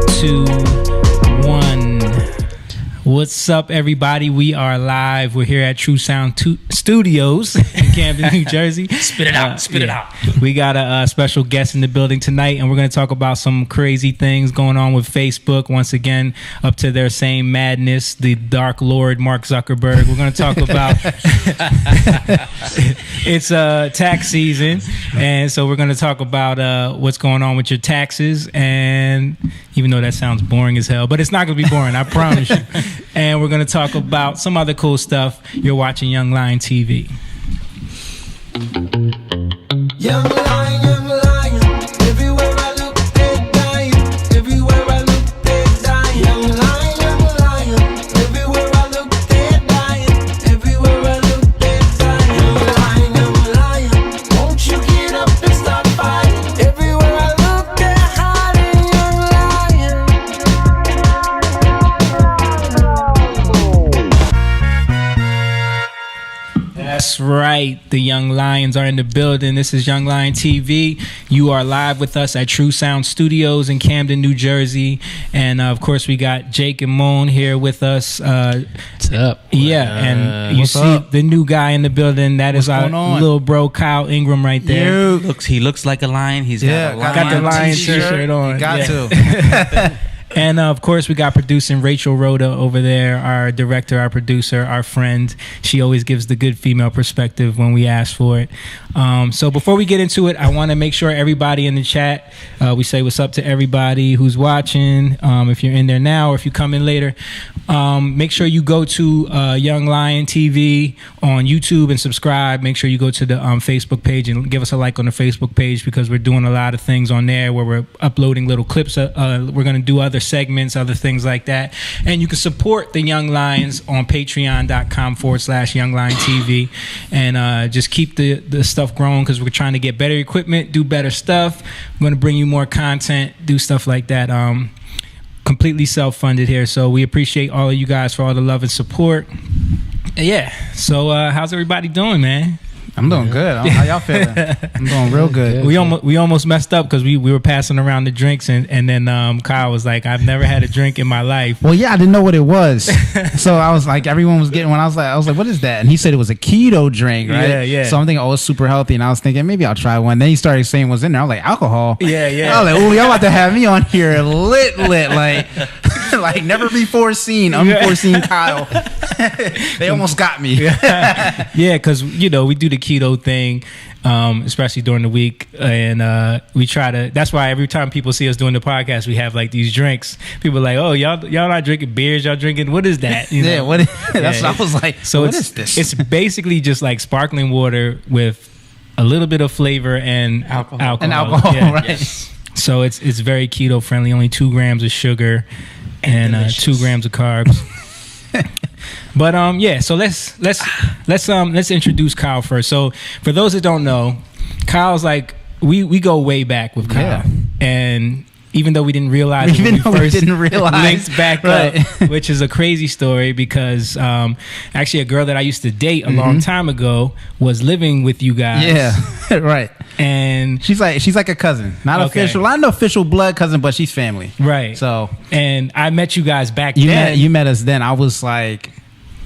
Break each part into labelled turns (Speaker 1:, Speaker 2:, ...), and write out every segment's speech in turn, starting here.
Speaker 1: 2, 1. What's up, everybody? We are live. We're here at True Sound Studios in Camden, New Jersey.
Speaker 2: Spit it out. Spit it out.
Speaker 1: We got a special guest in the building tonight, and we're going to talk about some crazy things going on with Facebook. Once again, up to their same madness, the Dark Lord, Mark Zuckerberg. We're going to talk about... It's tax season, and so we're going to talk about what's going on with your taxes. And even though that sounds boring as hell, but it's not going to be boring, I promise you. And we're going to talk about some other cool stuff. You're watching Young Lion TV.
Speaker 3: Young lion, everywhere I look, they're dying. Everywhere I look, they're dying. Young lion, everywhere I look, they're dying. Everywhere I look, they're dying. Young lion, won't you get up and start fighting? Everywhere I look, they're hiding. Young lion.
Speaker 1: That's right. The Young Lions are in the building. This is Young Lion TV. You are live with us at True Sound Studios in Camden, New Jersey. And of course, we got Jake and Moan here with us.
Speaker 2: What's up?
Speaker 1: Yeah, and you see
Speaker 2: up?
Speaker 1: the new guy in the building. That is our
Speaker 2: going on?
Speaker 1: little bro, Kyle Ingram, right there.
Speaker 4: He looks like a lion. He's got
Speaker 1: Got the lion t-shirt on.
Speaker 2: You got
Speaker 1: Yeah.
Speaker 2: to.
Speaker 1: And of course, we got producing Rachel Rhoda over there, our director, our producer, our friend. She always gives the good female perspective when we ask for it. So before we get into it, I want to make sure everybody in the chat, we say what's up to everybody who's watching. If you're in there now or if you come in later, make sure you go to Young Lion TV on YouTube and subscribe. Make sure you go to the Facebook page and give us a like on the Facebook page, because we're doing a lot of things on there where we're uploading little clips. We're going to do other segments, other things like that. And you can support the Young Lions on patreon.com/Young Lion TV, and just keep the stuff growing, because we're trying to get better equipment, do better stuff. We're going to bring you more content, do stuff like that. Completely self-funded here, so we appreciate all of you guys for all the love and support. Yeah, so how's everybody doing, man?
Speaker 2: I'm doing good. How y'all feeling? I'm doing real good.
Speaker 1: We almost messed up because we were passing around the drinks, and then Kyle was like, I've never had a drink in my life.
Speaker 2: Well, yeah, I didn't know what it was, so I was like, everyone was getting one. I was like, what is that? And he said it was a keto drink, right?
Speaker 1: Yeah.
Speaker 2: So I'm thinking, oh, it's super healthy, and I was thinking maybe I'll try one. Then he started saying what's in there. I was like, alcohol.
Speaker 1: Yeah.
Speaker 2: I was like, oh, y'all about to have me on here lit, like like never before seen, unforeseen Kyle. They almost got me.
Speaker 1: Yeah, because we do the keto thing, especially during the week, and we try to. That's why every time people see us doing the podcast, we have like these drinks. People are like, oh, y'all not drinking beers, y'all drinking, what is that?
Speaker 2: Yeah, what? That's what I was like. So what is this?
Speaker 1: It's basically just like sparkling water with a little bit of flavor and alcohol.
Speaker 2: And alcohol,
Speaker 1: yeah.
Speaker 2: right?
Speaker 1: Yes. So it's very keto friendly. Only 2 grams of sugar and 2 grams of carbs. But so let's introduce Kyle first. So for those that don't know, Kyle's like we go way back with Kyle, and even though we didn't realize when we first linked back up, which is a crazy story, because actually a girl that I used to date a long time ago was living with you guys.
Speaker 2: Yeah, right.
Speaker 1: And
Speaker 2: she's like a cousin, not official. Not an official blood cousin, but she's family.
Speaker 1: Right.
Speaker 2: So,
Speaker 1: and I met you guys back then.
Speaker 2: You met us then. I was like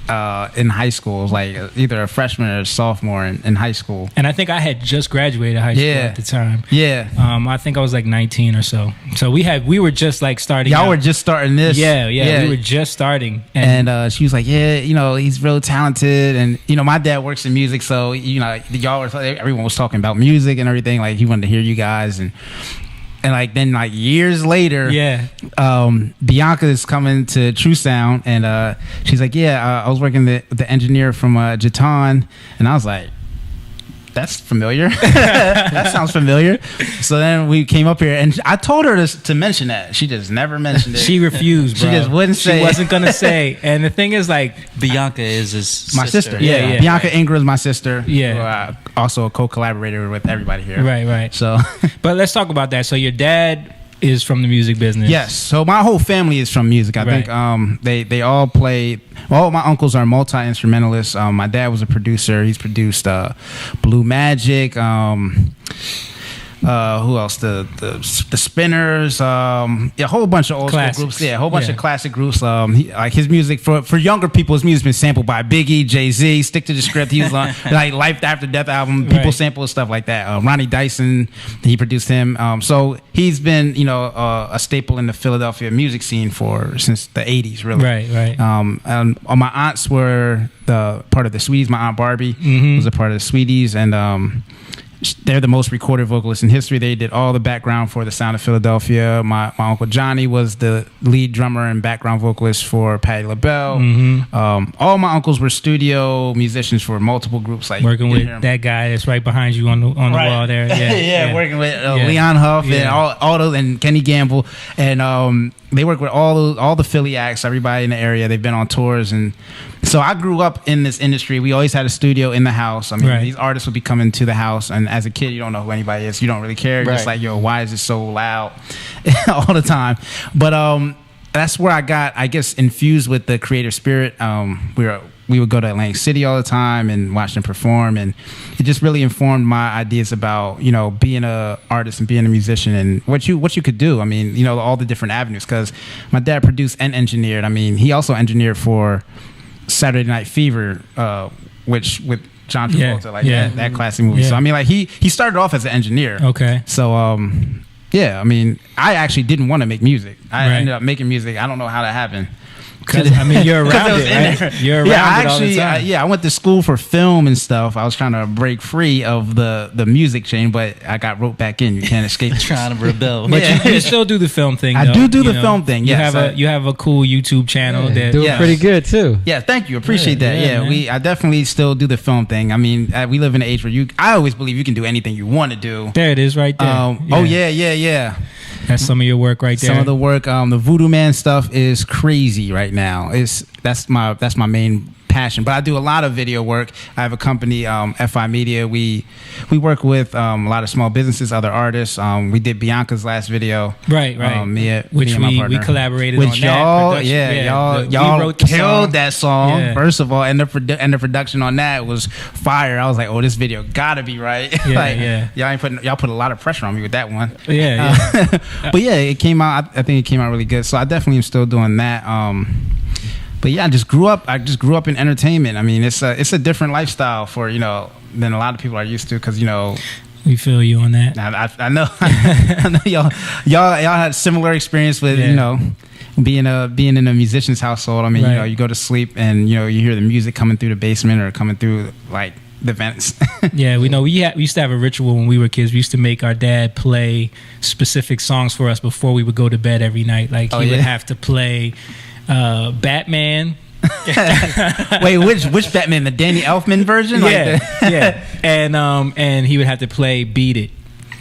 Speaker 2: in high school. It was like either a freshman or a sophomore in high school.
Speaker 1: And I think I had just graduated high school at the time.
Speaker 2: Yeah.
Speaker 1: I think I was like 19 or so. So we were just like starting.
Speaker 2: Y'all were just starting this.
Speaker 1: Yeah. We were just starting.
Speaker 2: And she was like, yeah, he's real talented. And, my dad works in music. So, everyone was talking about music and everything. Like, he wanted to hear you guys. And like then like years later, Bianca is coming to True Sound, and she's like, I was working the engineer from Jatan, and I was like, that's familiar. That sounds familiar. So then we came up here, and I told her to mention that. She just never mentioned it.
Speaker 1: She refused, bro.
Speaker 2: She just wouldn't say.
Speaker 1: She wasn't gonna say. And the thing is, like,
Speaker 4: Bianca is
Speaker 2: my sister.
Speaker 1: Yeah.
Speaker 2: Bianca Ingram is my sister.
Speaker 1: Yeah.
Speaker 2: Also a co-collaborator with everybody here.
Speaker 1: Right.
Speaker 2: So,
Speaker 1: but let's talk about that. So your dad is from the music business.
Speaker 2: Yes. So my whole family is from music. I think they all play. All my uncles are multi-instrumentalists. My dad was a producer. He's produced Blue Magic, Who else? The Spinners. A whole bunch of old school
Speaker 1: Classics.
Speaker 2: groups. Yeah, a whole bunch of classic groups. Like his music for younger people, his music's been sampled by Biggie, Jay-Z, Stick to the Script. He was on like Life After Death album. People sample stuff like that. Ronnie Dyson, he produced him. So he's been a staple in the Philadelphia music scene since the 80s, really.
Speaker 1: Right.
Speaker 2: And my aunts were the part of the Sweeties. My aunt Barbie was a part of the Sweeties, and they're the most recorded vocalists in history. They did all the background for the Sound of Philadelphia. My Uncle Johnny was the lead drummer and background vocalist for Patti LaBelle. All my uncles were studio musicians for multiple groups. Like
Speaker 1: working with that guy that's right behind you on the wall there. Yeah,
Speaker 2: working with Leon Huff and all those, and Kenny Gamble, and they work with all the Philly acts, everybody in the area. They've been on tours, and so I grew up in this industry. We always had a studio in the house. I mean, these artists would be coming to the house, and as a kid, you don't know who anybody is. You don't really care. You're just like, yo, why is it so loud all the time? But that's where I got, I guess, infused with the creative spirit. We would go to Atlantic City all the time and watch them perform, and it just really informed my ideas about being an artist and being a musician and what you could do. I mean, all the different avenues, because my dad produced and engineered. I mean, he also engineered for Saturday Night Fever, which with John Travolta, that classic movie. So I mean, like he started off as an engineer.
Speaker 1: Okay.
Speaker 2: So I mean, I actually didn't want to make music. I ended up making music. I don't know how that happened.
Speaker 1: I mean, you're around it, right? You're around it all the time.
Speaker 2: I went to school for film and stuff. I was trying to break free of the music chain, but I got roped back in. You can't escape.
Speaker 4: Trying to rebel.
Speaker 1: But you still do the film thing, though.
Speaker 2: I do the film thing, yes.
Speaker 1: You have a cool YouTube channel.
Speaker 5: Doing pretty good, too.
Speaker 2: Yeah, thank you. Appreciate that. I definitely still do the film thing. I mean, we live in an age where I always believe you can do anything you want to do.
Speaker 1: There it is right there.
Speaker 2: Oh, yeah.
Speaker 1: That's some of your work right there.
Speaker 2: Some of the work. The Voodoo Man stuff is crazy right now. That's my main passion. But I do a lot of video work. I have a company, FI Media. We work with a lot of small businesses, other artists. We did Bianca's last video.
Speaker 1: Right. Which we collaborated on
Speaker 2: y'all,
Speaker 1: that.
Speaker 2: Y'all
Speaker 1: wrote the
Speaker 2: killed
Speaker 1: song.
Speaker 2: that song. Yeah. First of all, and the production on that was fire. I was like, oh, this video gotta be right. Y'all put a lot of pressure on me with that one. But it came out. I think it came out really good. So I definitely am still doing that. But I just grew up in entertainment. I mean, it's a different lifestyle for than a lot of people are used to, because
Speaker 1: we feel you on that.
Speaker 2: I know I know y'all had similar experience with being in a musician's household. I mean, you go to sleep and you hear the music coming through the basement or coming through like the vents.
Speaker 1: We know we used to have a ritual when we were kids. We used to make our dad play specific songs for us before we would go to bed every night. Like he would have to play Batman.
Speaker 2: Wait, which Batman? The Danny Elfman version?
Speaker 1: And he would have to play Beat It.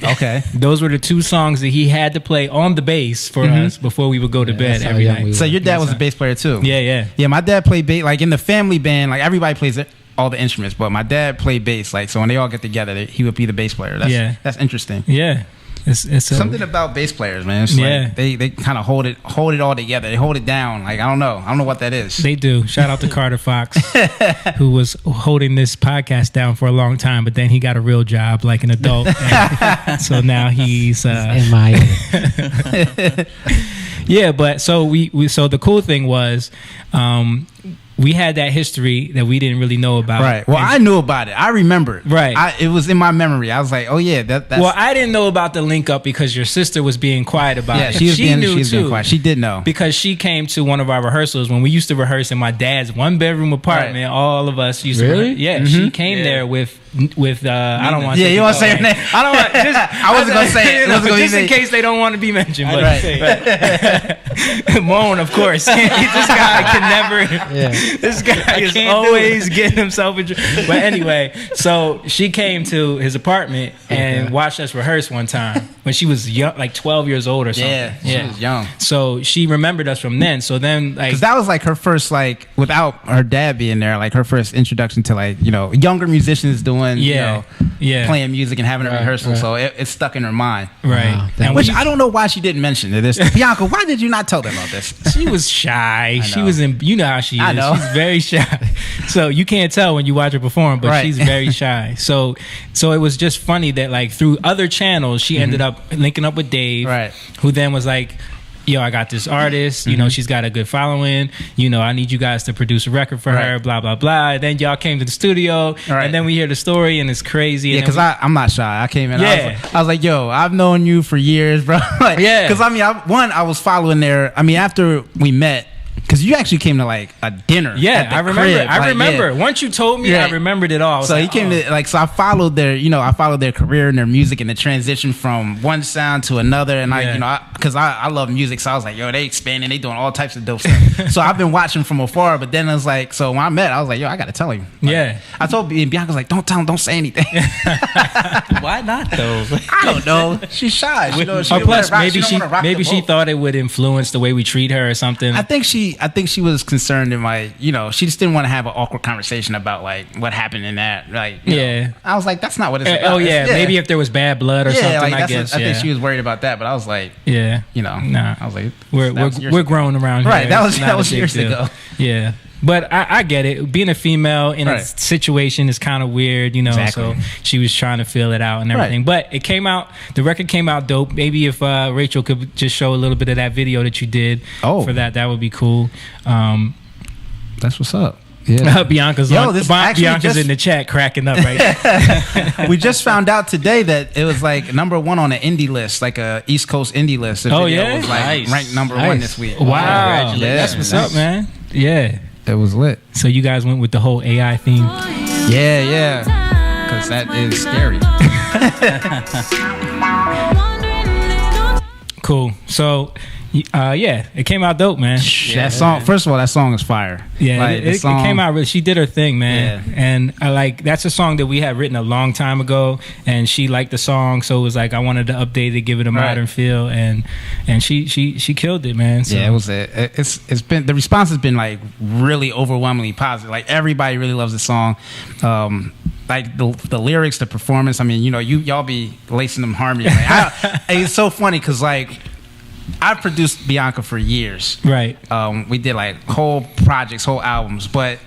Speaker 2: Okay.
Speaker 1: Those were the two songs that he had to play on the bass for us before we would go to bed every night.
Speaker 2: So your dad was a bass player too?
Speaker 1: Yeah.
Speaker 2: My dad played bass. Like in the family band, like everybody plays all the instruments, but my dad played bass. Like, so when they all get together, he would be the bass player. That's interesting.
Speaker 1: Yeah. It's
Speaker 2: something about bass players, man. It's like they kind of hold it all together. They hold it down. Like I don't know what that is.
Speaker 1: They do. Shout out to Carter Fox, who was holding this podcast down for a long time, but then he got a real job like an adult. So now he's
Speaker 5: in my
Speaker 1: but so so the cool thing was we had that history that we didn't really know about.
Speaker 2: Right. Well, I knew about it. I remember it.
Speaker 1: Right.
Speaker 2: It was in my memory. I was like, oh yeah, that's.
Speaker 1: Well, I didn't know about the link up because your sister was being quiet about it.
Speaker 2: She was being quiet. She did know.
Speaker 1: Because she came to one of our rehearsals when we used to rehearse in my dad's 1-bedroom apartment. Right. All of us used to rehearse. Yeah, she came there with I don't want to say
Speaker 2: you want to say her name?
Speaker 1: I don't want
Speaker 2: I wasn't going to say it.
Speaker 1: Just in case they don't want to be mentioned. But Moan, of course. This guy can never This guy is always getting himself in trouble. But anyway, so she came to his apartment and watched us rehearse one time. when she was young, like 12 years old or something.
Speaker 2: Yeah, she was young.
Speaker 1: So she remembered us from then. So then, like,
Speaker 2: because that was like her first, like, without her dad being there, like her first introduction to, like, you know, younger musicians doing, you know, playing music and having a rehearsal. So it stuck in her mind.
Speaker 1: Right.
Speaker 5: Wow,
Speaker 1: And
Speaker 2: Which I don't know why she didn't mention this. Bianca, why did you not tell them about this?
Speaker 1: she was shy. She was in, you know how she is.
Speaker 2: I know.
Speaker 1: She's very shy. So you can't tell when you watch her perform, but
Speaker 2: Right.
Speaker 1: she's very shy. So it was just funny that, like, through other channels, she ended up linking up with Dave,
Speaker 2: Right.
Speaker 1: who then was like, yo, I got this artist, you know, she's got a good following, you know, I need you guys to produce a record for her, blah, blah, blah. Then y'all came to the studio, and then we hear the story, and it's crazy.
Speaker 2: Yeah, because I'm not shy. I came in.
Speaker 1: Yeah.
Speaker 2: I was like, yo, I've known you for years, bro. Like,
Speaker 1: Yeah.
Speaker 2: Because, I mean, I was following their, I mean, after we met, because you actually came to, like, a dinner.
Speaker 1: Yeah,
Speaker 2: at the
Speaker 1: I remember.
Speaker 2: crib.
Speaker 1: I
Speaker 2: Like,
Speaker 1: remember.
Speaker 2: yeah.
Speaker 1: Once you told me,
Speaker 2: Yeah.
Speaker 1: I remembered it all. I was
Speaker 2: So
Speaker 1: like,
Speaker 2: he came to, like, so I followed their, you know, I followed their career and their music and the transition from one sound to another. And I, you know, because I love music. So I was like, yo, they expanding, they doing all types of dope stuff. So I've been watching from afar. But then I was like, so when I met, I was like, yo, I got to tell him. Like,
Speaker 1: Yeah.
Speaker 2: I told Bianca, was like, don't tell him, don't say anything.
Speaker 4: Why not though?
Speaker 2: I don't know. She's shy. She don't, she
Speaker 1: Or
Speaker 2: don't
Speaker 1: plus,
Speaker 2: wanna rock-
Speaker 1: maybe
Speaker 2: don't
Speaker 1: she
Speaker 2: wanna rock
Speaker 1: maybe
Speaker 2: the
Speaker 1: she
Speaker 2: boat.
Speaker 1: thought it would influence the way we treat her or something.
Speaker 2: I think she was concerned in my, you know, she just didn't want to have an awkward conversation about, like, what happened in that. Like, you know. I was like, that's not what it's about.
Speaker 1: Oh yeah, maybe if there was bad blood or something.
Speaker 2: like,
Speaker 1: I guess.
Speaker 2: I think she was worried about that, but I was like,
Speaker 1: Yeah.
Speaker 2: you know,
Speaker 1: Nah.
Speaker 2: I was like,
Speaker 1: We're grown around here.
Speaker 2: Right, that was
Speaker 1: It's not a big
Speaker 2: years
Speaker 1: deal.
Speaker 2: ago.
Speaker 1: Yeah. But I get it. Being a female in a
Speaker 2: Right.
Speaker 1: situation is kind of weird, you know.
Speaker 2: Exactly.
Speaker 1: So she was trying to feel it out and everything.
Speaker 2: Right.
Speaker 1: But it came out. The record came out dope. Maybe if Rachel could just show a little bit of that video that you did for that would be cool.
Speaker 2: That's what's up. Yeah.
Speaker 1: Bianca's
Speaker 2: just,
Speaker 1: in the chat cracking up right now.
Speaker 2: we just found out today that it was like #1 on the indie list, like a East Coast indie list. The
Speaker 1: Oh,
Speaker 2: video
Speaker 1: yeah?
Speaker 2: was like
Speaker 4: Nice.
Speaker 2: ranked #1 this week.
Speaker 1: Wow.
Speaker 4: Congratulations.
Speaker 1: That's what's
Speaker 2: nice.
Speaker 1: up, man. Yeah.
Speaker 2: It was lit.
Speaker 1: So you guys went with the whole AI theme.
Speaker 2: Yeah. Because that is scary.
Speaker 1: Cool. So, yeah, it came out dope, man.
Speaker 2: That song. First of all, that song is fire.
Speaker 1: Yeah,
Speaker 2: Like,
Speaker 1: it came out really. She did her thing, man.
Speaker 2: Yeah.
Speaker 1: And I like that's a song that we had written a long time ago, and she liked the song, so it was like I wanted to update it, give it a modern feel, and she killed it, man. So.
Speaker 2: Yeah, it was. It's been, the response has been like really overwhelmingly positive. Like everybody really loves the song. Like the lyrics, the performance. I mean, you know, y'all be lacing them harmony. Like, it's so funny because like I've produced Bianca for years.
Speaker 1: Right.
Speaker 2: We did like whole projects, whole albums, but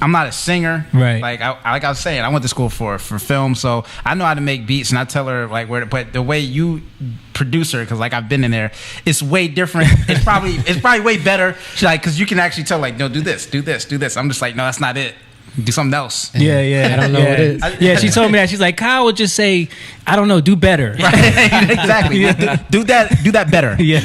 Speaker 2: I'm not a singer.
Speaker 1: Right.
Speaker 2: Like I was saying, I went to school for film, so I know how to make beats, and I tell her like where. But the way you produce her, because like I've been in there, it's way different. It's probably way better. She's like, because you can actually tell like, no, do this. I'm just like, no, that's not it. Do something else.
Speaker 1: Yeah.
Speaker 5: I don't know what it is.
Speaker 1: Yeah, she told me that. She's like, Kyle would just say, I don't know, do better.
Speaker 2: Right. Exactly. Do that better.
Speaker 1: Yeah,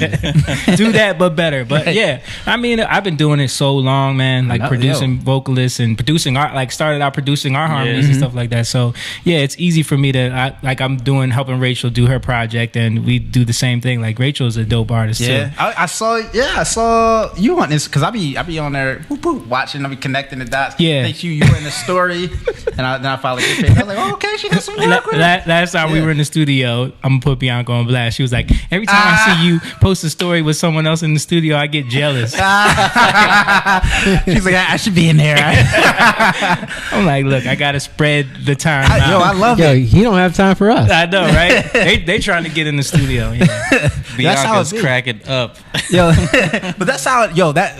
Speaker 1: do that but better. But yeah, I mean, I've been doing it so long, man. Like producing vocalists and producing art. Like started out producing our harmonies and stuff like that. So yeah, it's easy for me to I'm helping Rachel do her project, and we do the same thing. Like Rachel's a dope artist too.
Speaker 2: I saw you on this because I be on there watching. I be connecting the dots.
Speaker 1: Yeah.
Speaker 2: Thank you were in the story, and then I followed your page. I was like, oh, okay, she got some work with it.
Speaker 1: Last time we were in the studio, I'm gonna put Bianca on blast. She was like, every time I see you post a story with someone else in the studio, I get jealous.
Speaker 2: She's like, I should be in there.
Speaker 1: I'm like, look, I gotta spread the time out.
Speaker 2: I love
Speaker 5: Yo,
Speaker 2: it.
Speaker 5: he don't have time for us.
Speaker 1: I know, right? They trying to get in the studio. Yeah.
Speaker 2: That's how
Speaker 4: Bianca's
Speaker 2: it be.
Speaker 4: cracking up.
Speaker 2: Yo, but that's how.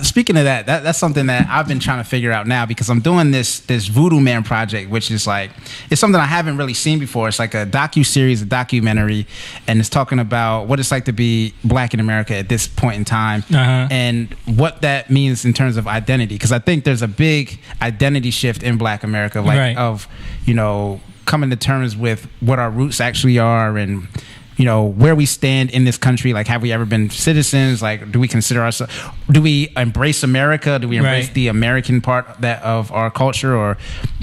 Speaker 2: Speaking of that's something that I've been trying to figure out now because I'm doing this Voodoo Man project, which is like it's something I haven't really seen before. It's like a docuseries, a documentary, and it's talking about what it's like to be Black in America at this point in time, and what that means in terms of identity. Because I think there's a big identity shift in Black America, like of coming to terms with what our roots actually are and. Where we stand in this country, like, have we ever been citizens? Like, do we consider ourselves, do we embrace America? Do we embrace the American part of our culture? Or,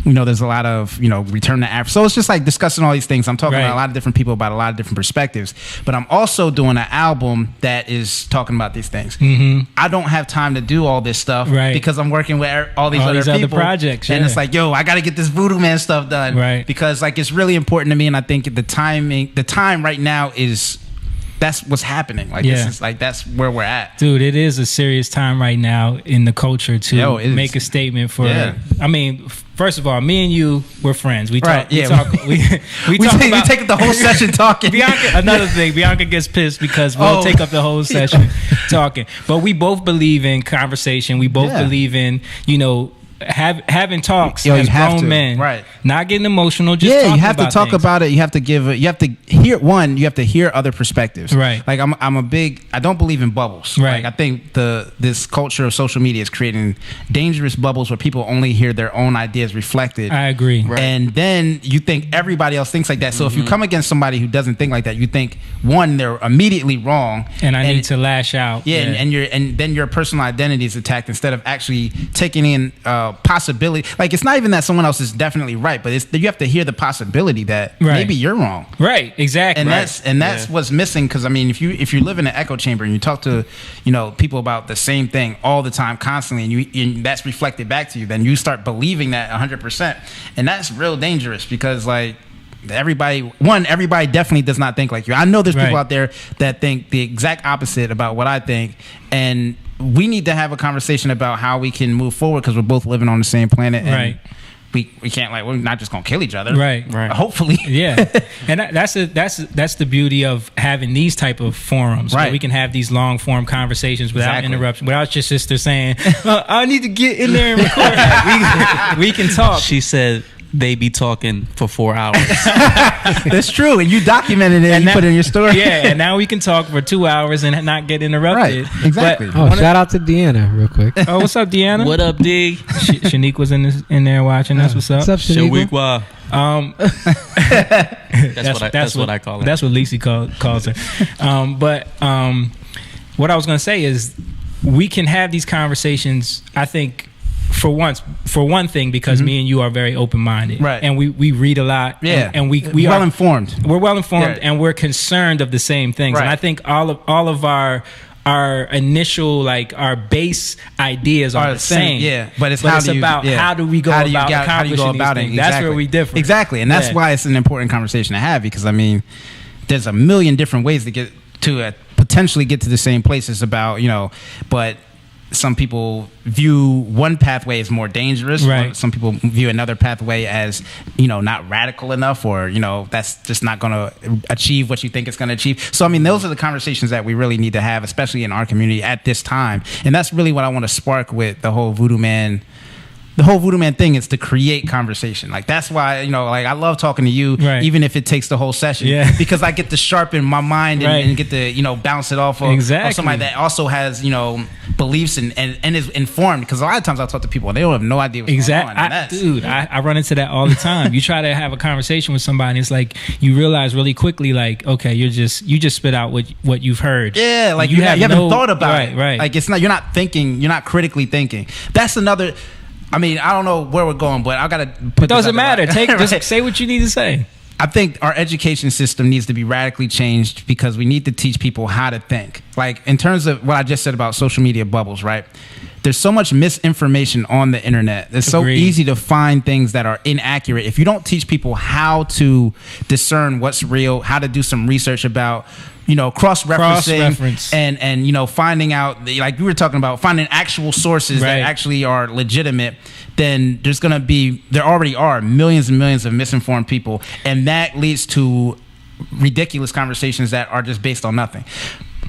Speaker 2: there's a lot of, return to Africa. So it's just like discussing all these things. I'm talking to a lot of different people about a lot of different perspectives, but I'm also doing an album that is talking about these things. Mm-hmm. I don't have time to do all this stuff because I'm working with all these other people.
Speaker 1: Projects.
Speaker 2: And it's like, I got to get this Voodoo Man stuff done.
Speaker 1: Right.
Speaker 2: Because like, it's really important to me. And I think the time right now is that's what's happening. Like
Speaker 1: Yeah.
Speaker 2: this is like that's where we're at.
Speaker 1: Dude, it is a serious time right now in the culture to
Speaker 2: Yo, it is.
Speaker 1: make a statement for.
Speaker 2: Yeah.
Speaker 1: I mean, first of all, me and you, we're friends. We
Speaker 2: Right,
Speaker 1: talk.
Speaker 2: yeah.
Speaker 1: We
Speaker 2: We
Speaker 1: talk
Speaker 2: take, we
Speaker 1: about.
Speaker 2: take the whole session talking.
Speaker 1: Bianca, another thing, Bianca gets pissed because we'll
Speaker 2: Oh.
Speaker 1: take up the whole session talking. But we both believe in conversation. We both
Speaker 2: Yeah.
Speaker 1: believe in, having talks
Speaker 2: Yo,
Speaker 1: as
Speaker 2: you have
Speaker 1: grown
Speaker 2: to.
Speaker 1: men.
Speaker 2: Right.
Speaker 1: Not getting emotional, just
Speaker 2: Yeah,
Speaker 1: talking
Speaker 2: you have to
Speaker 1: about
Speaker 2: talk
Speaker 1: things.
Speaker 2: about it. You have to you have to hear you have to hear other perspectives.
Speaker 1: Right.
Speaker 2: Like I don't believe in bubbles.
Speaker 1: Right.
Speaker 2: Like I think this culture of social media is creating dangerous bubbles where people only hear their own ideas reflected.
Speaker 1: I agree.
Speaker 2: And then you think everybody else thinks like that. So if you come against somebody who doesn't think like that, you think one, they're immediately wrong.
Speaker 1: And I need to lash out.
Speaker 2: Yeah, and then your personal identity is attacked instead of actually taking in possibility. Like it's not even that someone else is definitely right, but it's you have to hear the possibility that
Speaker 1: Right.
Speaker 2: maybe you're wrong.
Speaker 1: Right, exactly.
Speaker 2: And that's what's missing, because I mean, if you live in an echo chamber and you talk to people about the same thing all the time, constantly, and that's reflected back to you, then you start believing that 100%, and that's real dangerous because like. Everybody definitely does not think like you. I know there's people
Speaker 1: Right.
Speaker 2: out there that think the exact opposite about what I think, and we need to have a conversation about how we can move forward because we're both living on the same planet, and
Speaker 1: Right.
Speaker 2: we can't we're not just gonna kill each other,
Speaker 1: Right.
Speaker 2: Hopefully,
Speaker 1: Yeah, and that's the beauty of having these type of forums, where
Speaker 2: Right.
Speaker 1: we can have these long form conversations without
Speaker 2: Exactly.
Speaker 1: interruption, without your sister saying, "I need to get in there and record." Like, we can talk.
Speaker 4: She said they be talking for 4 hours.
Speaker 2: that's true, and you documented it and you
Speaker 1: now-
Speaker 2: put it in your story.
Speaker 1: Yeah, and now we can talk for 2 hours and not get interrupted.
Speaker 2: Right, exactly.
Speaker 1: But
Speaker 5: Oh, shout out to Deanna real quick.
Speaker 1: oh, what's up, Deanna?
Speaker 4: What up, D?
Speaker 1: Shanique was in there watching. That's what's up.
Speaker 5: What's up, Shaniqua?
Speaker 4: Shaniqua.
Speaker 1: Um,
Speaker 4: That's what I call it.
Speaker 1: That's what Lacey calls her. What I was going to say is we can have these conversations, I think, for one thing, because me and you are very open-minded.
Speaker 2: Right.
Speaker 1: And we read a lot.
Speaker 2: Yeah,
Speaker 1: And we
Speaker 2: well
Speaker 1: are
Speaker 2: informed.
Speaker 1: We're well informed,
Speaker 2: Yeah.
Speaker 1: and we're concerned of the same things. And
Speaker 2: Right.
Speaker 1: I think all of our initial, like, our base ideas are the same.
Speaker 2: Yeah, but it's how do you,
Speaker 1: about
Speaker 2: yeah.
Speaker 1: how do we go
Speaker 2: How do you
Speaker 1: about
Speaker 2: go- how do you go
Speaker 1: accomplishing
Speaker 2: about
Speaker 1: these
Speaker 2: it?
Speaker 1: things. That's where we differ.
Speaker 2: Exactly, and that's
Speaker 1: Yeah.
Speaker 2: why it's an important conversation to have, because I mean, there's a million different ways to get to potentially get to the same place. It's about but some people view one pathway as more dangerous.
Speaker 1: Right.
Speaker 2: Some people view another pathway as not radical enough, or that's just not going to achieve what you think it's going to achieve. So I mean, those are the conversations that we really need to have, especially in our community at this time. And that's really what I want to spark with the whole Voodoo Man. The whole Voodoo Man thing is to create conversation. Like that's why I love talking to you,
Speaker 1: Right.
Speaker 2: even if it takes the whole session.
Speaker 1: Yeah.
Speaker 2: Because I get to sharpen my mind and,
Speaker 1: Right.
Speaker 2: and get to bounce it off of
Speaker 1: Exactly.
Speaker 2: somebody that also has beliefs and is informed. Because a lot of times I talk to people and they don't have no idea what's
Speaker 1: Exactly.
Speaker 2: going on. And that's-
Speaker 1: Dude, I run into that all the time. You try to have a conversation with somebody, and it's like you realize really quickly, like, okay, you just spit out what you've heard.
Speaker 2: Yeah, like you haven't thought about it.
Speaker 1: Right.
Speaker 2: Like it's not, you're not thinking, you're not critically thinking. That's another. I mean, I don't know where we're going, but I gotta put.
Speaker 1: It doesn't matter. Take
Speaker 2: Right.
Speaker 1: just say what you need to say.
Speaker 2: I think our education system needs to be radically changed, because we need to teach people how to think. Like in terms of what I just said about social media bubbles, right? There's so much misinformation on the internet. It's so
Speaker 1: Agreed.
Speaker 2: easy to find things that are inaccurate. If you don't teach people how to discern what's real, how to do some research about, cross-referencing
Speaker 1: Cross-reference.
Speaker 2: and finding out, like we were talking about, finding actual sources
Speaker 1: Right.
Speaker 2: that actually are legitimate, then there already are millions and millions of misinformed people, and that leads to ridiculous conversations that are just based on nothing.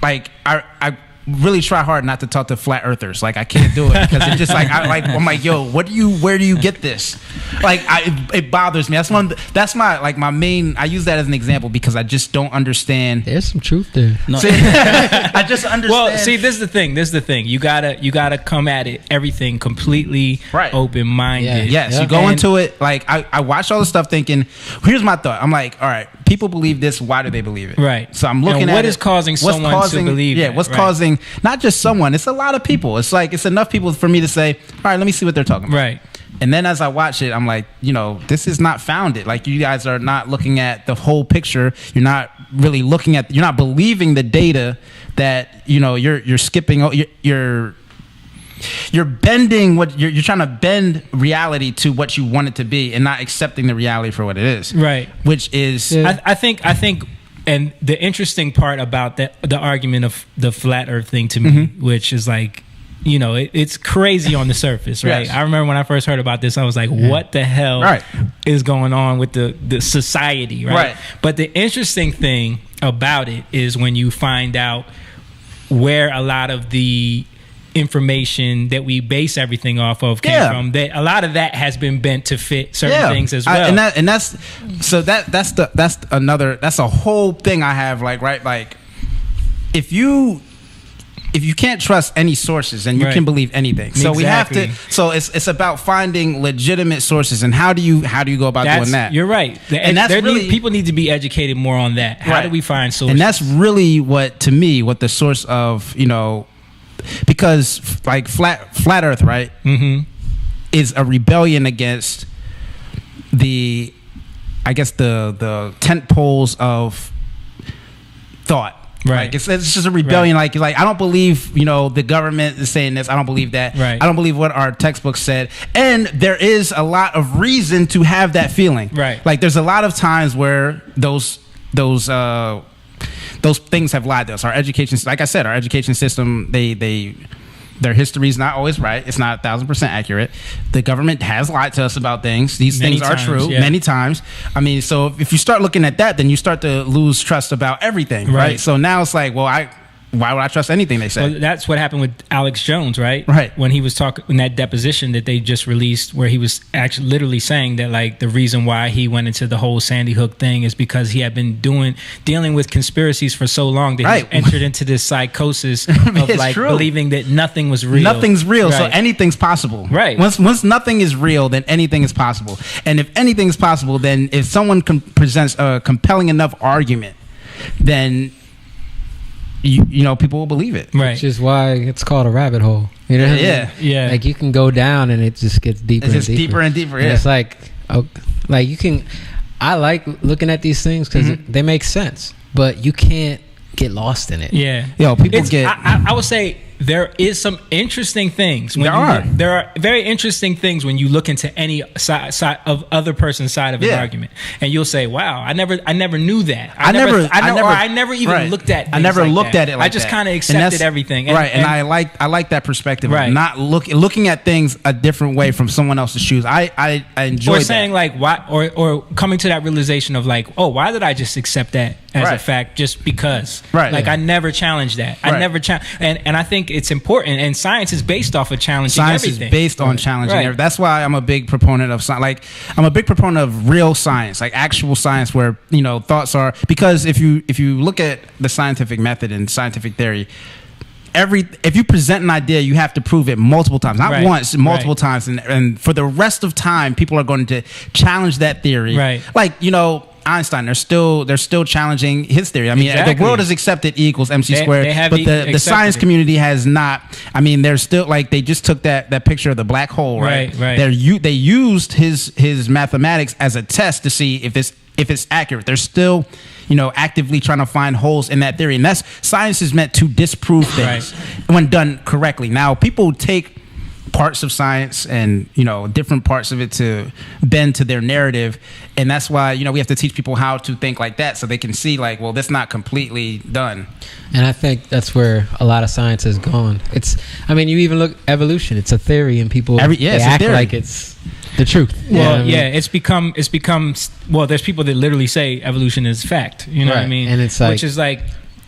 Speaker 2: Like I really try hard not to talk to flat earthers. Like I can't do it because it's just like I'm like, yo, where do you get this? Like it bothers me. That's my main. I use that as an example because I just don't understand.
Speaker 5: There's some truth there.
Speaker 4: No,
Speaker 2: See, I just understand.
Speaker 1: Well, see, this is the thing. You gotta come at it everything completely
Speaker 2: Right.
Speaker 1: open minded.
Speaker 5: Yeah.
Speaker 2: Yes,
Speaker 5: Yeah.
Speaker 2: you go
Speaker 1: And-
Speaker 2: into it like I watch all the stuff thinking, here's my thought. I'm like, all right, people believe this. Why do they believe it?
Speaker 1: Right.
Speaker 2: So I'm looking
Speaker 1: And
Speaker 2: at
Speaker 1: what
Speaker 2: it.
Speaker 1: is causing
Speaker 2: What's
Speaker 1: someone to believe
Speaker 2: Yeah,
Speaker 1: that,
Speaker 2: what's
Speaker 1: right.
Speaker 2: causing not just someone? It's a lot of people. It's like it's enough people for me to say, all right, let me see what they're talking about.
Speaker 1: Right.
Speaker 2: And then as I watch it, I'm like, this is not founded. Like you guys are not looking at the whole picture. You're not really looking at. You're not believing the data that you're skipping. You're bending what you're trying to bend reality to what you want it to be, and not accepting the reality for what it is.
Speaker 1: Right.
Speaker 2: Which is
Speaker 5: Yeah.
Speaker 1: I think And the interesting part about the argument of the flat Earth thing to me, which is like, you know, it's crazy on the surface, right?
Speaker 2: Yes.
Speaker 1: I remember when I first heard about this, I was like, what the hell is going on with the society, right? But the interesting thing about it is when you find out where a lot of the information that we base everything off of came from, that a lot of that has been bent to fit certain things as well.
Speaker 2: That's a whole thing I have, like if you can't trust any sources, then you can believe anything. So we have to. So it's about finding legitimate sources, and how do you go about doing that?
Speaker 1: You're right. People need to be educated more on that. How do we find sources?
Speaker 2: And that's really what the source of, you know, because like flat Earth, right, is a rebellion against the tent poles of thought.
Speaker 1: Right.
Speaker 2: Like it's just a rebellion. Like I don't believe, you know, the government is saying this. I don't believe that.
Speaker 1: Right.
Speaker 2: I don't believe what our textbook said. And there is a lot of reason to have that feeling. Right. Like there's a lot of times where those things have lied to us. Our education, like I said, our education system, their history is not always right. It's not 1,000% accurate. The government has lied to us about things. These things are true many times. I mean, so if you start looking at that, then you start to lose trust about everything, right? So now it's like, well, why would I trust anything they say?
Speaker 1: Well, that's what happened with Alex Jones, right?
Speaker 2: Right.
Speaker 1: When he was talking in that deposition that they just released, where he was actually literally saying that like the reason why he went into the whole Sandy Hook thing is because he had been dealing with conspiracies for so long that he entered into this psychosis of like believing that nothing was real.
Speaker 2: Nothing's real, so anything's possible.
Speaker 1: Right.
Speaker 2: Once nothing is real, then anything is possible. And if anything is possible, then if someone presents a compelling enough argument, then you know, people will believe it.
Speaker 1: Right.
Speaker 5: Which is why it's called a rabbit hole. You know what I mean?
Speaker 1: Yeah.
Speaker 5: Like you can go down and it just gets deeper
Speaker 2: It's just deeper and deeper.
Speaker 5: And it's like you can. I like looking at these things because they make sense, but you can't get lost in it.
Speaker 1: Yeah.
Speaker 2: Yo, people
Speaker 1: I would say there is some interesting things.
Speaker 2: There are
Speaker 1: very interesting things when you look into any side of other person's side of an argument, and you'll say, "Wow, I never knew that. I never even looked at.
Speaker 2: I never looked at it. Like
Speaker 1: I just kind of accepted everything.
Speaker 2: And I like that perspective. Of not looking at things a different way from someone else's shoes. I enjoy that.
Speaker 1: Or saying like why, or coming to that realization of like, oh, why did I just accept that as a fact just because?
Speaker 2: Right.
Speaker 1: Like I never challenged that. I never and I think it's important, and science is based off of challenging everything.
Speaker 2: Science is based on challenging everything. That's why I'm a big proponent of science. Like I'm a big proponent of real science, like actual science, where, you know, thoughts are, because if you look at the scientific method and scientific theory, if you present an idea, you have to prove it multiple times, not once, multiple times, and for the rest of time, people are going to challenge that theory. Right. Like, you know, Einstein, they're still challenging his theory. I mean, the world has accepted E equals MC squared, but the science community has not. I mean, they're still like, they just took that picture of the black hole, right? They used his mathematics as a test to see if it's accurate. They're still, you know, actively trying to find holes in that theory, and that's science is meant to disprove things when done correctly. Now, people take parts of science and, you know, different parts of it to bend to their narrative, and that's why, you know, we have to teach people how to think like that, so they can see like, well, that's not completely done.
Speaker 5: And I think that's where a lot of science has gone. You even look evolution, it's a theory, and people they act like it's the truth.
Speaker 1: Well, it's become well, there's people that literally say evolution is fact, you know what I mean?
Speaker 5: And it's like,
Speaker 1: which is like,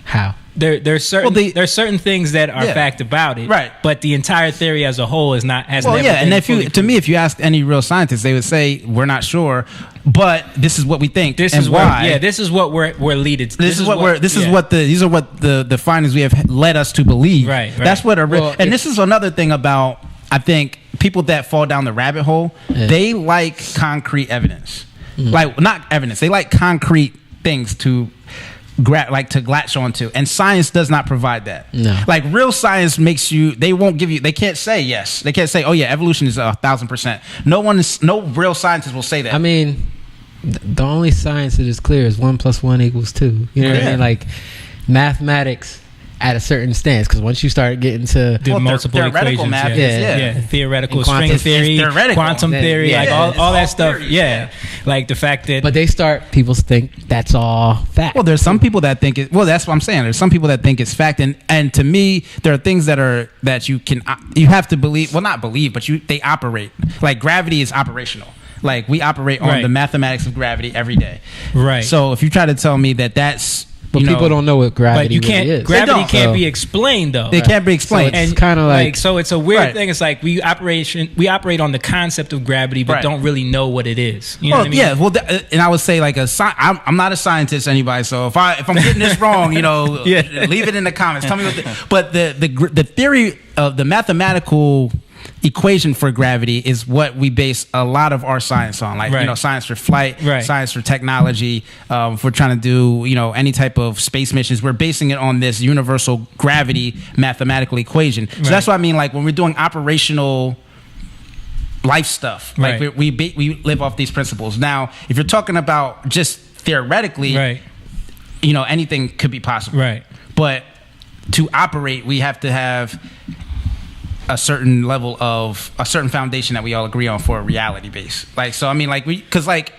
Speaker 5: how?
Speaker 1: There's certain things that are fact about it,
Speaker 2: right?
Speaker 1: But the entire theory as a whole is not.
Speaker 2: And if you ask any real scientist, they would say we're not sure, but this is what we think. This is why.
Speaker 1: This is what we're leaded.
Speaker 2: These are what the findings we have led us to believe.
Speaker 1: Right.
Speaker 2: That's what and this is another thing about, I think, people that fall down the rabbit hole. They like concrete evidence, like not evidence. They like concrete things to latch onto, and science does not provide that.
Speaker 5: No.
Speaker 2: Like real science they can't say yes. They can't say, oh yeah, evolution is 1,000%. No real scientist will say that.
Speaker 5: I mean, the only science that is clear is 1 + 1 = 2. You know what I mean? Like mathematics at a certain stance, because once you start getting to
Speaker 1: the multiple
Speaker 2: theoretical
Speaker 1: equations,
Speaker 2: math,
Speaker 1: theoretical
Speaker 5: quantum,
Speaker 1: string theory, quantum theory, like all that stuff. Like the fact that,
Speaker 5: but people think that's all fact.
Speaker 2: Well, there's some people that think it. Well, that's what I'm saying. There's some people that think it's fact, and to me, there are things that you have to believe. Well, not believe, but they operate. Like gravity is operational. Like we operate on the mathematics of gravity every day.
Speaker 1: Right.
Speaker 2: So if you try to tell me that's
Speaker 5: But people don't know what gravity really is.
Speaker 1: Gravity can't be explained, though.
Speaker 2: They can't be explained.
Speaker 5: So it's kind of like
Speaker 1: so it's a weird thing. It's like we operate on the concept of gravity, but don't really know what it is. You know what I mean?
Speaker 2: Yeah. Well, and I would say like I'm not a scientist, anybody. So if I'm getting this wrong, leave it in the comments. Tell me but the theory of the mathematical equation for gravity is what we base a lot of our science on, like science for flight, science for technology. If we're trying to do any type of space missions, we're basing it on this universal gravity mathematical equation. So that's what I mean. Like when we're doing operational life stuff, like we live off these principles. Now, if you're talking about just theoretically, anything could be possible, but to operate, we have to have a certain level of a certain foundation that we all agree on for a reality base. Like, so I mean, like because like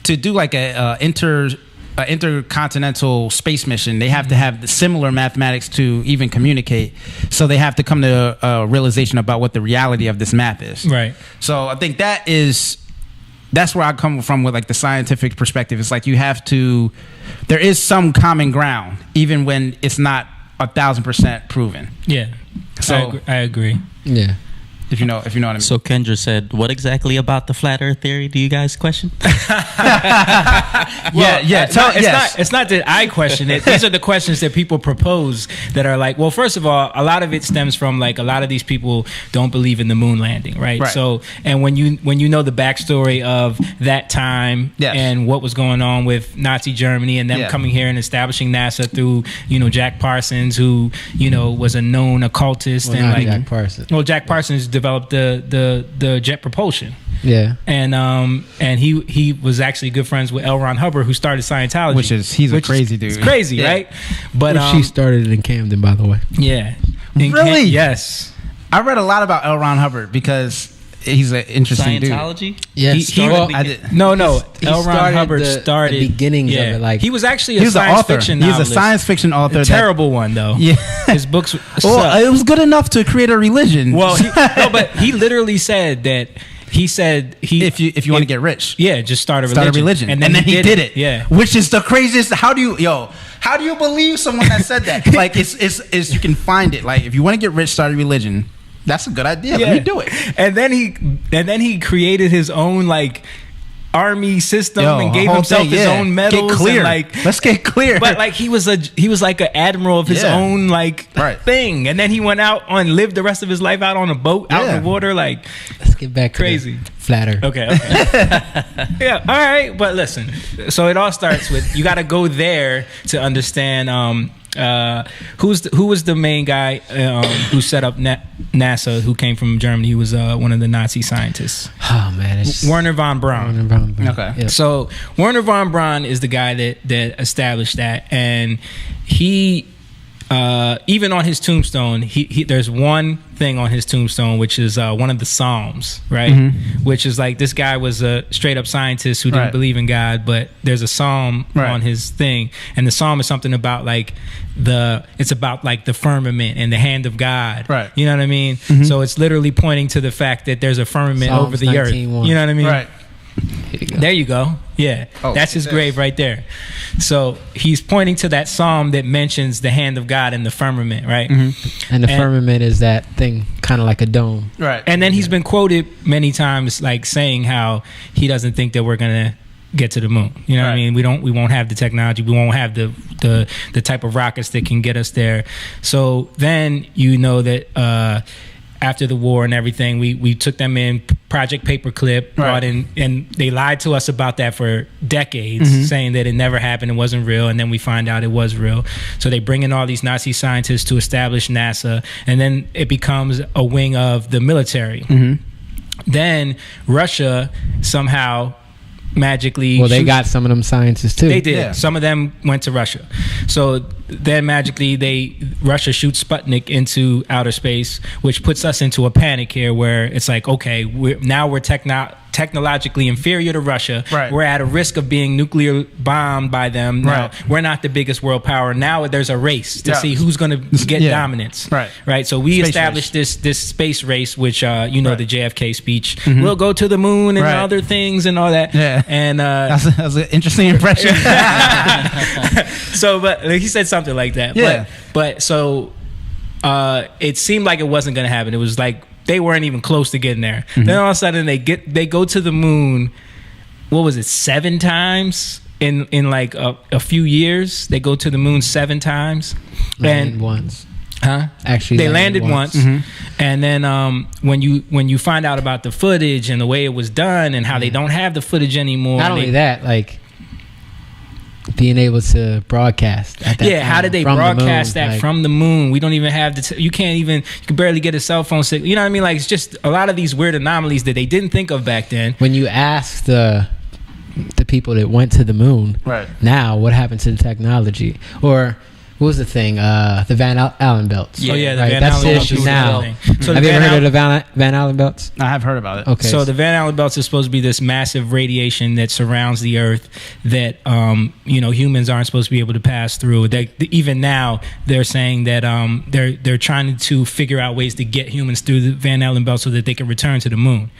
Speaker 2: to do like a intercontinental space mission, they have to have the similar mathematics to even communicate. So they have to come to a realization about what the reality of this math is. Right. So I think that's where I come from with like the scientific perspective. It's like there is some common ground, even when it's not 1,000% proven. Yeah. So
Speaker 1: I agree.
Speaker 5: Yeah.
Speaker 2: If you know what I mean.
Speaker 4: So Kendra said, "What exactly about the flat Earth theory do you guys question?"
Speaker 1: It's not that I question it. These are the questions that people propose that are like, well, first of all, a lot of it stems from like a lot of these people don't believe in the moon landing, right? So, and when you know the backstory of that time and what was going on with Nazi Germany and them coming here and establishing NASA through Jack Parsons, who was a known occultist, Jack Parsons developed the jet propulsion. Yeah. And he was actually good friends with L. Ron Hubbard, who started Scientology.
Speaker 2: He's a crazy dude.
Speaker 1: It's crazy, right? But
Speaker 5: she started it in Camden, by the way.
Speaker 1: Yeah.
Speaker 2: Really?
Speaker 1: Yes.
Speaker 2: I read a lot about L. Ron Hubbard because he's an interesting
Speaker 4: Scientology?
Speaker 2: dude.
Speaker 5: Yes.
Speaker 1: No. L. Ron Hubbard started
Speaker 5: the beginnings of it. Like
Speaker 1: he was actually a science fiction novelist.
Speaker 2: He's a science fiction author.
Speaker 1: A terrible one, though. Yeah. His books.
Speaker 2: Well, it was good enough to create a religion.
Speaker 1: Well, but he literally said that. He said
Speaker 2: if you want to get rich,
Speaker 1: just start a religion.
Speaker 2: And then he did it. Yeah, which is the craziest. How do you believe someone that said that? Like it's you can find it. Like if you want to get rich, start a religion. That's a good idea. Let me do it.
Speaker 1: And then he created his own like army system and gave himself his own medals.
Speaker 2: Get clear.
Speaker 1: And
Speaker 2: let's get clear.
Speaker 1: But like he was like an admiral of his own like thing, and then he went out and lived the rest of his life out on a boat out in the water. Like
Speaker 5: let's get back
Speaker 1: crazy
Speaker 5: to flatter.
Speaker 1: Okay. Yeah. All right. But listen. So it all starts with you got to go there to understand. Who was the main guy who set up NASA, who came from Germany? He was one of the Nazi scientists.
Speaker 5: Oh man,
Speaker 1: Werner von Braun.
Speaker 2: Okay.
Speaker 1: Yep. So Werner von Braun is the guy that established that, and he even on his tombstone, he there's one thing on his tombstone which is one of the Psalms, right? Mm-hmm. Which is like this guy was a straight up scientist who didn't believe in God, but there's a Psalm on his thing, and the Psalm is something about like it's about like the firmament and the hand of God, right? You know what I mean? Mm-hmm. So it's literally pointing to the fact that there's a firmament
Speaker 5: Psalms
Speaker 1: over the earth. You know what I mean?
Speaker 2: Right.
Speaker 1: There you go. Yeah, that's his grave right there. So he's pointing to that psalm that mentions the hand of God in the firmament, right?
Speaker 5: Mm-hmm. And the firmament is that thing, kind of like a dome,
Speaker 1: right? And then he's been quoted many times, like saying how he doesn't think that we're gonna get to the moon. You know what I mean? We won't have the technology. We won't have the type of rockets that can get us there. So then that. After the war and everything, we took them in Project Paperclip, brought in, and they lied to us about that for decades, saying that it never happened, it wasn't real, and then we find out it was real. So they bring in all these Nazi scientists to establish NASA, and then it becomes a wing of the military. Then Russia somehow magically
Speaker 5: they got some of them scientists too.
Speaker 1: They did. Some of them went to Russia. So then magically Russia shoots Sputnik into outer space, which puts us into a panic here, where it's like, okay, we're technologically inferior to Russia.
Speaker 2: Right.
Speaker 1: We're at a risk of being nuclear bombed by them. Now,
Speaker 2: Right.
Speaker 1: we're not the biggest world power. Now there's a race to see who's going to get dominance. Right. So we established this space race, which the JFK speech. We'll go to the moon and other things and all that.
Speaker 2: Yeah.
Speaker 1: And
Speaker 2: that's an interesting impression.
Speaker 1: So, but he said something like that.
Speaker 2: Yeah.
Speaker 1: But so it seemed like it wasn't going to happen. It was like they weren't even close to getting there. Then all of a sudden they go to the moon. What was it? 7 times in like a few years. They go to the moon 7 times.
Speaker 5: Landed once.
Speaker 1: Huh?
Speaker 5: Actually,
Speaker 1: they landed once. And then when you find out about the footage and the way it was done and how they don't have the footage anymore.
Speaker 5: Not only that, like being able to broadcast at that time,
Speaker 1: how did they broadcast that from the moon? We don't even have you can barely get a cell phone signal. You know what I mean? Like, it's just a lot of these weird anomalies that they didn't think of back then.
Speaker 5: When you ask the people that went to the moon, now what happened to the technology? Or what was the thing? The Van Allen belts.
Speaker 1: Yeah, the
Speaker 5: right?
Speaker 1: Van
Speaker 5: That's
Speaker 1: Allen
Speaker 5: the
Speaker 1: belts
Speaker 5: issue now.
Speaker 1: So
Speaker 5: have you ever heard of the Van Allen belts?
Speaker 2: I have heard about it.
Speaker 5: Okay.
Speaker 1: So the Van Allen belts is supposed to be this massive radiation that surrounds the Earth that humans aren't supposed to be able to pass through. Even now they're saying that they're trying to figure out ways to get humans through the Van Allen belt so that they can return to the moon.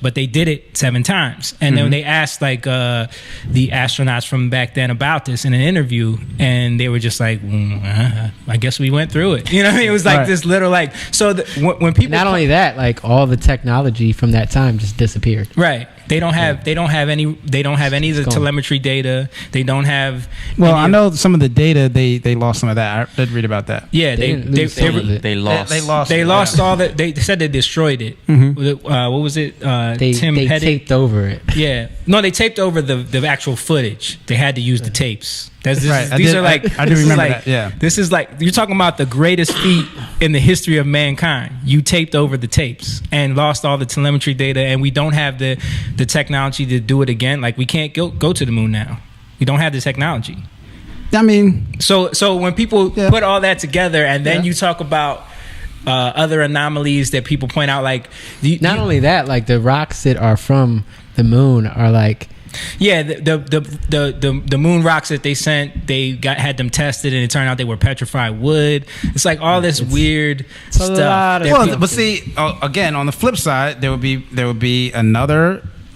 Speaker 1: But they did it 7 times, and then they asked the astronauts from back then about this in an interview, and they were just like, I guess we went through it. You know what I mean? It was like this little when people
Speaker 5: not only that, like all the technology from that time just disappeared.
Speaker 1: Right. They don't have any of the telemetry data. They don't have.
Speaker 2: Well, I know some of the data. They lost some of that. I did read about that.
Speaker 1: Yeah, they lost all that. They said they destroyed it. What was it?
Speaker 5: They taped over it.
Speaker 1: Yeah. No, they taped over the actual footage. They had to use the tapes.
Speaker 2: I do remember that. Yeah.
Speaker 1: This is like, you're talking about the greatest feat in the history of mankind. You taped over the tapes and lost all the telemetry data, and we don't have the technology to do it again. Like, we can't go to the moon now. We don't have the technology.
Speaker 2: I mean,
Speaker 1: so when people put all that together, and then you talk about other anomalies that people point out, like
Speaker 5: not only that, like the rocks that are from the moon are like.
Speaker 1: Yeah, the moon rocks that they sent, had them tested, and it turned out they were petrified wood. It's like all this weird stuff.
Speaker 2: But see, again, on the flip side, there would be a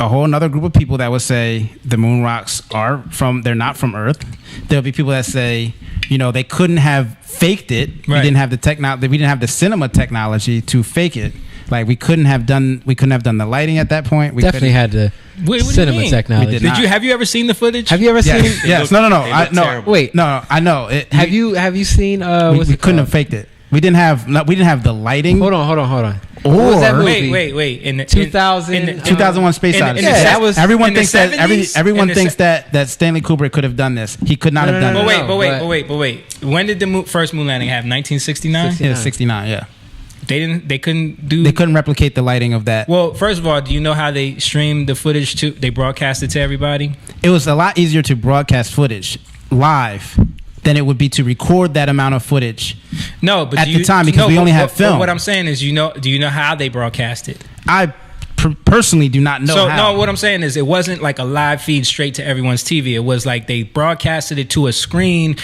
Speaker 2: whole another group of people that would say the moon rocks they're not from Earth. There'll be people that say, they couldn't have faked it. Right. We didn't have the technology. We didn't have the cinema technology to fake it. Like, we couldn't have done the lighting at that point. We
Speaker 5: definitely had the cinema technology.
Speaker 1: Have you ever seen the footage?
Speaker 5: Have you ever seen?
Speaker 2: Yes. No. Wait. No. I know.
Speaker 5: Have you seen?
Speaker 2: We couldn't have faked it. We didn't have the lighting.
Speaker 5: Hold on.
Speaker 1: What was that movie? Wait. In
Speaker 2: 2001 Space Odyssey.
Speaker 1: That was
Speaker 2: everyone thinks that Stanley Kubrick could have done this. He could not have done it.
Speaker 1: But wait. When did the first moon landing happen? 1969.
Speaker 2: Yeah, 69. Yeah.
Speaker 1: They couldn't
Speaker 2: replicate the lighting of that.
Speaker 1: Well, first of all, do you know how they streamed the footage they broadcast it to everybody?
Speaker 2: It was a lot easier to broadcast footage live than it would be to record that amount of footage.
Speaker 1: No, but
Speaker 2: at the time, because we only have film.
Speaker 1: What I'm saying is, do you know how they broadcast it?
Speaker 2: I personally do not know how.
Speaker 1: No, what I'm saying is, it wasn't like a live feed straight to everyone's TV. It was like they broadcasted it to a screen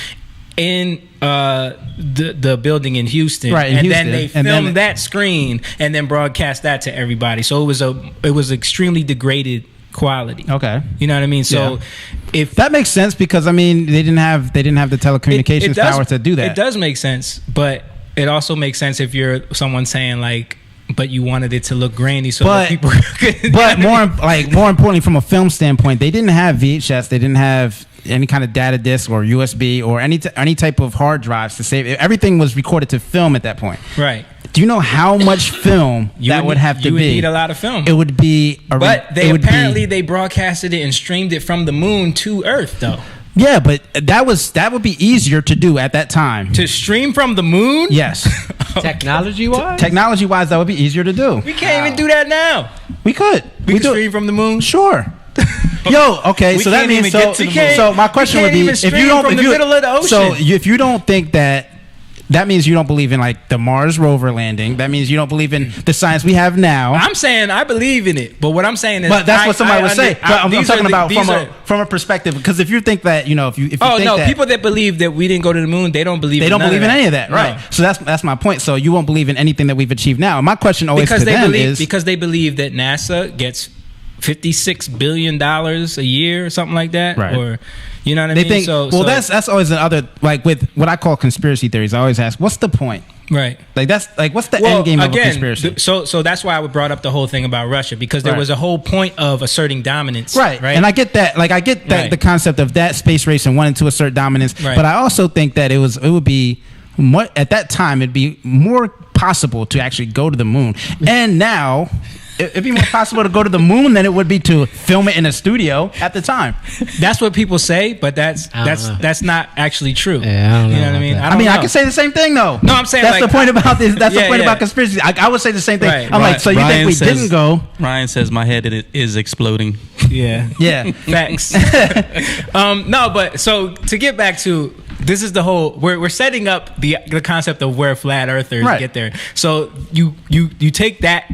Speaker 1: in the building in Houston,
Speaker 2: right?
Speaker 1: Then they filmed that screen and then broadcast that to everybody. So it was extremely degraded quality.
Speaker 2: Okay,
Speaker 1: you know what I mean. So if
Speaker 2: that makes sense, because I mean they didn't have the telecommunications power to do that.
Speaker 1: It does make sense, but it also makes sense if you're someone saying like, but you wanted it to look grainy so that people could.
Speaker 2: But more importantly, from a film standpoint, they didn't have VHS. They didn't have any kind of data disc or USB or any type of hard drives to save. Everything was recorded to film at that point.
Speaker 1: Right.
Speaker 2: Do you know how much film would have to be?
Speaker 1: You would need a lot of film.
Speaker 2: It would be.
Speaker 1: They broadcasted it and streamed it from the moon to Earth, though.
Speaker 2: Yeah, but that would be easier to do at that time.
Speaker 1: To stream from the moon?
Speaker 2: Yes.
Speaker 5: Technology-wise?
Speaker 2: Technology-wise, that would be easier to do.
Speaker 1: We can't even do that now.
Speaker 2: We could.
Speaker 1: We could stream from the moon?
Speaker 2: Sure. Yo, okay,
Speaker 4: We
Speaker 2: so that
Speaker 4: can't
Speaker 2: means
Speaker 4: even get to the moon.
Speaker 2: so my question would be if you don't
Speaker 1: from the middle of the ocean.
Speaker 2: so if you don't think that means you don't believe in like the Mars rover landing. That means you don't believe in the science we have now.
Speaker 1: I'm saying I believe in it, but what I'm saying is,
Speaker 2: But that's what somebody would say. But I'm talking about from a perspective, because if you think that, you know, if you think that,
Speaker 1: people that believe that we didn't go to the moon, they don't believe.
Speaker 2: They
Speaker 1: in
Speaker 2: don't
Speaker 1: none
Speaker 2: believe
Speaker 1: of
Speaker 2: in
Speaker 1: that.
Speaker 2: any of that, right?
Speaker 1: No.
Speaker 2: So that's my point. So you won't believe in anything that we've achieved now. And my question always to them is
Speaker 1: because they believe that NASA gets $56 billion a year or something like that,
Speaker 2: Right.
Speaker 1: or you know what I
Speaker 2: they
Speaker 1: mean.
Speaker 2: think. That's always another, like with what I call conspiracy theories. I always ask, what's the point?
Speaker 1: Right.
Speaker 2: Like that's like what's the end game of a conspiracy?
Speaker 1: So that's why I brought up the whole thing about Russia, because there was a whole point of asserting dominance. Right.
Speaker 2: And I get that. Like I get that the concept of that space race and wanting to assert dominance.
Speaker 1: Right.
Speaker 2: But I also think that it would be more at that time. It'd be more possible to actually go to the moon. And now it'd be more possible to go to the moon than it would be to film it in a studio at the time.
Speaker 1: That's what people say, but that's not actually true.
Speaker 5: Yeah, I don't know
Speaker 1: you know what I mean?
Speaker 5: about
Speaker 2: I mean, I can say the same thing though.
Speaker 1: No, I'm saying
Speaker 2: that's
Speaker 1: like,
Speaker 2: the point about this. That's the
Speaker 1: Yeah,
Speaker 2: point
Speaker 1: yeah.
Speaker 2: about conspiracy. I would say the same thing.
Speaker 1: Right.
Speaker 2: I'm like, so you think we didn't go?
Speaker 4: Ryan says my head is exploding.
Speaker 1: Yeah.
Speaker 2: Yeah.
Speaker 1: Facts. No, but so to get back to this is the whole we're setting up the concept of where flat earthers
Speaker 2: Right.
Speaker 1: get there. So you take that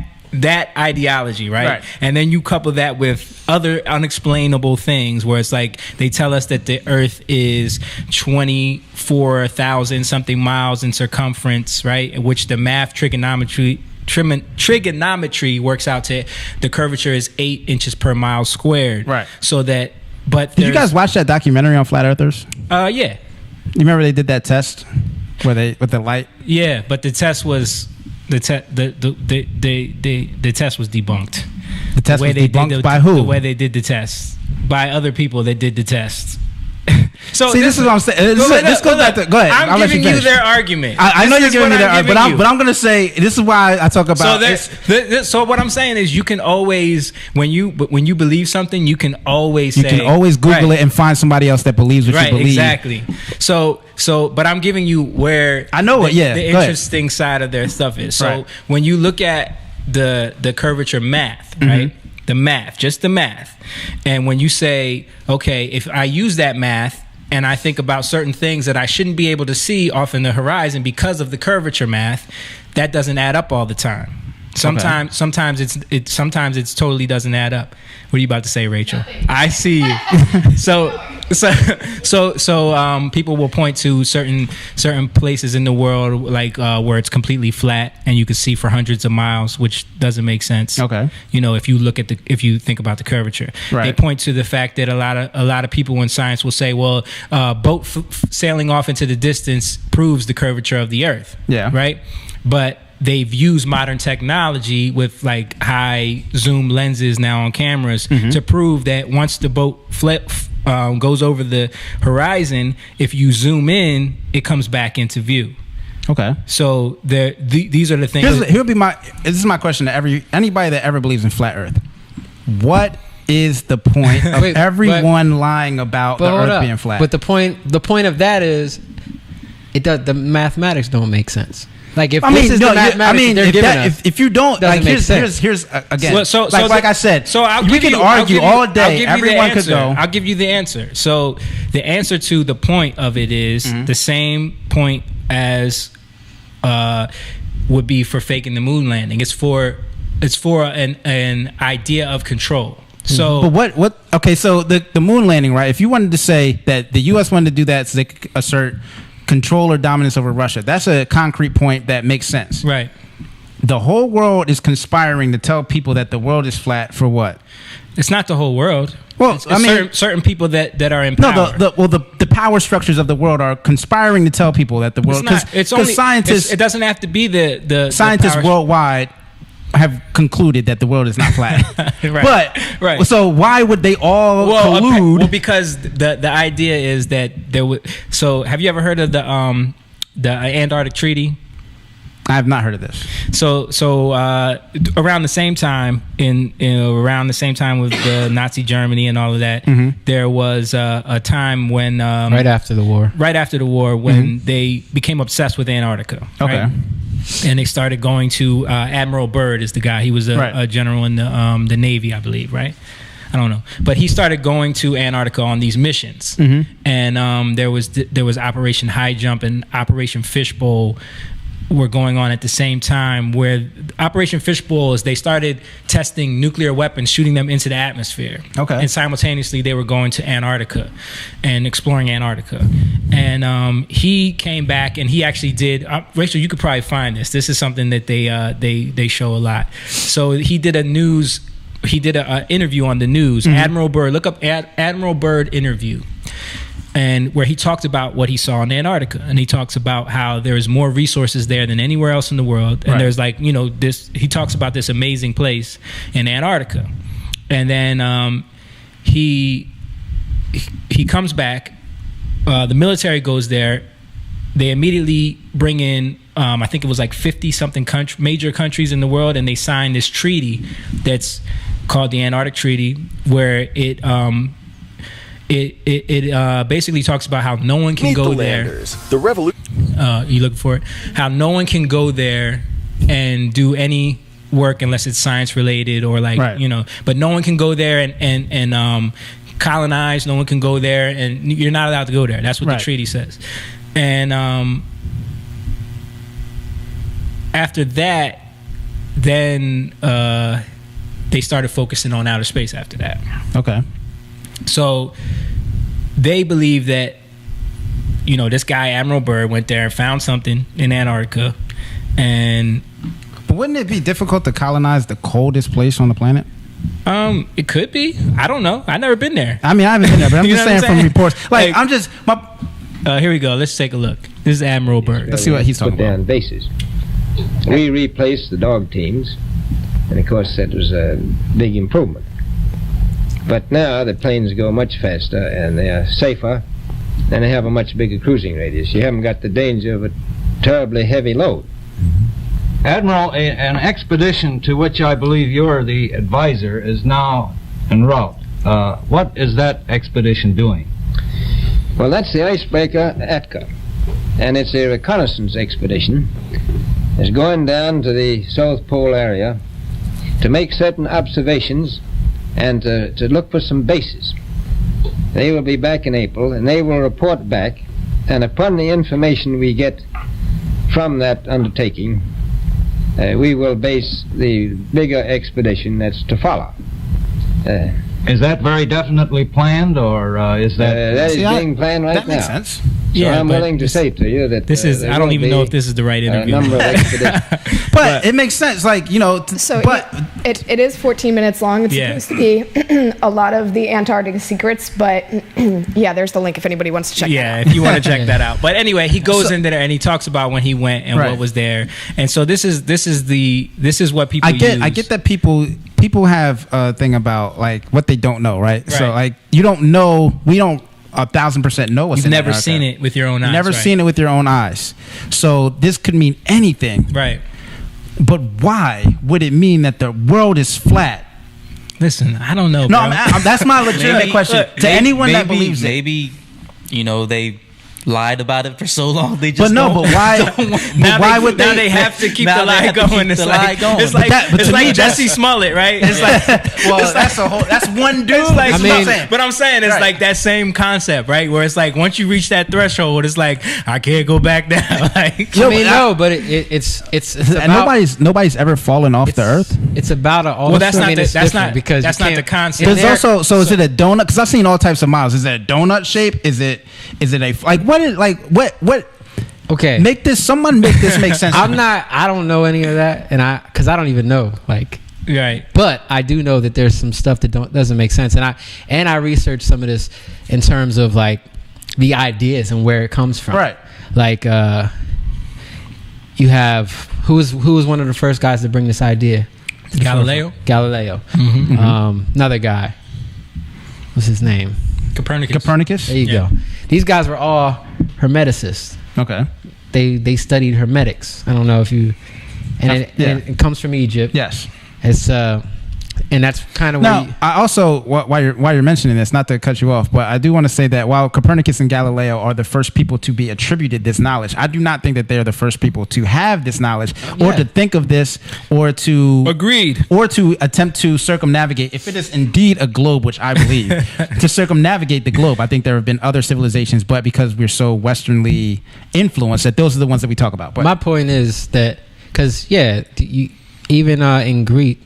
Speaker 1: ideology, right? And then you couple that with other unexplainable things where it's like they tell us that the earth is 24,000 something miles in circumference, right? In which the math trigonometry works out to the curvature is 8 inches per mile squared. Right. So that, but
Speaker 2: did you guys watch that documentary on flat earthers?
Speaker 1: Yeah.
Speaker 2: You remember they did that test where they with the light?
Speaker 1: Yeah, but the test was the test was debunked.
Speaker 2: The test was debunked by who?
Speaker 1: The way they did the test by other people that did the test. So
Speaker 2: see, this is what I'm saying. This goes back to. Go ahead.
Speaker 1: I'm giving you their argument.
Speaker 2: I know you're giving me their argument, but I'm going to say this is why I talk about.
Speaker 1: So what I'm saying is, you can always when you believe something, you can always
Speaker 2: Google it and find somebody else that believes what you believe.
Speaker 1: Exactly. So, but I'm giving you where
Speaker 2: I know
Speaker 1: the interesting side of their stuff is. So when you look at the curvature math, right? The math, just the math. And when you say, okay, if I use that math and I think about certain things that I shouldn't be able to see off in the horizon because of the curvature math, that doesn't add up all the time. Sometimes it totally doesn't add up. What are you about to say, Rachel?
Speaker 6: Nothing.
Speaker 1: I see you. So people will point to certain places in the world like where it's completely flat and you can see for hundreds of miles, which doesn't make sense.
Speaker 2: Okay.
Speaker 1: You know, if you think about the curvature, they point to the fact that a lot of people in science will say, well, boat sailing off into the distance proves the curvature of the Earth. Yeah. Right. But they've used modern technology with like high zoom lenses now on cameras to prove that once the boat goes over the horizon, if you zoom in, it comes back into view. Okay. So these are the things.
Speaker 2: This is my question to anybody that ever believes in flat Earth. What is the point of everyone lying about the Earth being flat?
Speaker 5: But the point of that is, the mathematics don't make sense. Like if this is the mathematics they're giving us, if
Speaker 2: you don't, like here's again, like I said, we can argue all day. Everyone could go.
Speaker 1: I'll give you the answer. So the answer to the point of it is the same point as would be for faking the moon landing. It's for an idea of control. So,
Speaker 2: but what? Okay, so the moon landing, right? If you wanted to say that the U.S. wanted to do that so they could assert control or dominance over Russia, that's a concrete point that makes sense. Right. The whole world is conspiring to tell people that the world is flat for what?
Speaker 1: It's not the whole world.
Speaker 2: Well,
Speaker 1: I mean, certain people that are in power.
Speaker 2: The power structures of the world are conspiring to tell people that the world. Because scientists,
Speaker 1: it doesn't have to be the
Speaker 2: scientists worldwide have concluded that the world is not flat. But so why would they all collude?
Speaker 1: Well, because the idea is that there would. So have you ever heard of the Antarctic Treaty?
Speaker 2: I have not heard of this.
Speaker 1: So around the same time around the same time with the Nazi Germany and all of that, there was a time when
Speaker 5: right after the war
Speaker 1: when they became obsessed with Antarctica. Okay. Right? And they started going to Admiral Byrd is the guy. He was a general in the Navy, I believe, right? I don't know. But he started going to Antarctica on these missions, and there was Operation High Jump and Operation Fishbowl were going on at the same time, where Operation Fishbowl is they started testing nuclear weapons, shooting them into the atmosphere.
Speaker 2: Okay.
Speaker 1: And simultaneously they were going to Antarctica and exploring Antarctica. And he came back and he actually did, Rachel, you could probably find this. This is something that they show a lot. So he did an interview on the news. Admiral Byrd, look up Admiral Byrd interview. And where he talked about what he saw in Antarctica, and he talks about how there's more resources there than anywhere else in the world, and there's like, you know, this. He talks about this amazing place in Antarctica, and then he comes back. The military goes there. They immediately bring in, I think it was like 50 something major countries in the world, and they sign this treaty that's called the Antarctic Treaty, where it basically talks about how no one can
Speaker 6: Meet
Speaker 1: go
Speaker 6: the
Speaker 1: there.
Speaker 6: Landers. The revolution.
Speaker 1: You looking for it? How no one can go there and do any work unless it's science related or like you know. But no one can go there and colonize. No one can go there, and you're not allowed to go there. That's what the treaty says. And after that, then they started focusing on outer space. After that,
Speaker 2: Okay.
Speaker 1: so they believe that, you know, this guy Admiral Byrd went there and found something in Antarctica, and
Speaker 2: But wouldn't it be difficult to colonize the coldest place on the planet?
Speaker 1: it could be. I don't know. I've never been there.
Speaker 2: I mean, I haven't been there, but I'm
Speaker 1: You
Speaker 2: just
Speaker 1: know what
Speaker 2: saying
Speaker 1: I'm
Speaker 2: from
Speaker 1: saying?
Speaker 2: reports. Like, I'm just
Speaker 1: Here we go. Let's take a look. This is Admiral Byrd.
Speaker 2: Let's see what he's talking
Speaker 7: put down
Speaker 2: about.
Speaker 7: bases. We replaced the dog teams, and of course that was a big improvement. But now the planes go much faster and they are safer, and they have a much bigger cruising radius. You haven't got the danger of a terribly heavy load.
Speaker 8: Admiral, an expedition to which I believe you're the advisor is now en route. What is that expedition doing?
Speaker 7: Well, that's the icebreaker Atka, and it's a reconnaissance expedition. It's going down to the South Pole area to make certain observations and to look for some bases. They will be back in April, and they will report back, and upon the information we get from that undertaking, we will base the bigger expedition that's to follow.
Speaker 8: Is that very definitely planned, or is that...
Speaker 7: that is being planned right now.
Speaker 2: That makes sense.
Speaker 7: So
Speaker 1: Yeah,
Speaker 7: I'm
Speaker 1: but
Speaker 7: willing to say to you that
Speaker 1: This is.
Speaker 7: there
Speaker 1: I don't
Speaker 7: will
Speaker 1: even know
Speaker 7: be
Speaker 1: if this is the right interview.
Speaker 7: a number of expeditions.
Speaker 2: But it makes sense, like, you know.
Speaker 9: It is 14 minutes long. It's supposed to be a lot of the Antarctic secrets, but yeah, there's the link if anybody wants to check.
Speaker 1: Yeah, if you want to check that out. But anyway, he goes in there and he talks about when he went and what was there. And so this is what people
Speaker 2: I get
Speaker 1: use.
Speaker 2: that people have a thing about like what they don't know, right? So like you don't know, we don't 1,000% know what's
Speaker 1: You've
Speaker 2: in
Speaker 1: never
Speaker 2: Antarctica.
Speaker 1: seen it with your own eyes.
Speaker 2: Never seen it with your own eyes. So this could mean anything.
Speaker 1: Right.
Speaker 2: But why would it mean that the world is flat?
Speaker 1: Listen, I don't know.
Speaker 2: No,
Speaker 1: bro.
Speaker 2: that's my legitimate question. To anyone that believes it.
Speaker 4: Maybe, you know, they lied about it for so long. They just
Speaker 2: But no,
Speaker 4: don't-
Speaker 2: but why?
Speaker 1: Now
Speaker 2: But why
Speaker 1: they,
Speaker 2: would
Speaker 1: now
Speaker 2: they?
Speaker 1: they have to keep
Speaker 4: Now
Speaker 1: the
Speaker 4: they
Speaker 1: lie
Speaker 4: have to
Speaker 1: going.
Speaker 4: keep
Speaker 1: It's
Speaker 4: the
Speaker 1: like
Speaker 4: lie going.
Speaker 1: it's
Speaker 2: But
Speaker 1: like
Speaker 2: that- but
Speaker 1: it's
Speaker 2: to
Speaker 1: like
Speaker 2: me, that's-
Speaker 1: Jesse Smollett, right? It's like
Speaker 2: Well, that's one dude.
Speaker 1: It's like,
Speaker 2: That's what I'm saying.
Speaker 1: but I'm saying it's
Speaker 2: Right.
Speaker 1: like that same concept, right? Where it's like once you reach that threshold, it's like I can't go back down. Like,
Speaker 5: I mean, no, but it's
Speaker 2: And
Speaker 5: about,
Speaker 2: nobody's ever fallen off the earth.
Speaker 5: It's about a.
Speaker 1: well, that's
Speaker 5: I
Speaker 1: not
Speaker 5: mean,
Speaker 1: the,
Speaker 5: it's
Speaker 1: that's
Speaker 5: different
Speaker 1: not
Speaker 5: because
Speaker 1: that's
Speaker 5: you
Speaker 1: not the
Speaker 5: can't-
Speaker 1: concept.
Speaker 2: There's also is it a donut? Because I've seen all types of models. Is it a donut shape? Is it a like what is like what?
Speaker 5: Okay,
Speaker 2: Someone make this make sense.
Speaker 5: I don't know any of that, and because I don't even know like.
Speaker 1: Right.
Speaker 5: But I do know that there's some stuff that doesn't make sense, and I researched some of this in terms of like the ideas and where it comes from.
Speaker 2: Right.
Speaker 5: Like you have who was one of the first guys to bring this idea?
Speaker 1: Galileo.
Speaker 5: Another guy. What's his name?
Speaker 1: Copernicus.
Speaker 5: There you go. These guys were all hermeticists.
Speaker 2: Okay.
Speaker 5: They studied hermetics. I don't know if you. And it comes from Egypt.
Speaker 2: Yes.
Speaker 5: It's And that's kind of
Speaker 2: Now, I also, while you're mentioning this, not to cut you off, but I do want to say that while Copernicus and Galileo are the first people to be attributed this knowledge, I do not think that they're the first people to have this knowledge or to think of this or to attempt to circumnavigate. If it is indeed a globe, which I believe, to circumnavigate the globe, I think there have been other civilizations, but because we're so Westernly influenced, that those are the ones that we talk about. But
Speaker 5: my point is that because even in Greek.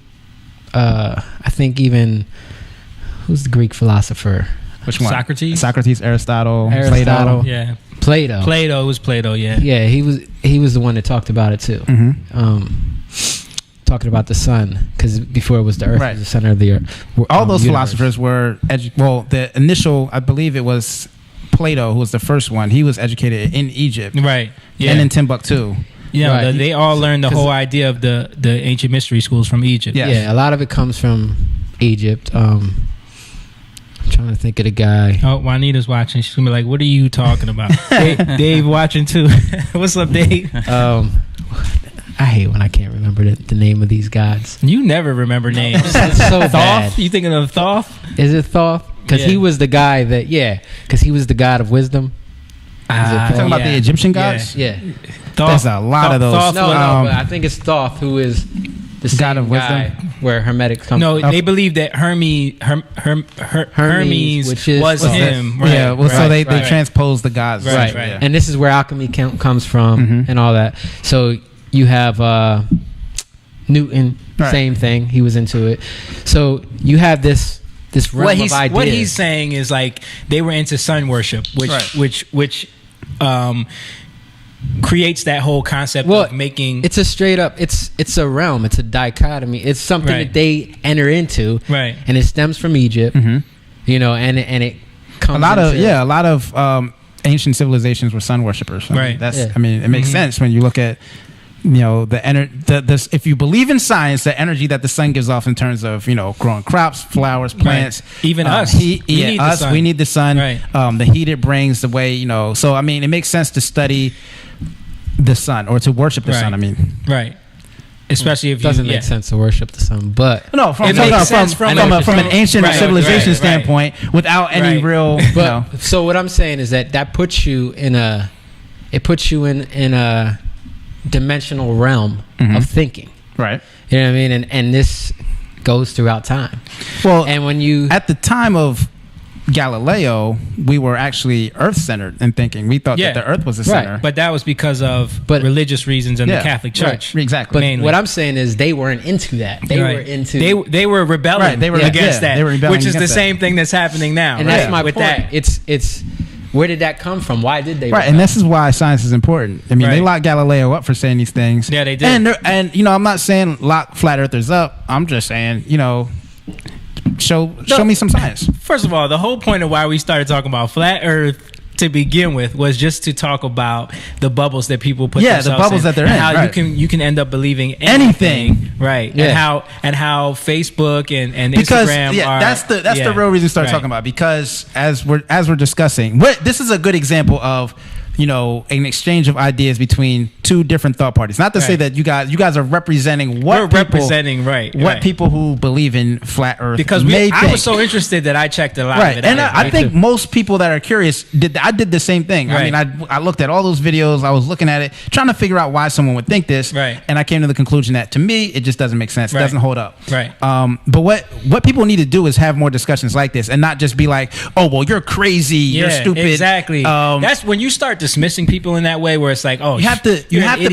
Speaker 5: I think even who's the Greek philosopher?
Speaker 2: Which one?
Speaker 1: Socrates,
Speaker 2: Aristotle,
Speaker 5: Plato.
Speaker 1: Yeah,
Speaker 5: Plato.
Speaker 1: It was Plato. Yeah,
Speaker 5: yeah. He was the one that talked about it too. Talking about the sun, because before it was the earth, it was the center of the earth.
Speaker 2: All those philosophers were the initial, I believe it was Plato who was the first one. He was educated in Egypt,
Speaker 1: right? Yeah,
Speaker 2: and in Timbuktu.
Speaker 1: Yeah, they all learned the whole idea of the ancient mystery schools from Egypt.
Speaker 5: Yes. Yeah, a lot of it comes from Egypt. I'm trying to think of the guy.
Speaker 1: Oh, Juanita's watching. She's gonna be like, "What are you talking about?" Dave watching too. What's up, Dave?
Speaker 5: I hate when I can't remember the name of these gods.
Speaker 1: You never remember names.
Speaker 5: It's so bad.
Speaker 1: Thoth? You thinking of Thoth?
Speaker 5: Is it Thoth? Because he was the guy that because he was the god of wisdom.
Speaker 2: Talking about the Egyptian gods?
Speaker 5: Yeah.
Speaker 2: Thoth, there's a lot of those.
Speaker 5: No, but I think it's Thoth who is the god of wisdom. Where Hermetic comes from.
Speaker 1: No, they believe that Hermes was him. Right,
Speaker 2: yeah, well, so they transpose the gods.
Speaker 5: Right. Yeah. And this is where alchemy comes from and all that. So you have Newton, same thing. He was into it. So you have this realm of ideas.
Speaker 1: What he's saying is like they were into sun worship, which creates that whole concept of making.
Speaker 5: It's a straight up. It's a realm. It's a dichotomy. It's something that they enter into,
Speaker 1: right?
Speaker 5: And it stems from Egypt, you know, and it comes.
Speaker 2: A lot of ancient civilizations were sun worshippers.
Speaker 1: Right.
Speaker 2: I mean, it makes sense when you look at. You know, if you believe in science, the energy that the sun gives off in terms of, growing crops, flowers, plants,
Speaker 1: even us,
Speaker 2: we need the sun.
Speaker 1: Right.
Speaker 2: The heat it brings, the way, so I mean, it makes sense to study the sun or to worship the sun. I mean,
Speaker 1: right. Especially if
Speaker 5: it doesn't make sense to worship the sun, but
Speaker 2: no, from an ancient civilization standpoint, without any real.
Speaker 5: So what I'm saying is that puts you in a dimensional realm of thinking,
Speaker 2: right?
Speaker 5: You know what I mean, and this goes throughout time.
Speaker 2: Well,
Speaker 5: and when you
Speaker 2: at the time of Galileo, we were actually Earth-centered in thinking. We thought that the Earth was the center,
Speaker 1: but that was because of religious reasons in the Catholic Church,
Speaker 2: exactly.
Speaker 5: But
Speaker 1: mainly.
Speaker 5: what I'm saying is they weren't into that. They were into
Speaker 1: they were rebelling against that,
Speaker 2: they were rebelling
Speaker 1: which is the same thing that's happening now.
Speaker 5: And that's my point. It's where did that come from? Why did they?
Speaker 2: Right, and this is why science is important. I mean, they locked Galileo up for saying these things.
Speaker 1: Yeah, they did.
Speaker 2: And I'm not saying lock flat earthers up. I'm just saying, show me some science.
Speaker 1: First of all, the whole point of why we started talking about flat Earth to begin with was just to talk about the bubbles that people put themselves
Speaker 2: the bubbles
Speaker 1: in,
Speaker 2: that they're
Speaker 1: and
Speaker 2: in.
Speaker 1: How you can end up believing anything. Right.
Speaker 5: Yeah.
Speaker 1: And how Facebook and
Speaker 2: because,
Speaker 1: Instagram are,
Speaker 2: that's the real reason to start talking about, because as we're discussing, this is a good example of an exchange of ideas between two different thought parties. Not to say that you guys are representing what people who believe in flat Earth,
Speaker 1: because I was so interested that I checked a lot of it
Speaker 2: and
Speaker 1: out.
Speaker 2: I think most people that are curious I did the same thing.
Speaker 1: Right.
Speaker 2: I mean, I looked at all those videos. I was looking at it, trying to figure out why someone would think this, and I came to the conclusion that to me it just doesn't make sense. It doesn't hold up.
Speaker 1: Right.
Speaker 2: But what people need to do is have more discussions like this, and not just be like, oh well, you're crazy, you're stupid.
Speaker 1: Exactly. That's when you start dismissing people in that way, where it's like, oh,
Speaker 2: you have to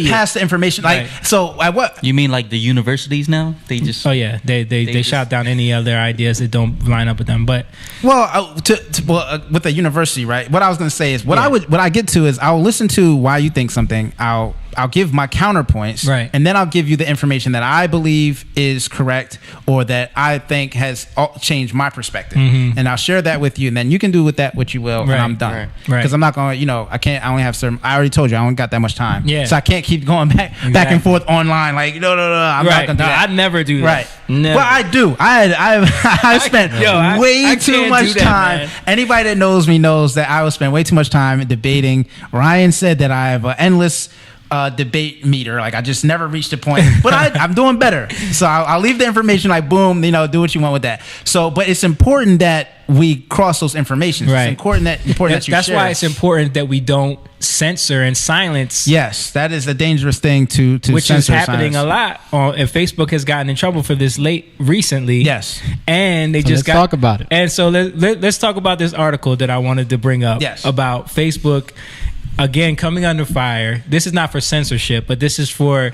Speaker 2: pass the information. Like, so what
Speaker 4: you mean, like the universities now? They just
Speaker 1: they shot down any other ideas that don't line up with them. But
Speaker 2: with the university, right? What I was going to say is what I get to is I'll listen to why you think something. I'll give my counterpoints,
Speaker 1: right,
Speaker 2: and then I'll give you the information that I believe is correct or that I think has changed my perspective, and I'll share that with you, and then you can do with that what you will, and I'm done. Because I'm not going to, I only have certain. I already told you I only got that much time, so I can't keep going back and forth online. Like no, I'm not going to do that.
Speaker 1: I'd never do that.
Speaker 2: Right.
Speaker 1: Never.
Speaker 2: Well, I do. I spent way too much time.
Speaker 1: Man.
Speaker 2: Anybody that knows me knows that I will spend way too much time debating. Ryan said that I have an endless debate meter. Like, I just never reached a point, but I'm doing better. So I'll leave the information, like, boom, you know, do what you want with that. So, but it's important that we cross those informations.
Speaker 1: Right.
Speaker 2: It's important that you
Speaker 1: That's
Speaker 2: share.
Speaker 1: why it's important that we don't censor and silence.
Speaker 2: Yes, that is a dangerous thing to
Speaker 1: which is
Speaker 2: censor,
Speaker 1: happening a lot. And Facebook has gotten in trouble for this recently.
Speaker 2: Yes,
Speaker 1: and they just
Speaker 5: let's talk about it.
Speaker 1: And so let's talk about this article that I wanted to bring up.
Speaker 2: Yes.
Speaker 1: About Facebook. Again, coming under fire. This is not for censorship, but this is for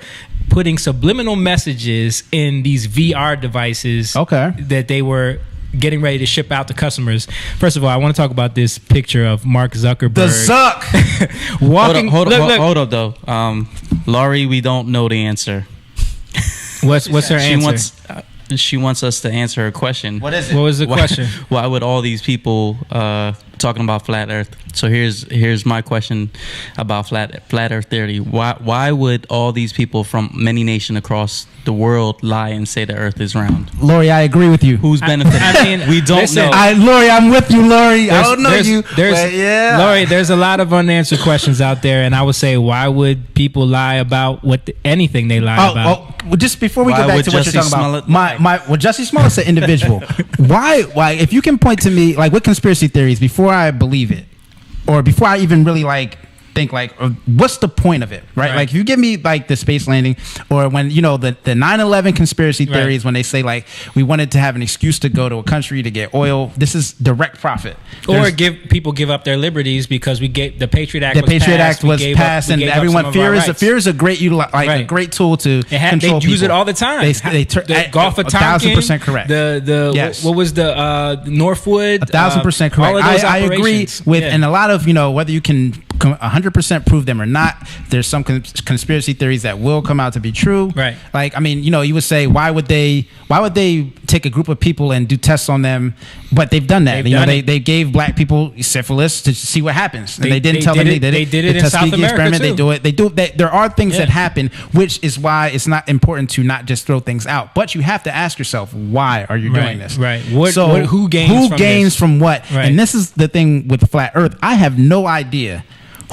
Speaker 1: putting subliminal messages in these VR devices.
Speaker 2: Okay.
Speaker 1: That they were getting ready to ship out to customers. First of all, I want to talk about this picture of Mark Zuckerberg.
Speaker 2: The Zuck.
Speaker 1: Walking.
Speaker 4: Hold up, though. Laurie, we don't know the answer.
Speaker 1: What's her answer?
Speaker 4: She wants us to answer her question.
Speaker 2: What is it?
Speaker 1: What was the question?
Speaker 4: Why would all these people talking about flat Earth? So here's my question about flat Earth theory. Why would all these people from many nations across the world lie and say the Earth is round?
Speaker 2: Lori, I agree with you.
Speaker 4: Who's benefiting?
Speaker 1: I mean,
Speaker 4: we don't know.
Speaker 2: Lori, I'm with you, Lori. I don't know you.
Speaker 1: Yeah. Lori, there's a lot of unanswered questions out there, and I would say, why would people lie about anything they lie about?
Speaker 2: Well, just before we
Speaker 4: Why
Speaker 2: go back
Speaker 4: would
Speaker 2: to what you're
Speaker 4: Jussie
Speaker 2: talking about, Jussie Smollett's an individual. Why? If you can point to me, like, with conspiracy theories, before I believe it, or before I even really think what's the point of it, right? Like, if you give me like the space landing, or when, you know, the 9/11 conspiracy theories, when they say like we wanted to have an excuse to go to a country to get oil, this is direct profit.
Speaker 1: Or give up their liberties because we get the Patriot Act.
Speaker 2: Was passed, and everyone fear is a great a great tool to control
Speaker 1: They use
Speaker 2: people.
Speaker 1: it all the time.
Speaker 2: The
Speaker 1: Gulf of Tonkin,
Speaker 2: 1,000% correct.
Speaker 1: Yes. What was the Northwood?
Speaker 2: 1,000% correct.
Speaker 1: All of those
Speaker 2: I agree with, and a lot of, you know, whether you can 100% prove them or not, there's some conspiracy theories that will come out to be true.
Speaker 1: Right.
Speaker 2: Like, I mean, you know, you would say, why would they take a group of people and do tests on them? But they've done that. They gave black people syphilis to see what happens. And they didn't tell them they did it.
Speaker 1: They did it in South America too.
Speaker 2: There are things that happen, which is why it's not important to not just throw things out. But you have to ask yourself, why are you doing this?
Speaker 1: Right. Who gains
Speaker 2: from what?
Speaker 1: Right.
Speaker 2: And this is the thing with the flat Earth. I have no idea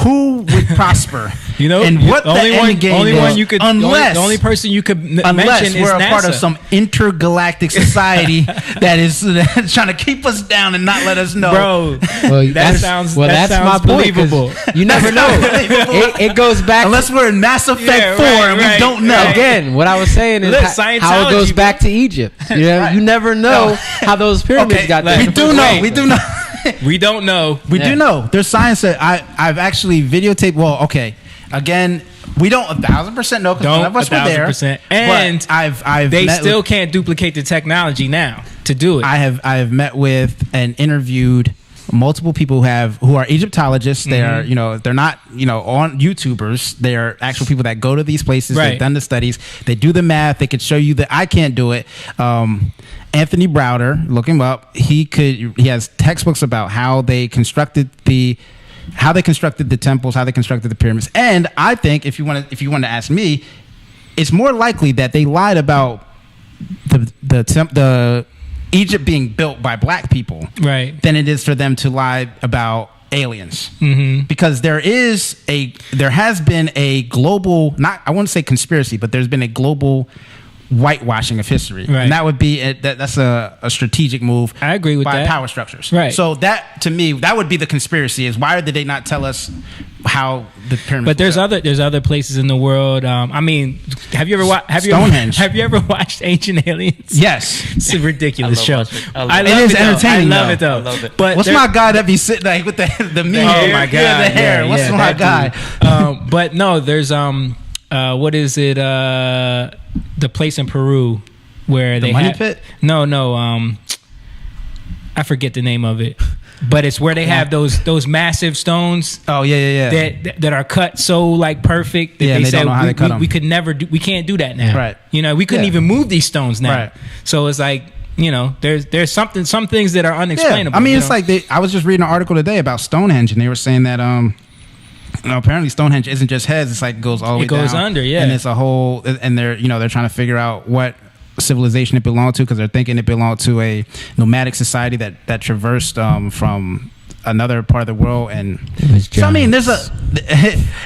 Speaker 2: who would prosper,
Speaker 1: you know,
Speaker 2: and what the end game is.
Speaker 1: The only person you could mention is
Speaker 2: we're
Speaker 1: NASA.
Speaker 2: a part of some intergalactic society that is trying to keep us down and not let us know.
Speaker 1: Bro, that sounds
Speaker 5: my
Speaker 1: believable.
Speaker 5: Point, you never know. it goes back,
Speaker 2: unless we're in Mass Effect 4 and we don't know.
Speaker 5: Again, what I was saying is how it goes back to Egypt. You know, you never know how those pyramids got there.
Speaker 2: We do know.
Speaker 1: We don't know.
Speaker 2: We do know. There's science that I've actually videotaped. Well, okay. Again, we don't 1,000% know because none of us were there.
Speaker 1: And
Speaker 2: I've
Speaker 1: they still can't duplicate the technology now to do it.
Speaker 2: I have met with and interviewed multiple people who are Egyptologists. They are, you know, they're not, you know, on YouTubers. They are actual people that go to these places. They've done the studies. They do the math. They could show you that I can't do it. Anthony Browder, look him up. He has textbooks about how they constructed the temples, how they constructed the pyramids. And I think if you want to ask me, it's more likely that they lied about the Egypt being built by black people,
Speaker 1: right,
Speaker 2: than it is for them to lie about aliens. Because there has been a global, I wouldn't say conspiracy, but there's been a global whitewashing of history, and that would be that's a strategic move.
Speaker 1: I agree with
Speaker 2: by
Speaker 1: that.
Speaker 2: Power structures,
Speaker 1: right?
Speaker 2: So that, to me, that would be the conspiracy: is why did they not tell us how the pyramids?
Speaker 1: But there's other places in the world. I mean, have you ever watched
Speaker 2: Stonehenge?
Speaker 1: Have you ever watched Ancient Aliens?
Speaker 2: Yes,
Speaker 1: it's a ridiculous show.
Speaker 2: It is entertaining.
Speaker 1: I love it though. But
Speaker 2: what's my guy that be sitting like with the meat?
Speaker 1: Oh my god,
Speaker 2: the hair. What's my guy?
Speaker 1: But no, there's what is it? The place in Peru where they
Speaker 2: Money Pit?
Speaker 1: No. I forget the name of it, but it's where they have those massive stones.
Speaker 2: Oh yeah.
Speaker 1: That are cut so like perfect that
Speaker 2: they don't know how they cut them.
Speaker 1: We could never do. We can't do that now.
Speaker 2: Right.
Speaker 1: You know, we couldn't even move these stones now.
Speaker 2: Right.
Speaker 1: So it's like, you know, there's some things that are unexplainable.
Speaker 2: Yeah. I mean, it's like I was just reading an article today about Stonehenge, and they were saying that apparently Stonehenge isn't just heads; it's like it goes all the way down.
Speaker 1: It goes under, yeah.
Speaker 2: And it's a whole, and they're trying to figure out what civilization it belonged to, because they're thinking it belonged to a nomadic society that traversed from another part of the world, and
Speaker 5: was
Speaker 2: so I mean, there's a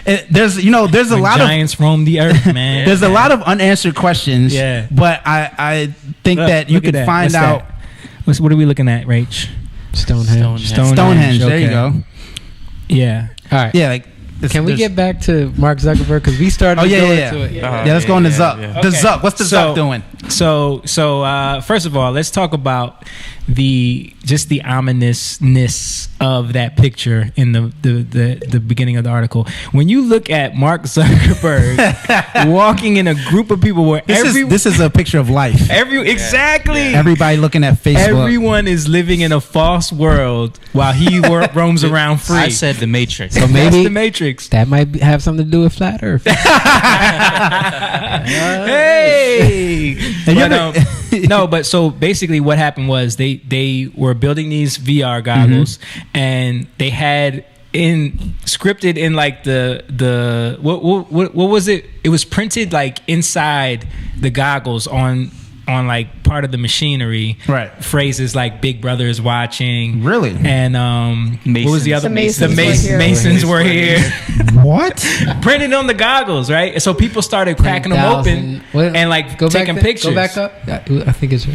Speaker 1: When
Speaker 2: lot of
Speaker 1: giants roam the earth, man.
Speaker 2: there's a lot of unanswered questions.
Speaker 1: Yeah.
Speaker 2: But I think that you
Speaker 1: Look at
Speaker 2: could
Speaker 1: that.
Speaker 2: find
Speaker 1: What's
Speaker 2: out
Speaker 1: that? What are we looking at, Rach?
Speaker 5: Stonehenge.
Speaker 2: Stonehenge. There you
Speaker 1: okay.
Speaker 2: go.
Speaker 1: Yeah.
Speaker 5: All right.
Speaker 2: Yeah, like
Speaker 5: Can we get back to Mark Zuckerberg because we started?
Speaker 2: Oh yeah,
Speaker 5: going
Speaker 2: yeah,
Speaker 5: to it.
Speaker 2: yeah. Let's go into Zuck.
Speaker 4: yeah.
Speaker 2: The
Speaker 1: Okay.
Speaker 2: Zuck. What's the Zuck doing?
Speaker 1: So first of all, let's talk about the ominousness of that picture in the beginning of the article. When you look at Mark Zuckerberg walking in a group of people where
Speaker 2: This is a picture of life.
Speaker 1: Exactly.
Speaker 2: Everybody looking at Facebook.
Speaker 1: Everyone is living in a false world while he roams around free.
Speaker 4: I said the Matrix.
Speaker 5: So
Speaker 1: That's
Speaker 5: maybe
Speaker 1: the Matrix.
Speaker 5: that might have something to do with flat Earth.
Speaker 1: Hey. But so basically what happened was they were building these VR goggles and they had scripted in like the what was it? It was printed like inside the goggles on like part of the machinery,
Speaker 2: Right.
Speaker 1: Phrases like "Big Brother is watching,"
Speaker 2: Really?
Speaker 1: and what was the other?
Speaker 9: The Masons
Speaker 1: were here.
Speaker 2: What?
Speaker 1: Printed on the goggles, right? So people started cracking them open
Speaker 5: 10,000
Speaker 1: and like taking pictures.
Speaker 5: Go back up. Yeah, I think it's.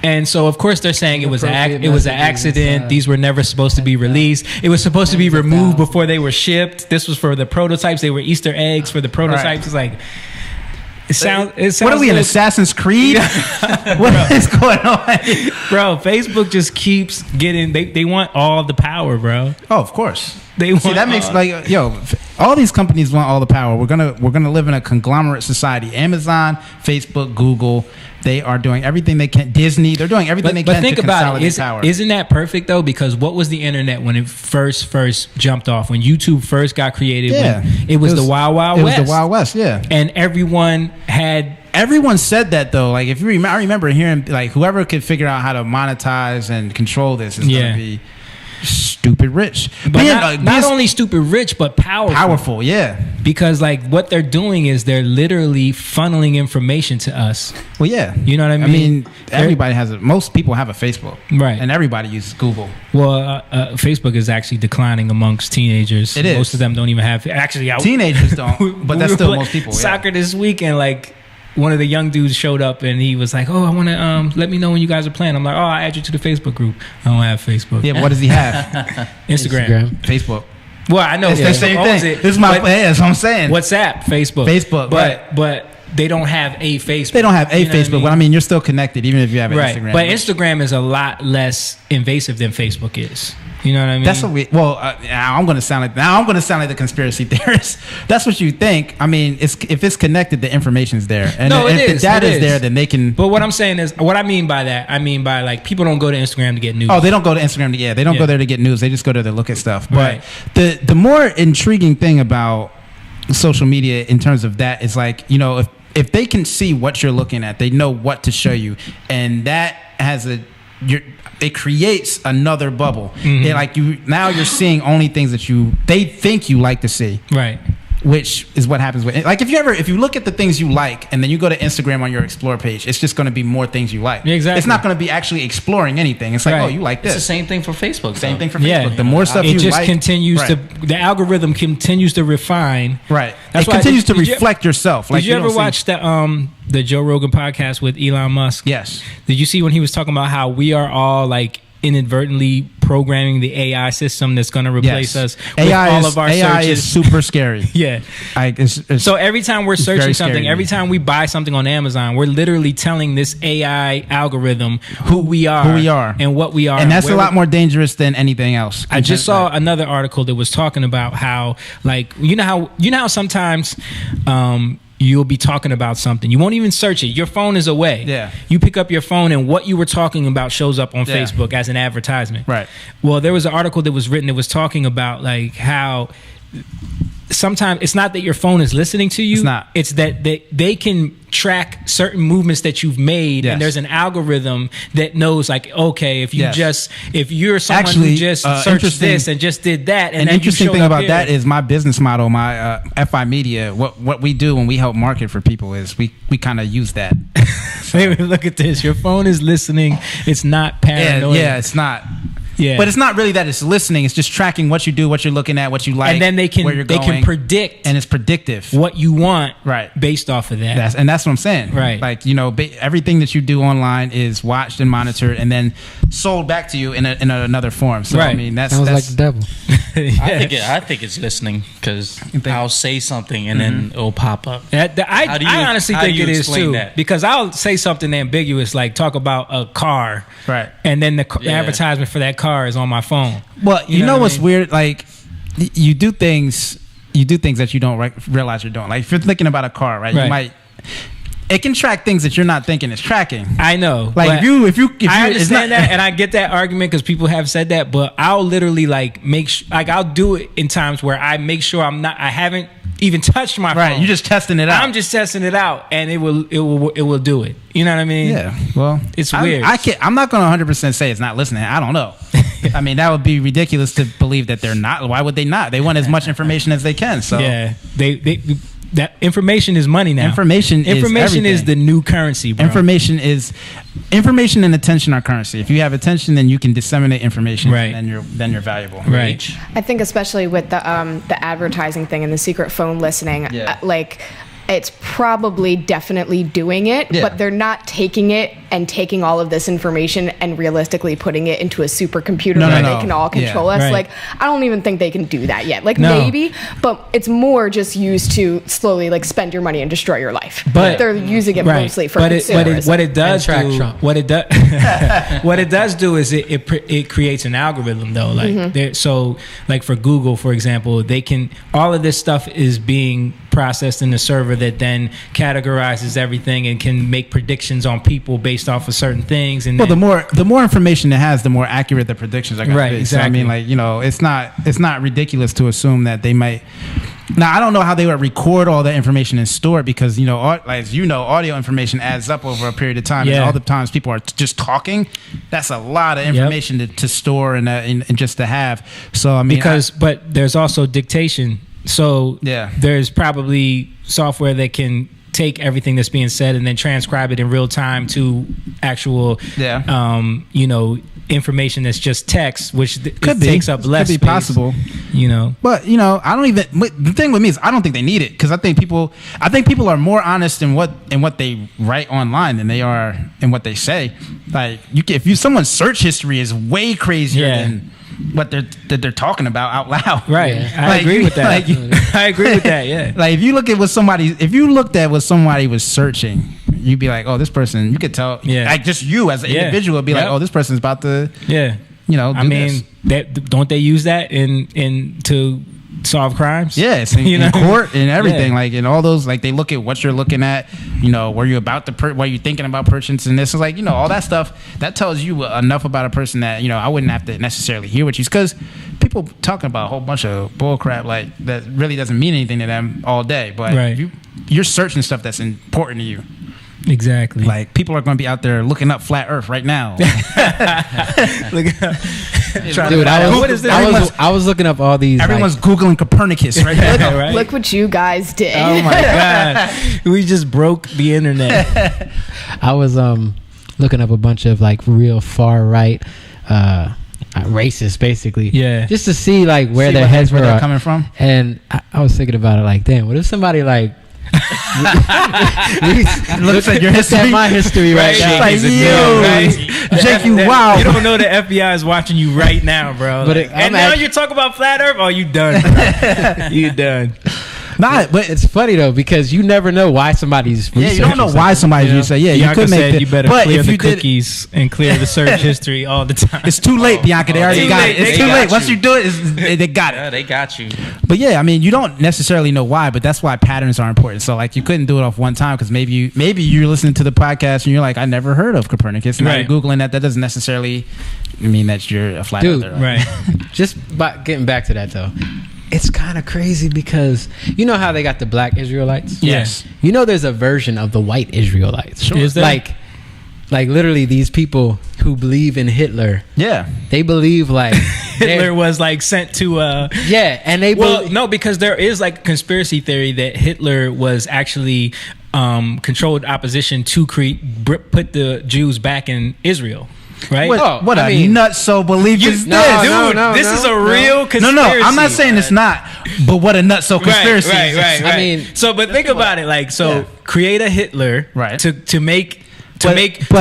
Speaker 1: And so, of course, they're saying it was an
Speaker 5: Inappropriate
Speaker 1: accident.
Speaker 5: messages,
Speaker 1: These were never supposed to be released. It was supposed to be removed before they were shipped. This was for the prototypes. They were Easter eggs for the prototypes.
Speaker 2: Right.
Speaker 1: It's like it sounds.
Speaker 2: What are we in Assassin's Creed? What is going on?
Speaker 1: Bro, Facebook just keeps getting. They want all the power, bro.
Speaker 2: Oh, of course.
Speaker 1: They want
Speaker 2: See, that makes all these companies want all the power. We're gonna live in a conglomerate society. Amazon, Facebook, Google, they are doing everything they can. Disney, they're doing everything they
Speaker 1: But
Speaker 2: can
Speaker 1: think
Speaker 2: to
Speaker 1: about
Speaker 2: consolidate power.
Speaker 1: Isn't that perfect though? Because what was the internet when it first jumped off? When YouTube first got created?
Speaker 2: Yeah.
Speaker 1: When it was the Wild Wild
Speaker 2: It
Speaker 1: West.
Speaker 2: was the Wild West, yeah.
Speaker 1: And everyone had.
Speaker 2: Everyone said that though. Like if you I remember hearing like whoever could figure out how to monetize and control this is
Speaker 1: Yeah.
Speaker 2: gonna be stupid rich.
Speaker 1: But not only stupid rich, but powerful.
Speaker 2: Powerful, yeah.
Speaker 1: Because like what they're doing is they're literally funneling information to us.
Speaker 2: Well, yeah.
Speaker 1: You know what I mean?
Speaker 2: I mean, everybody has most people have a Facebook,
Speaker 1: Right.
Speaker 2: And everybody uses Google.
Speaker 1: Well, Facebook is actually declining amongst teenagers.
Speaker 2: It is.
Speaker 1: Most of them don't even have. Actually,
Speaker 2: Teenagers don't, but that's
Speaker 1: we were
Speaker 2: still
Speaker 1: playing
Speaker 2: most people. Yeah.
Speaker 1: Soccer this weekend, like. One of the young dudes showed up and he was like, "Oh, I want to let me know when you guys are playing." I'm like, "Oh, I'll add you to the Facebook group." I don't have Facebook.
Speaker 2: Yeah, but what does he have?
Speaker 1: Instagram.
Speaker 2: Facebook.
Speaker 1: Well, I know
Speaker 2: It's the
Speaker 1: Facebook
Speaker 2: same
Speaker 1: owns
Speaker 2: thing.
Speaker 1: it.
Speaker 2: This is my.
Speaker 1: but
Speaker 2: Yeah, that's what I'm saying.
Speaker 1: WhatsApp, Facebook, but they don't have a Facebook.
Speaker 2: They don't have a
Speaker 1: You know
Speaker 2: Facebook, but I mean, you're still connected even if you have an
Speaker 1: right.
Speaker 2: Instagram.
Speaker 1: But Instagram is a lot less invasive than Facebook is. You know what I mean?
Speaker 2: That's what we. Well, now I'm going to sound like the conspiracy theorist. That's what you think. I mean, if it's connected, the information's there, and
Speaker 1: No,
Speaker 2: if
Speaker 1: it
Speaker 2: the
Speaker 1: is.
Speaker 2: data
Speaker 1: It
Speaker 2: is
Speaker 1: is.
Speaker 2: there, then they can.
Speaker 1: But what I'm saying is, what I mean by that, I mean by like people don't go to Instagram to get news.
Speaker 2: Oh, they don't go to Instagram. They don't
Speaker 1: Yeah.
Speaker 2: go there to get news. They just go there to look at stuff. But
Speaker 1: Right.
Speaker 2: the more intriguing thing about social media in terms of that is like, you know, if they can see what you're looking at, they know what to show you, and that has it creates another bubble.
Speaker 1: Mm-hmm.
Speaker 2: Like you're seeing only things that they think you like to see.
Speaker 1: Right.
Speaker 2: Which is what happens with like if you look at the things you like and then you go to Instagram on your explore page, it's just going to be more things you like.
Speaker 1: Exactly.
Speaker 2: It's not going to be actually exploring anything. It's like,
Speaker 1: Right.
Speaker 2: oh, you like this.
Speaker 4: It's the same thing for Facebook.
Speaker 2: Same
Speaker 4: though.
Speaker 2: thing for
Speaker 1: Yeah.
Speaker 2: Facebook. The more stuff
Speaker 1: It
Speaker 2: you
Speaker 1: just
Speaker 2: like,
Speaker 1: continues
Speaker 2: right.
Speaker 1: the algorithm continues to refine.
Speaker 2: Right.
Speaker 1: That's
Speaker 2: it
Speaker 1: why-
Speaker 2: continues to
Speaker 1: did you-
Speaker 2: reflect yourself. Like
Speaker 1: Did you ever
Speaker 2: don't see-
Speaker 1: watch the Joe Rogan podcast with Elon Musk?
Speaker 2: Yes.
Speaker 1: Did you see when he was talking about how we are all like inadvertently programming the AI system that's going to replace us with all of our
Speaker 2: AI
Speaker 1: searches?
Speaker 2: is super scary.
Speaker 1: Yeah.
Speaker 2: It's
Speaker 1: So every time we're
Speaker 2: very
Speaker 1: searching
Speaker 2: scary
Speaker 1: something,
Speaker 2: to
Speaker 1: every
Speaker 2: me.
Speaker 1: time we buy something on Amazon, we're literally telling this AI algorithm who we are, and what we are,
Speaker 2: and that's
Speaker 1: where
Speaker 2: a lot more dangerous than anything else.
Speaker 1: I just saw another article that was talking about how, like, you know how sometimes you'll be talking about something, you won't even search it, your phone is away.
Speaker 2: Yeah.
Speaker 1: You pick up your phone and what you were talking about shows up on
Speaker 2: Yeah.
Speaker 1: Facebook as an advertisement.
Speaker 2: Right.
Speaker 1: Well, there was an article that was written that was talking about like how sometimes it's not that your phone is listening to you.
Speaker 2: It's not.
Speaker 1: It's that they can track certain movements that you've made,
Speaker 2: Yes.
Speaker 1: and there's an algorithm that knows, like, okay, if you
Speaker 2: Yes.
Speaker 1: if you're someone
Speaker 2: Actually,
Speaker 1: who just searched
Speaker 2: interesting-
Speaker 1: this and just did that, and
Speaker 2: an
Speaker 1: then
Speaker 2: interesting
Speaker 1: you
Speaker 2: thing
Speaker 1: showed up
Speaker 2: about
Speaker 1: here.
Speaker 2: that is my business model, my FI Media. What we do when we help market for people is we kind of use that.
Speaker 1: Wait, look at this. Your phone is listening. It's not paranoid.
Speaker 2: Yeah, it's not.
Speaker 1: Yeah.
Speaker 2: But it's not really that it's listening. It's just tracking what you do, what you're looking at, what you like,
Speaker 1: and then they
Speaker 2: where you're
Speaker 1: can
Speaker 2: going,
Speaker 1: predict,
Speaker 2: and it's predictive
Speaker 1: what you want,
Speaker 2: right,
Speaker 1: based off of that.
Speaker 2: That's what I'm saying.
Speaker 1: Right.
Speaker 2: Like, you know, everything that you do online is watched and monitored and then sold back to you in another form. So,
Speaker 1: Right.
Speaker 2: I mean, that's
Speaker 5: Sounds like the devil.
Speaker 4: I think it's listening because I'll say something and then it'll pop up.
Speaker 1: I honestly think it is
Speaker 4: explain
Speaker 1: too,
Speaker 4: that?
Speaker 1: because I'll say something ambiguous, like talk about a car,
Speaker 2: right,
Speaker 1: and then the advertisement for that car is on my phone.
Speaker 2: Well, you know
Speaker 1: what
Speaker 2: what's
Speaker 1: I mean?
Speaker 2: weird? Like, you do things that you don't realize you're doing. Like, if you're thinking about a car, right?
Speaker 1: Right.
Speaker 2: You might. It can track things that you're not thinking it's tracking.
Speaker 1: I know.
Speaker 2: Like, if you
Speaker 1: I
Speaker 2: it's
Speaker 1: understand
Speaker 2: not-
Speaker 1: that, and I get that argument because people have said that. But I'll literally like I'll do it in times where I make sure I haven't even touched my
Speaker 2: right.
Speaker 1: phone.
Speaker 2: You're just testing it out.
Speaker 1: I'm just testing it out, and it will do it. You know what I mean?
Speaker 2: Yeah. Well,
Speaker 1: It's weird.
Speaker 2: I'm not going to 100% say it's not listening. I don't know. I mean, that would be ridiculous to believe that they're not. Why would they not? They want as much information as they can. So
Speaker 1: yeah, they that information is money now.
Speaker 2: Information is everything.
Speaker 1: the new currency, bro.
Speaker 2: Information and attention are currency. If you have attention, then you can disseminate information,
Speaker 1: Right.
Speaker 2: and then you're valuable.
Speaker 1: Right.
Speaker 9: I think especially with the advertising thing and the secret phone listening, like it's probably definitely doing it, but they're not taking it and taking all of this information and realistically putting it into a supercomputer where they can all control us.
Speaker 1: Right.
Speaker 9: Like, I don't even think they can do that yet. Like,
Speaker 1: No.
Speaker 9: maybe, but it's more just used to slowly like spend your money and destroy your life.
Speaker 1: But-
Speaker 9: they're using it
Speaker 1: Right.
Speaker 9: mostly for
Speaker 1: what
Speaker 9: consumerism.
Speaker 1: it does
Speaker 5: And track
Speaker 1: do,
Speaker 5: Trump.
Speaker 1: what it does what it does do is it creates an algorithm though, like so like for Google, for example, they can, all of this stuff is being processed in the server that then categorizes everything and can make predictions on people based off of certain things. And
Speaker 2: Well,
Speaker 1: then,
Speaker 2: the more information it has, the more accurate the predictions are going
Speaker 1: Right,
Speaker 2: to be.
Speaker 1: exactly.
Speaker 2: So, I mean, like, you know, it's not ridiculous to assume that they might. Now, I don't know how they would record all that information and store it because, you know, as you know, audio information adds up over a period of time. And
Speaker 1: Yeah.
Speaker 2: all the times people are just talking, that's a lot of information to store and just to have. So, I mean,
Speaker 1: but there's also dictation. So there's probably software that can take everything that's being said and then transcribe it in real time to actual, information that's just text, which takes up less
Speaker 2: could be
Speaker 1: space,
Speaker 2: possible,
Speaker 1: you know.
Speaker 2: But you know, I don't even. The thing with me is, I don't think they need it because I think people are more honest in what they write online than they are in what they say. Like, someone's search history is way crazier than what they're talking about out loud.
Speaker 1: Right.
Speaker 5: Yeah.
Speaker 1: I agree with that. I agree with that. Yeah.
Speaker 2: Like, if you looked at what somebody was searching, you'd be like, oh, this person, you could tell.
Speaker 1: Yeah.
Speaker 2: Like, just you as an individual would be like, oh, this person's about to.
Speaker 1: Yeah.
Speaker 2: You know,
Speaker 1: I mean, don't they use that in to solve crimes?
Speaker 2: Yes, in court and everything, like in all those, like they look at what you're looking at, you know, were you about to what you thinking about purchasing this, is like, you know, all that stuff that tells you enough about a person that, you know, I wouldn't have to necessarily hear what you, because people talking about a whole bunch of bull crap like that really doesn't mean anything to them all day, but you're searching stuff that's important to you.
Speaker 1: Exactly.
Speaker 2: Like, people are going to be out there looking up flat Earth right now.
Speaker 5: Dude, I was looking up all these.
Speaker 2: Everyone's Googling Copernicus right now.
Speaker 1: Right?
Speaker 9: Look what you guys did.
Speaker 1: Oh my god, we just broke the internet.
Speaker 5: I was looking up a bunch of like real far right racists, basically.
Speaker 1: Yeah.
Speaker 5: Just to see like where their heads were
Speaker 2: coming from.
Speaker 5: And I was thinking about it like, damn, what if somebody like
Speaker 2: looks at your history.
Speaker 5: Look at my history right now.
Speaker 2: Like, Jake, you wow.
Speaker 1: You don't know the FBI is watching you right now, bro.
Speaker 5: But
Speaker 1: now you talk about flat Earth. Oh, you done? Bro. You done?
Speaker 2: Nah, but
Speaker 5: it's funny though, because you never know why somebody's
Speaker 2: you don't know why somebody's research. Yeah, you could make
Speaker 1: you better clear the cookies and clear the search history all the time.
Speaker 2: It's too late, Bianca. They already got it. It's too late. Once you do it, they got it.
Speaker 4: Yeah, they got you.
Speaker 2: But yeah, I mean, you don't necessarily know why, but that's why patterns are important. So like, you couldn't do it off one time because maybe you're listening to the podcast and you're like, I never heard of Copernicus, and now you're googling that. That doesn't necessarily mean that you're a flat earther.
Speaker 1: Right.
Speaker 5: Just by getting back to that though. It's kind of crazy because you know how they got the black Israelites?
Speaker 1: Yes.
Speaker 5: You know there's a version of the white Israelites.
Speaker 1: Sure. Is there?
Speaker 5: Like literally these people who believe in Hitler.
Speaker 2: Yeah.
Speaker 5: They believe like
Speaker 1: Hitler was like sent to
Speaker 5: and they
Speaker 1: no, because there is like a conspiracy theory that Hitler was actually controlled opposition to put the Jews back in Israel. right?
Speaker 2: What
Speaker 5: I
Speaker 2: a
Speaker 5: mean,
Speaker 2: nutso belief is this?
Speaker 1: This is a real conspiracy.
Speaker 2: No, I'm not saying it's not, but what a nutso conspiracy is.
Speaker 1: Right.
Speaker 5: I mean,
Speaker 1: so, but think about it, like, create a Hitler,
Speaker 2: right?
Speaker 1: To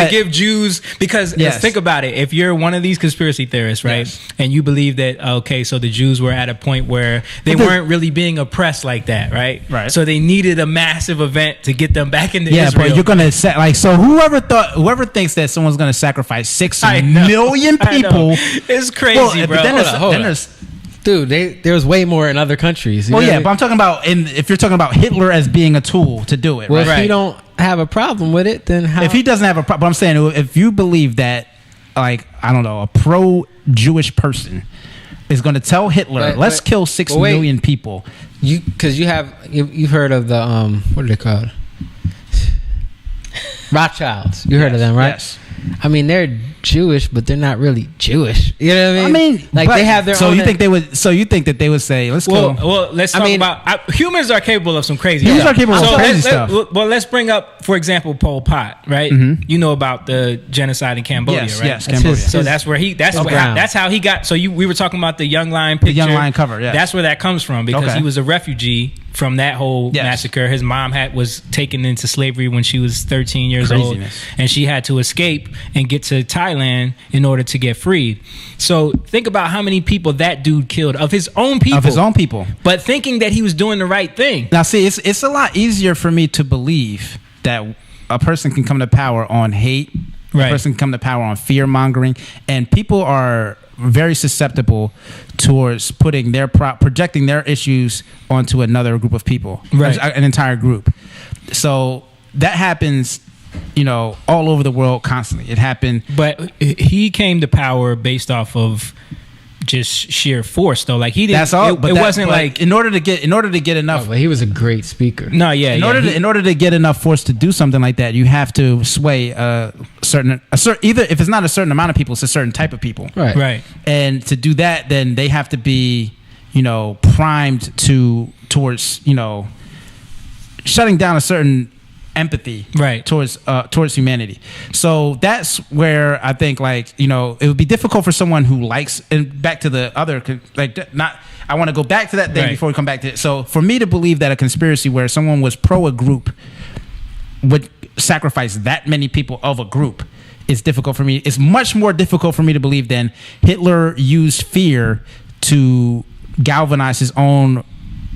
Speaker 1: give Jews, because think about it, if you're one of these conspiracy theorists, right, and you believe that so the Jews were at a point where they weren't really being oppressed like that, right? So they needed a massive event to get them back into Israel.
Speaker 2: But you're gonna so whoever thinks that someone's gonna sacrifice 6 million people,
Speaker 1: it's crazy, bro.
Speaker 5: Hold on. Dude, there's way more in other countries.
Speaker 2: But I'm talking about if you're talking about Hitler as being a tool to do it.
Speaker 5: Well, if you don't have a problem with it, then how?
Speaker 2: If he doesn't have a problem, I'm saying if you believe that, like, I don't know, a pro-Jewish person is going to tell Hitler, let's kill 6 million people.
Speaker 5: Because you've heard of the what are they called? Rothschilds. You heard of them, right?
Speaker 2: Yes.
Speaker 5: I mean, they're Jewish, but they're not really Jewish. You know what I mean?
Speaker 2: I mean,
Speaker 5: like they have their own.
Speaker 2: You think that they would say, let's go?
Speaker 1: Well, let's talk about humans are capable of some crazy.
Speaker 2: Humans are capable of crazy stuff.
Speaker 1: Well, let's bring up, for example, Pol Pot, right? Mm-hmm. You know about the genocide in Cambodia, right?
Speaker 2: Yes, Cambodia.
Speaker 1: So that's where that's how he got. So we were talking about the Young Lion picture, the
Speaker 2: Young Lion cover. Yeah,
Speaker 1: that's where that comes from, because he was a refugee from that whole massacre. His mom was taken into slavery when she was 13 years old, and she had to escape and get to Thailand in order to get freed. So think about how many people that dude killed of his own people. But thinking that he was doing the right thing.
Speaker 2: Now, see, it's a lot easier for me to believe that a person can come to power on hate. Right. A person can come to power on fear mongering, and people are very susceptible towards projecting their issues onto another group of people, an entire group. So that happens, all over the world constantly. It happened,
Speaker 1: but he came to power based off of just sheer force, though. Like he didn't.
Speaker 2: That's all.
Speaker 1: It wasn't like
Speaker 2: in order to get enough.
Speaker 5: Oh, but he was a great speaker.
Speaker 1: No, yeah.
Speaker 2: In order to get enough force to do something like that, you have to sway a certain either if it's not a certain amount of people, it's a certain type of people.
Speaker 1: Right.
Speaker 2: And to do that, then they have to be, primed towards shutting down a certain empathy towards humanity. So that's where I think, like, it would be difficult for someone who likes, and back to the other, like, not, I want to go back to that thing before we come back to it. So for me to believe that a conspiracy where someone was pro a group would sacrifice that many people of a group is difficult for me. It's much more difficult for me to believe than Hitler used fear to galvanize his own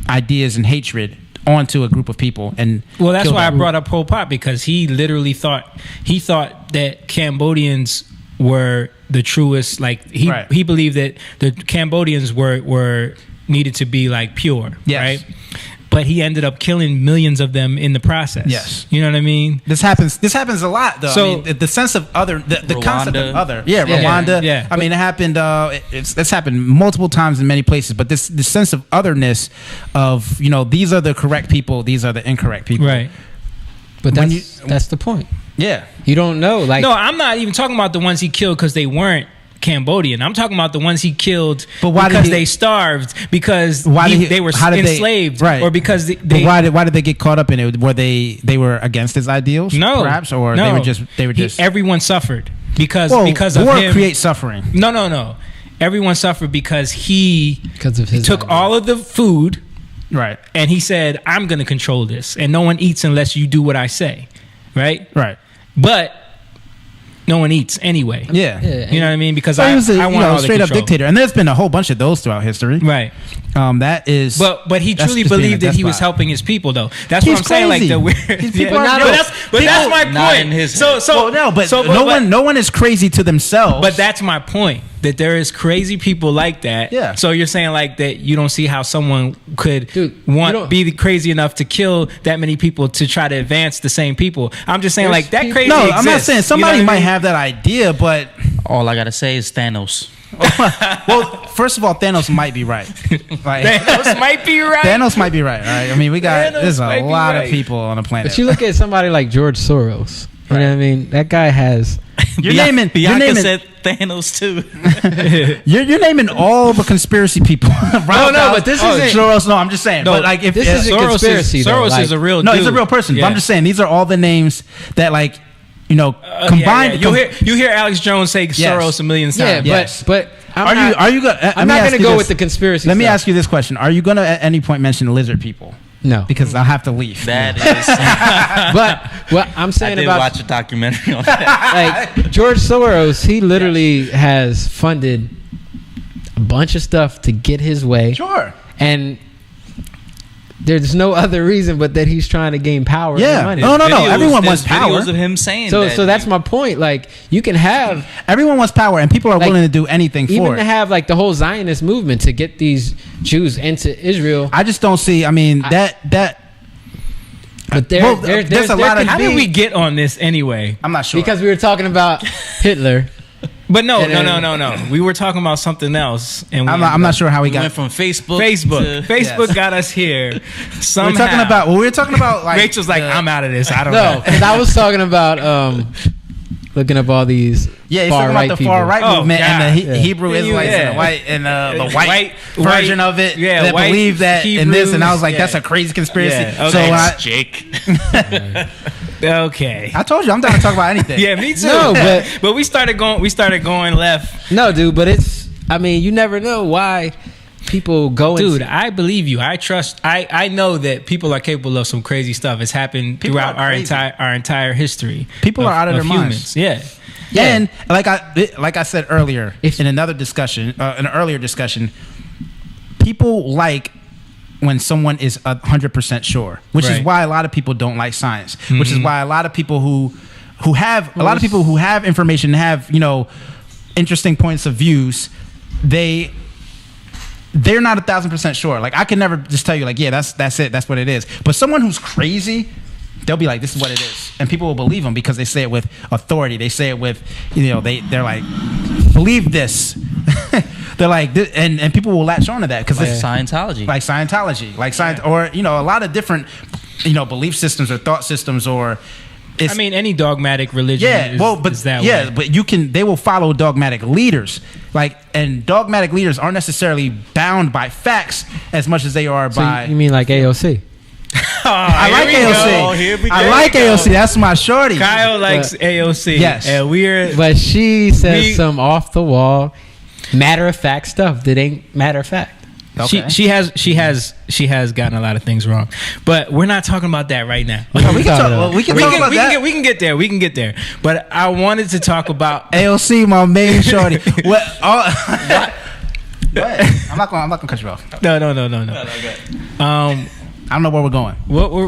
Speaker 2: ideas and hatred onto a group of people. And
Speaker 1: that's why I brought up Pol Pot, because he literally thought that Cambodians were the truest. Like he believed that the Cambodians were needed to be like pure, right? But he ended up killing millions of them in the process. Yes, you know what I mean.
Speaker 2: This happens a lot, though. So the sense of other, the concept of other, Rwanda. Yeah. I mean, it happened. It's happened multiple times in many places. But this sense of otherness, of these are the correct people, these are the incorrect people,
Speaker 1: right?
Speaker 5: But that's the point.
Speaker 2: Yeah,
Speaker 5: you don't know. Like,
Speaker 1: no, I'm not even talking about the ones he killed because they weren't Cambodian. I'm talking about the ones he killed because they starved, because they were enslaved, or because they
Speaker 2: why did they get caught up in it? Were they were against his ideals?
Speaker 1: No,
Speaker 2: perhaps, or they were just
Speaker 1: everyone suffered because of
Speaker 2: war
Speaker 1: him.
Speaker 2: Creates suffering.
Speaker 1: No. Everyone suffered because he took all of the food,
Speaker 2: right? And
Speaker 1: he said, "I'm going to control this, and no one eats unless you do what I say," right? But no one eats anyway.
Speaker 2: Yeah.
Speaker 1: You know what I mean? Because
Speaker 2: I want a straight up dictator, and there's been a whole bunch of those throughout history.
Speaker 1: Right.
Speaker 2: That is.
Speaker 1: But he truly believed that he was helping his people, though. That's what I'm saying. Like the weird. That's my point.
Speaker 2: No one is crazy to themselves.
Speaker 1: But that's my point. That there is crazy people like that.
Speaker 2: Yeah.
Speaker 1: So you're saying like that you don't see how someone could be crazy enough to kill that many people to try to advance the same people. I'm just saying like that crazy.
Speaker 2: No,
Speaker 1: exists.
Speaker 2: I'm not saying somebody might have that idea, but
Speaker 4: all I gotta say is Thanos.
Speaker 2: Well, first of all, Thanos might be right.
Speaker 1: Thanos might be right.
Speaker 2: Thanos might be right. Right? I mean, there's a lot of people on the planet.
Speaker 5: But you look at somebody like George Soros. You know what I mean? That guy has.
Speaker 4: Bianca said Thanos too.
Speaker 2: you're naming all the conspiracy people.
Speaker 5: But this isn't
Speaker 2: Soros. No, I'm just saying.
Speaker 5: No,
Speaker 2: but like, if
Speaker 5: this is a conspiracy,
Speaker 1: Soros is a real dude.
Speaker 2: No, he's a real person. Yeah. But I'm just saying these are all the names that like combined.
Speaker 1: You hear Alex Jones say Soros a million times.
Speaker 5: Yeah, but
Speaker 2: are you gonna?
Speaker 5: I'm not going to go with the conspiracy.
Speaker 2: Let me ask you this question: are you going to at any point mention lizard people?
Speaker 5: No,
Speaker 2: because I'll have to leave.
Speaker 4: That is.
Speaker 5: But what I'm saying
Speaker 4: I did
Speaker 5: about
Speaker 4: watch a documentary on that.
Speaker 5: like George Soros, he literally has funded a bunch of stuff to get his way.
Speaker 2: Sure.
Speaker 5: And there's no other reason but that he's trying to gain power and money.
Speaker 2: No. Everyone wants power.
Speaker 4: Videos of him saying
Speaker 5: so,
Speaker 4: that.
Speaker 5: So that's my point. Like, you can have...
Speaker 2: Everyone wants power, and people are willing to do anything for it.
Speaker 5: Even to have, like, the whole Zionist movement to get these Jews into Israel.
Speaker 2: I just don't see... I mean, that...
Speaker 5: But there's a lot of...
Speaker 1: How did we get on this anyway?
Speaker 2: I'm not sure.
Speaker 5: Because we were talking about Hitler.
Speaker 1: But no. We were talking about something else, and
Speaker 2: I'm not sure how we
Speaker 4: went from Facebook.
Speaker 1: Facebook got us here. Somehow.
Speaker 2: We were talking about like
Speaker 1: Rachel's like, I'm out of this. I don't know.
Speaker 5: because I was talking about looking up all these
Speaker 2: he's
Speaker 5: far
Speaker 2: talking
Speaker 5: right
Speaker 2: about the
Speaker 5: people.
Speaker 2: far right movement and the Hebrew Israelites
Speaker 1: and
Speaker 2: the white version of it that
Speaker 1: white
Speaker 2: believe that
Speaker 1: Hebrews,
Speaker 2: in this, and I was like, that's a crazy conspiracy.
Speaker 1: Yeah.
Speaker 2: Okay. So
Speaker 4: Jake.
Speaker 1: Okay.
Speaker 2: I told you I'm down to talk about anything.
Speaker 1: Yeah, me too.
Speaker 5: No,
Speaker 1: but we started going left.
Speaker 5: No, dude, but it's... I mean, you never know why people go...
Speaker 1: Dude, I believe you. I trust... I know that people are capable of some crazy stuff. It's happened throughout our entire history.
Speaker 2: People are out of their minds.
Speaker 1: Yeah.
Speaker 2: And like I said earlier in an earlier discussion, people like when someone is 100% sure, which is why a lot of people don't like science, which is why a lot of people who have information, have interesting points of views, they're not 1,000% sure. Like, I can never just tell you like, yeah, that's it, that's what it is. But someone who's crazy, they'll be like, this is what it is, and people will believe them because they say it with authority. They say it with, they're like, believe this. They're like, and people will latch on to that because it's
Speaker 4: Scientology,
Speaker 2: or a lot of different, belief systems or thought systems, or
Speaker 1: any dogmatic religion. Is that way.
Speaker 2: But they will follow dogmatic leaders, and dogmatic leaders aren't necessarily bound by facts as much as they are by.
Speaker 5: You mean like AOC?
Speaker 2: I like AOC. I like AOC. That's my shorty.
Speaker 1: Kyle likes AOC.
Speaker 2: Yes,
Speaker 1: and
Speaker 5: but she says some off the wall, matter of fact stuff that ain't matter of fact.
Speaker 1: Okay. She has gotten a lot of things wrong, but we're not talking about that right now.
Speaker 2: We can talk about that.
Speaker 1: We can get there. But I wanted to talk about
Speaker 2: AOC, my main shorty. What? I'm not gonna cut you off.
Speaker 1: No.
Speaker 2: I don't know where we're going.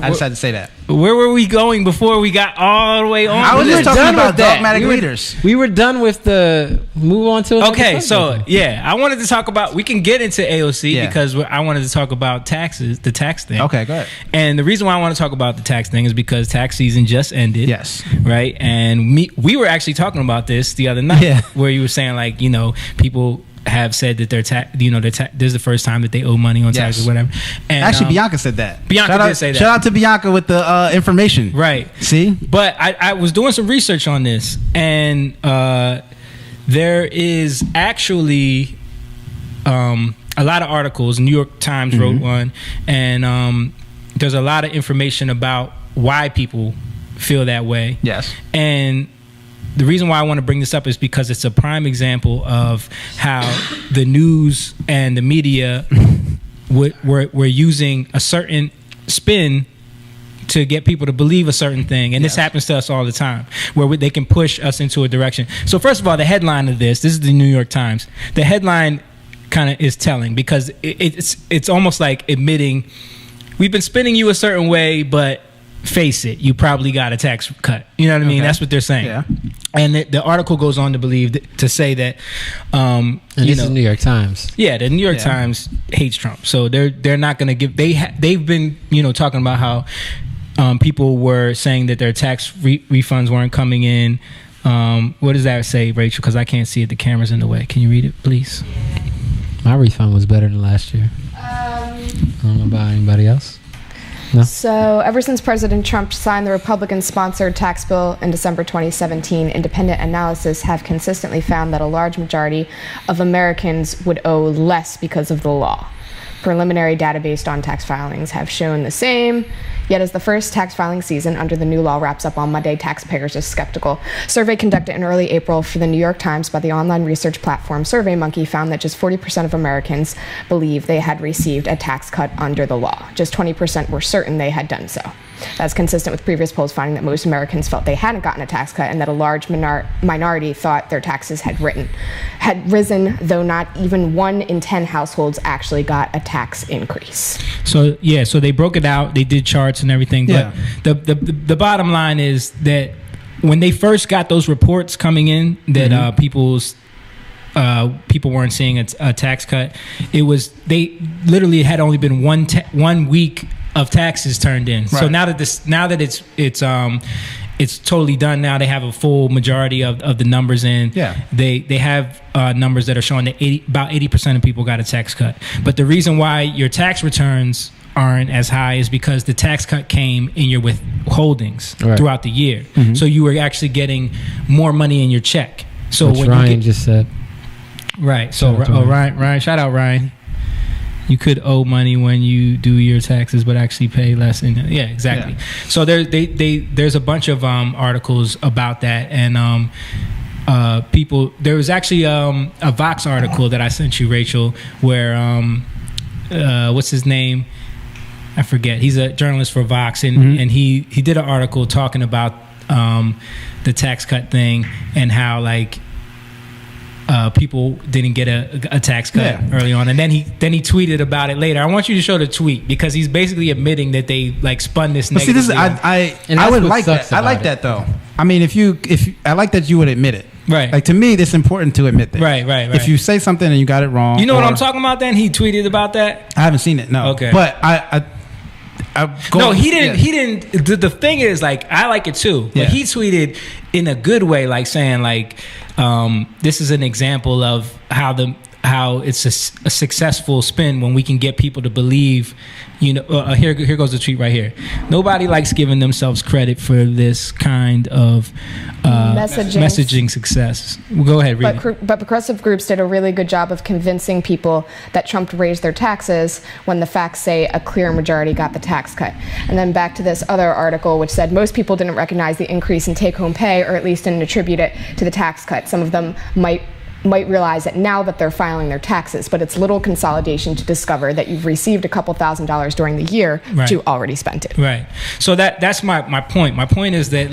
Speaker 2: I just had to say that.
Speaker 1: Where were we going before we got all the way on?
Speaker 2: I was just talking about dogmatic leaders.
Speaker 5: We were done with the move on to.
Speaker 1: Okay, so I wanted to talk about. We can get into AOC because I wanted to talk about taxes, the tax thing.
Speaker 2: Okay, go ahead.
Speaker 1: And the reason why I want to talk about the tax thing is because tax season just ended.
Speaker 2: Yes.
Speaker 1: Right, and we were actually talking about this the other night, where you were saying like people have said that this is the first time that they owe money on taxes or whatever. And
Speaker 2: actually, Bianca said that.
Speaker 1: Bianca did say that.
Speaker 2: Shout out to Bianca with the information.
Speaker 1: Right.
Speaker 2: See?
Speaker 1: But I was doing some research on this, and there is actually a lot of articles. New York Times wrote one, and there's a lot of information about why people feel that way.
Speaker 2: Yes.
Speaker 1: And the reason why I want to bring this up is because it's a prime example of how the news and the media were using a certain spin to get people to believe a certain thing. And this happens to us all the time, where they can push us into a direction. So first of all, the headline of this is the New York Times. The headline kind of is telling, because it's almost like admitting, we've been spinning you a certain way, but face it, you probably got a tax cut. You know what I mean? That's what they're saying. Yeah. And the article goes on to say that
Speaker 5: this is New York Times.
Speaker 1: Yeah, the New York Times hates Trump, so they're not going to give. They've been talking about how people were saying that their tax refunds weren't coming in. What does that say, Rachel? Because I can't see it. The camera's in the way. Can you read it, please?
Speaker 5: My refund was better than last year. I don't know about anybody else. No.
Speaker 9: So ever since President Trump signed the Republican-sponsored tax bill in December 2017, independent analysis have consistently found that a large majority of Americans would owe less because of the law. Preliminary data based on tax filings have shown the same. Yet as the first tax filing season under the new law wraps up on Monday, taxpayers are skeptical. A survey conducted in early April for the New York Times by the online research platform SurveyMonkey found that just 40% of Americans believe they had received a tax cut under the law. Just 20% were certain they had done so. That's consistent with previous polls finding that most Americans felt they hadn't gotten a tax cut and that a large minority thought their taxes had risen, though not even 1 in 10 households actually got a tax increase.
Speaker 1: So they broke it out. They did charts and everything. But the bottom line is that when they first got those reports coming in that people weren't seeing a tax cut, they literally had only been 1 week of taxes turned in. Right. So now that it's totally done. Now they have a full majority of the numbers in. Yeah. They have numbers that are showing that about 80% of people got a tax cut. But the reason why your tax returns aren't as high is because the tax cut came in your withholdings throughout the year. Mm-hmm. So you were actually getting more money in your check. So
Speaker 5: which
Speaker 1: when
Speaker 5: Ryan just said.
Speaker 1: Right. So Ryan, shout out Ryan. You could owe money when you do your taxes, but actually pay less. Yeah, exactly. Yeah. So there's a bunch of articles about that, and people. There was actually a Vox article that I sent you, Rachel, where what's his name? I forget. He's a journalist for Vox, and he did an article talking about the tax cut thing and how people didn't get a tax cut early on, and then he tweeted about it later. I want you to show the tweet because he's basically admitting that they spun this negative.
Speaker 2: See, I would like that. I like that though. I mean, if I like that you would admit it.
Speaker 1: Right.
Speaker 2: Like to me, it's important to admit that.
Speaker 1: Right.
Speaker 2: If you say something and you got it wrong,
Speaker 1: you know what I'm talking about. Then he tweeted about that.
Speaker 2: I haven't seen it. No.
Speaker 1: Okay.
Speaker 2: But
Speaker 1: he didn't. He didn't. The thing is, I like it too. But he tweeted in a good way, saying this is an example of how it's a successful spin when we can get people to believe. Here goes the tweet right here. Nobody likes giving themselves credit for this kind of messaging success. Go ahead, read it.
Speaker 9: But progressive groups did a really good job of convincing people that Trump raised their taxes when the facts say a clear majority got the tax cut. And then back to this other article, which said most people didn't recognize the increase in take-home pay, or at least didn't attribute it to the tax cut. Some of them might realize it now that they're filing their taxes, but it's little consolidation to discover that you've received a couple $1,000s during the year, but you already spent it.
Speaker 1: Right. So that's my point. My point is that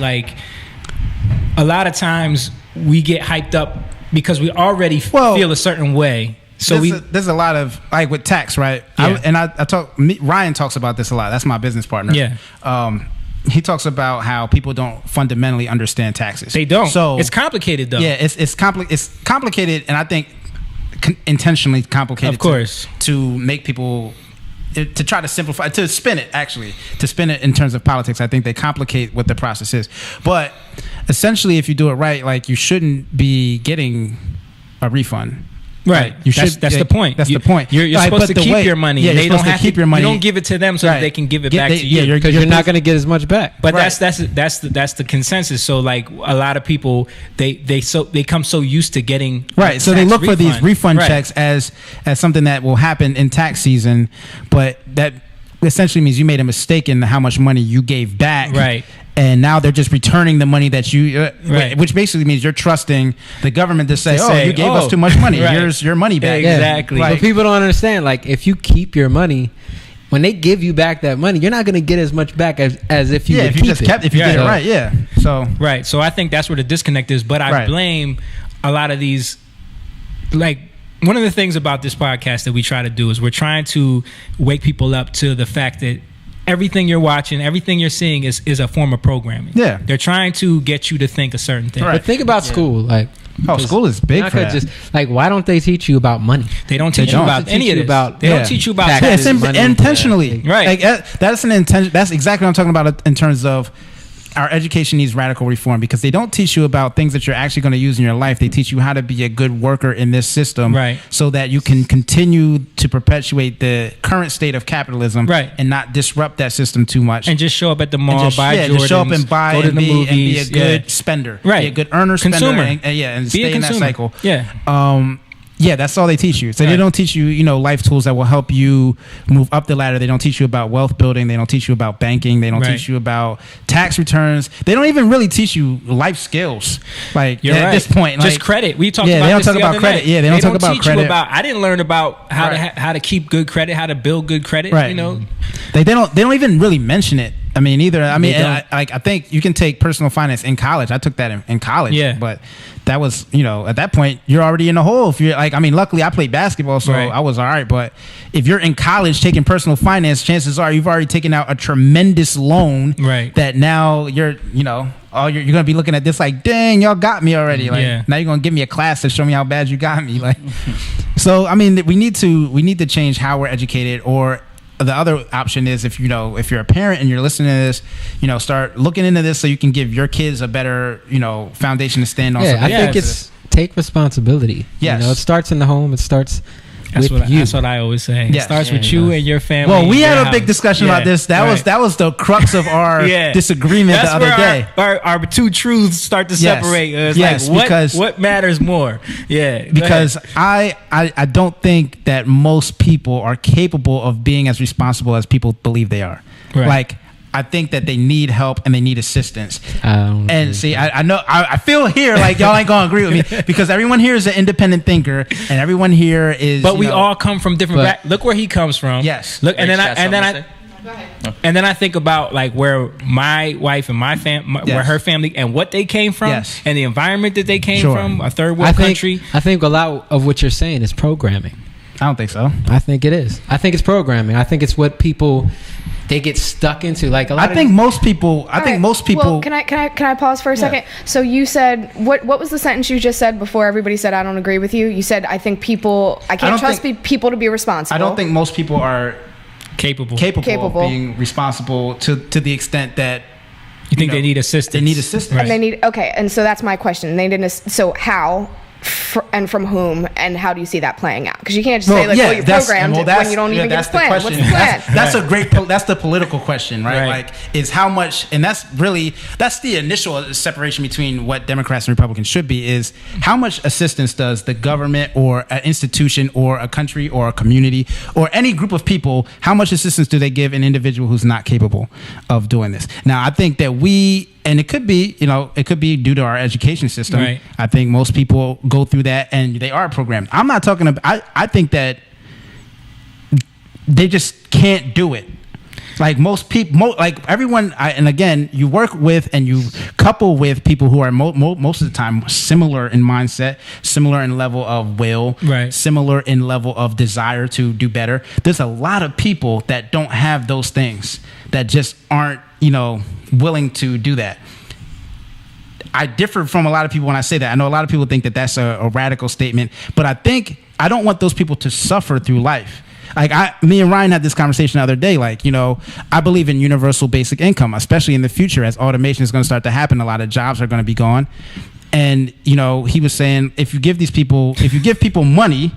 Speaker 1: a lot of times we get hyped up because we already feel a certain way. So
Speaker 2: there's a lot of with tax, right? Yeah. Ryan talks about this a lot. That's my business partner.
Speaker 1: Yeah.
Speaker 2: He talks about how people don't fundamentally understand taxes.
Speaker 1: They don't.
Speaker 2: So
Speaker 1: it's complicated, though.
Speaker 2: Yeah, it's complicated, and I think intentionally complicated.
Speaker 1: Of course,
Speaker 2: to make people to try to simplify, to spin it in terms of politics. I think they complicate what the process is. But essentially, if you do it right, you shouldn't be getting a refund.
Speaker 1: Right. That's the point.
Speaker 2: That's the point.
Speaker 1: You're supposed to keep your money.
Speaker 2: Yeah, they don't have to keep your money.
Speaker 1: You don't give it to them so that they can give it back to you.
Speaker 5: Because you're not going to get as much back.
Speaker 1: But that's the consensus. So a lot of people they come so used to getting
Speaker 2: so they look for these refund checks as something that will happen in tax season, but that essentially means you made a mistake in how much money you gave back.
Speaker 1: Right.
Speaker 2: And now they're just returning the money that you, which basically means you're trusting the government to say, you gave us too much money. Here's your money back.
Speaker 1: Exactly.
Speaker 5: But people don't understand. If you keep your money, when they give you back that money, you're not going to get as much back as if you
Speaker 2: if you just kept, if you did it right. Yeah. So
Speaker 1: right. So I think that's where the disconnect is. But I blame a lot of these, one of the things about this podcast that we try to do is we're trying to wake people up to the fact that everything you're watching, everything you're seeing is a form of programming.
Speaker 2: Yeah.
Speaker 1: They're trying to get you to think a certain thing.
Speaker 5: Right. But think about school.
Speaker 2: School is big for that.
Speaker 5: Why don't they teach you about money?
Speaker 1: They don't teach you about any of this. They don't teach you about
Speaker 2: taxes. Intentionally.
Speaker 1: Right.
Speaker 2: That's an intention. That's exactly what I'm talking about in terms of our education needs radical reform, because they don't teach you about things that you're actually going to use in your life. They teach you how to be a good worker in this system, so that you can continue to perpetuate the current state of capitalism, and not disrupt that system too much.
Speaker 1: And just show up at the mall, buy Jordans,
Speaker 2: just show up and buy and be a good spender, be a good earner,
Speaker 1: consumer,
Speaker 2: spender, and stay in that cycle. Yeah, that's all they teach you. So
Speaker 1: Right.
Speaker 2: they don't teach you, life tools that will help you move up the ladder. They don't teach you about wealth building. They don't teach you about banking. They don't
Speaker 1: Right.
Speaker 2: teach you about tax returns. They don't even really teach you life skills. Like
Speaker 1: You're
Speaker 2: at
Speaker 1: right.
Speaker 2: this point,
Speaker 1: just
Speaker 2: like,
Speaker 1: credit. We talked
Speaker 2: yeah,
Speaker 1: about
Speaker 2: they don't
Speaker 1: this
Speaker 2: talk
Speaker 1: the
Speaker 2: about
Speaker 1: other
Speaker 2: credit.
Speaker 1: night.
Speaker 2: Yeah, they don't talk about
Speaker 1: teach
Speaker 2: credit.
Speaker 1: You about. I didn't learn about how
Speaker 2: Right.
Speaker 1: how to keep good credit, how to build good credit.
Speaker 2: Right. They don't even really mention it. I mean, either. I mean, and I think you can take personal finance in college. I took that in college.
Speaker 1: Yeah.
Speaker 2: But that was, at that point, you're already in the hole. If you're luckily I played basketball, so
Speaker 1: Right.
Speaker 2: I was all right. But if you're in college taking personal finance, chances are you've already taken out a tremendous loan.
Speaker 1: Right.
Speaker 2: That now you're going to be looking at this like, dang, y'all got me already. Like,
Speaker 1: Yeah.
Speaker 2: now you're going to give me a class to show me how bad you got me. Like, so, I mean, we need to change how we're educated. Or the other option is if you're a parent and you're listening to this, start looking into this so you can give your kids a better, foundation to stand on.
Speaker 5: Yeah, I
Speaker 1: Yeah,
Speaker 5: think it's take responsibility.
Speaker 2: Yes.
Speaker 5: It starts in the home. It starts
Speaker 1: That's
Speaker 5: with you.
Speaker 1: That's what I always say.
Speaker 2: Yes.
Speaker 1: It starts with
Speaker 5: Yeah,
Speaker 1: you
Speaker 5: it
Speaker 1: and your family.
Speaker 2: Well, we
Speaker 1: your
Speaker 2: had a
Speaker 1: house.
Speaker 2: big discussion about
Speaker 1: Yeah,
Speaker 2: this. That
Speaker 1: right.
Speaker 2: was the crux of our
Speaker 1: Yeah.
Speaker 2: disagreement
Speaker 1: That's
Speaker 2: the other
Speaker 1: where
Speaker 2: day.
Speaker 1: Our two truths start to
Speaker 2: Yes.
Speaker 1: separate. It's
Speaker 2: Yes,
Speaker 1: like
Speaker 2: because-
Speaker 1: what matters more? Yeah, go
Speaker 2: Because
Speaker 1: ahead.
Speaker 2: I don't think that most people are capable of being as responsible as people believe they are.
Speaker 1: Right.
Speaker 2: Like, I think that they need help and they need assistance.
Speaker 5: agree.
Speaker 2: And see, I know I feel here like y'all ain't gonna agree with me because everyone here is an independent thinker and everyone here is.
Speaker 1: But we all come from different.
Speaker 5: But-
Speaker 1: Look where he comes from.
Speaker 2: Yes.
Speaker 1: Look, and
Speaker 4: Rach,
Speaker 1: then
Speaker 4: got
Speaker 1: and then
Speaker 4: something to
Speaker 1: and then I think about like where my wife and my where
Speaker 2: Yes.
Speaker 1: her family and what they came from,
Speaker 2: Yes.
Speaker 1: and the environment that they came
Speaker 2: Sure.
Speaker 1: from, a third
Speaker 5: I
Speaker 1: world
Speaker 5: think
Speaker 1: country.
Speaker 5: I think a lot of what you're saying is programming.
Speaker 2: I don't think so.
Speaker 5: I think it is. I think it's programming. I think it's what people they get stuck into. Like a lot.
Speaker 2: I think most people. I
Speaker 9: All
Speaker 2: think
Speaker 9: right.
Speaker 2: most people.
Speaker 9: Well, can I pause for a second? So you said what was the sentence you just said before everybody said I don't agree with you? You said I think people I can't
Speaker 2: don't
Speaker 9: trust
Speaker 2: think-
Speaker 9: people to be responsible.
Speaker 2: I don't think most people are
Speaker 1: Capable.
Speaker 2: capable of being responsible to the extent that
Speaker 1: You think
Speaker 2: know,
Speaker 1: they need assistance?
Speaker 2: they need assistance.
Speaker 1: Right.
Speaker 9: And they need and so that's my question. They didn't. So how? And from whom, and how do you see that playing out? Because you can't just say like, "Oh, you're programmed," when you don't even get a plan. What's the plan?
Speaker 2: That's a great. That's the political question, right? Like, is how much, and that's the initial separation between what Democrats and Republicans should be. Is how much assistance does the government or an institution or a country or a community or any group of people? How much assistance do they give an individual who's not capable of doing this? Now, I think that and it could be, it could be due to our education system.
Speaker 1: Right.
Speaker 2: I think most people go through that and they are programmed. I'm not talking about, I think that they just can't do it. Like most people, like everyone, and again, you work with and you couple with people who are most of the time similar in mindset, similar in level of will,
Speaker 1: right.
Speaker 2: similar in level of desire to do better. There's a lot of people that don't have those things that just aren't, willing to do that. I differ from a lot of people when I say that. I know a lot of people think that that's a radical statement, but I don't want those people to suffer through life. Like me and Ryan had this conversation the other day. Like, I believe in universal basic income, especially in the future as automation is going to start to happen. A lot of jobs are going to be gone. And, he was saying, if you give people money,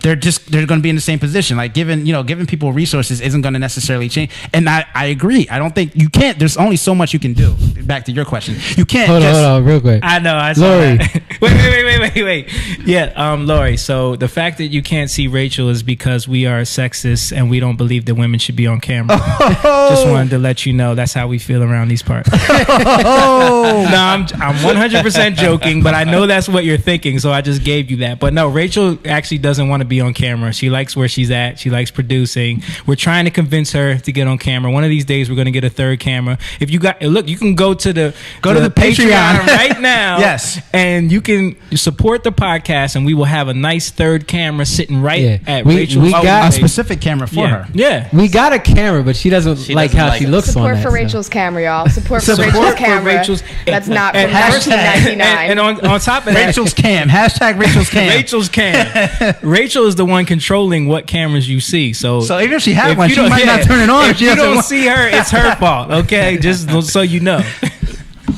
Speaker 2: they're going to be in the same position. Like giving people resources isn't going to necessarily change. And I agree. I don't think you can't. There's only so much you can do. Back to your question, you can't.
Speaker 5: Hold on, real quick.
Speaker 1: I know. I saw
Speaker 5: Lori.
Speaker 1: that. Wait. Yeah, Lori. So the fact that you can't see Rachel is because we are sexist and we don't believe that women should be on camera. Just wanted to let you know that's how we feel around these parts. No, I'm 100% joking, but I know that's what you're thinking, so I just gave you that. But no, Rachel actually doesn't want to be on camera. She likes where she's at. She likes producing. We're trying to convince her to get on camera. One of these days we're going to get a third camera. If you you can go to the Patreon right now.
Speaker 2: Yes.
Speaker 1: And you can support the podcast and we will have a nice third camera sitting right at Rachel's.
Speaker 5: We got
Speaker 2: a specific camera for her.
Speaker 1: Yeah.
Speaker 5: We got a camera, but she doesn't like how she looks
Speaker 9: Support
Speaker 5: on that.
Speaker 9: for Rachel's camera, y'all. Support for Rachel's camera. That's not from 1999.
Speaker 1: And on top of that,
Speaker 2: Rachel's cam. Hashtag Rachel's cam.
Speaker 1: Rachel's cam. Rachel is the one controlling what cameras you see. So
Speaker 2: even if she had
Speaker 1: if
Speaker 2: one,
Speaker 1: you
Speaker 2: she
Speaker 1: don't-
Speaker 2: might not turn it on.
Speaker 1: If
Speaker 2: She
Speaker 1: you
Speaker 2: doesn't
Speaker 1: don't
Speaker 2: want-
Speaker 1: see her, it's her fault. Okay, just so you know.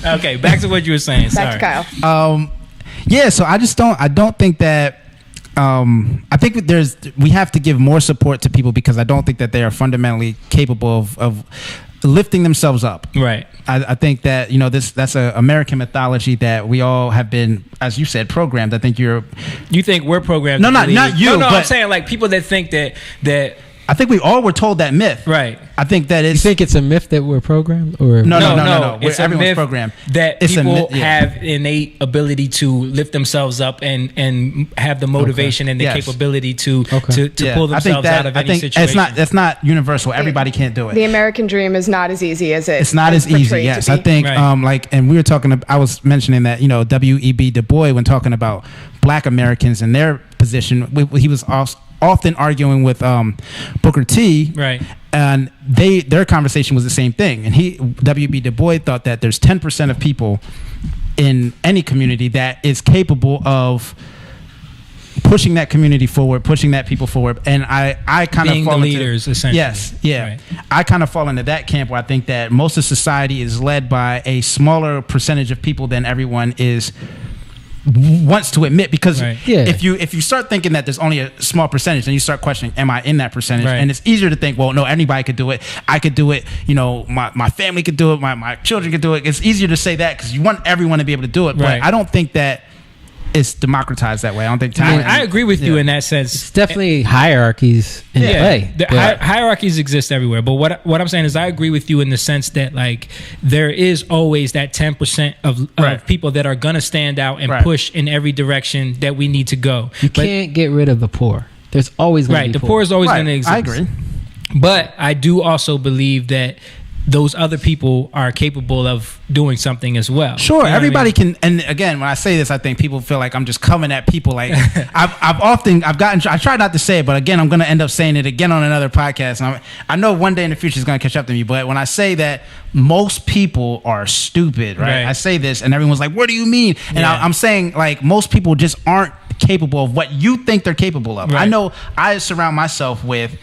Speaker 1: Okay, back to what you were saying. Sorry.
Speaker 9: Back to Kyle.
Speaker 2: Yeah, so I don't think that I think that we have to give more support to people because I don't think that they are fundamentally capable of lifting themselves up.
Speaker 1: Right.
Speaker 2: I think that that's a American mythology that we all have been, as you said, programmed. I think you
Speaker 1: think we're programmed.
Speaker 2: No,
Speaker 1: to
Speaker 2: not
Speaker 1: believe.
Speaker 2: you.
Speaker 1: No,
Speaker 2: but
Speaker 1: I'm saying like people that think that.
Speaker 2: I think we all were told that myth.
Speaker 1: Right.
Speaker 2: I think that
Speaker 5: You think it's a myth that we're programmed, or
Speaker 2: no.
Speaker 1: It's a
Speaker 2: Everyone's
Speaker 1: myth
Speaker 2: programmed.
Speaker 1: that
Speaker 2: It's a
Speaker 1: people
Speaker 2: myth, yeah.
Speaker 1: have innate ability to lift themselves up and have the motivation and the
Speaker 2: Yes.
Speaker 1: capability to
Speaker 2: Yeah,
Speaker 1: pull
Speaker 2: I think
Speaker 1: themselves out of any situation.
Speaker 2: that's not universal. Everybody can't do it.
Speaker 9: The American dream is not as easy as
Speaker 2: It's not as easy.
Speaker 9: portrayed
Speaker 2: Yes,
Speaker 9: to be.
Speaker 2: I think and we were talking. I was mentioning that W.E.B. Du Bois, when talking about Black Americans and their position, he was often arguing with Booker T.
Speaker 1: Right.
Speaker 2: And their conversation was the same thing. And W.B. Du Bois thought that there's 10% of people in any community that is capable of pushing that community forward, pushing that people forward. And I kind of
Speaker 1: being
Speaker 2: fall
Speaker 1: the
Speaker 2: into,
Speaker 1: leaders, essentially.
Speaker 2: Yes, yeah.
Speaker 1: Right.
Speaker 2: I kind of fall into that camp where I think that most of society is led by a smaller percentage of people than everyone wants to admit, because if you start thinking that there's only a small percentage, then you start questioning, am I in that percentage?
Speaker 1: Right.
Speaker 2: And it's easier to think, well, no, anybody could do it. I could do it. My family could do it. My children could do it. It's easier to say that because you want everyone to be able to do it. But
Speaker 1: Right.
Speaker 2: I don't think that it's democratized that way. I don't think.
Speaker 1: I agree with you in that sense.
Speaker 5: It's definitely hierarchies in play.
Speaker 1: Hierarchies exist everywhere. But what I'm saying is, I agree with you in the sense that like there is always that 10% of people that are gonna stand out and push in every direction that we need to go.
Speaker 5: You can't get rid of the poor. There's always going to be
Speaker 1: the poor is always
Speaker 2: Right.
Speaker 1: going to exist.
Speaker 2: I agree.
Speaker 1: But I do also believe that those other people are capable of doing something as well.
Speaker 2: Sure,
Speaker 1: You know what I
Speaker 2: everybody
Speaker 1: mean?
Speaker 2: can. And again, when I say this, I think people feel like I'm just coming at people. Like I try not to say it, but again, I'm going to end up saying it again on another podcast. And I know one day in the future it's going to catch up to me. But when I say that most people are stupid, right? I say this, and everyone's like, "What do you mean?" And I'm saying like most people just aren't capable of what you think they're capable of.
Speaker 1: Right.
Speaker 2: I know I surround myself with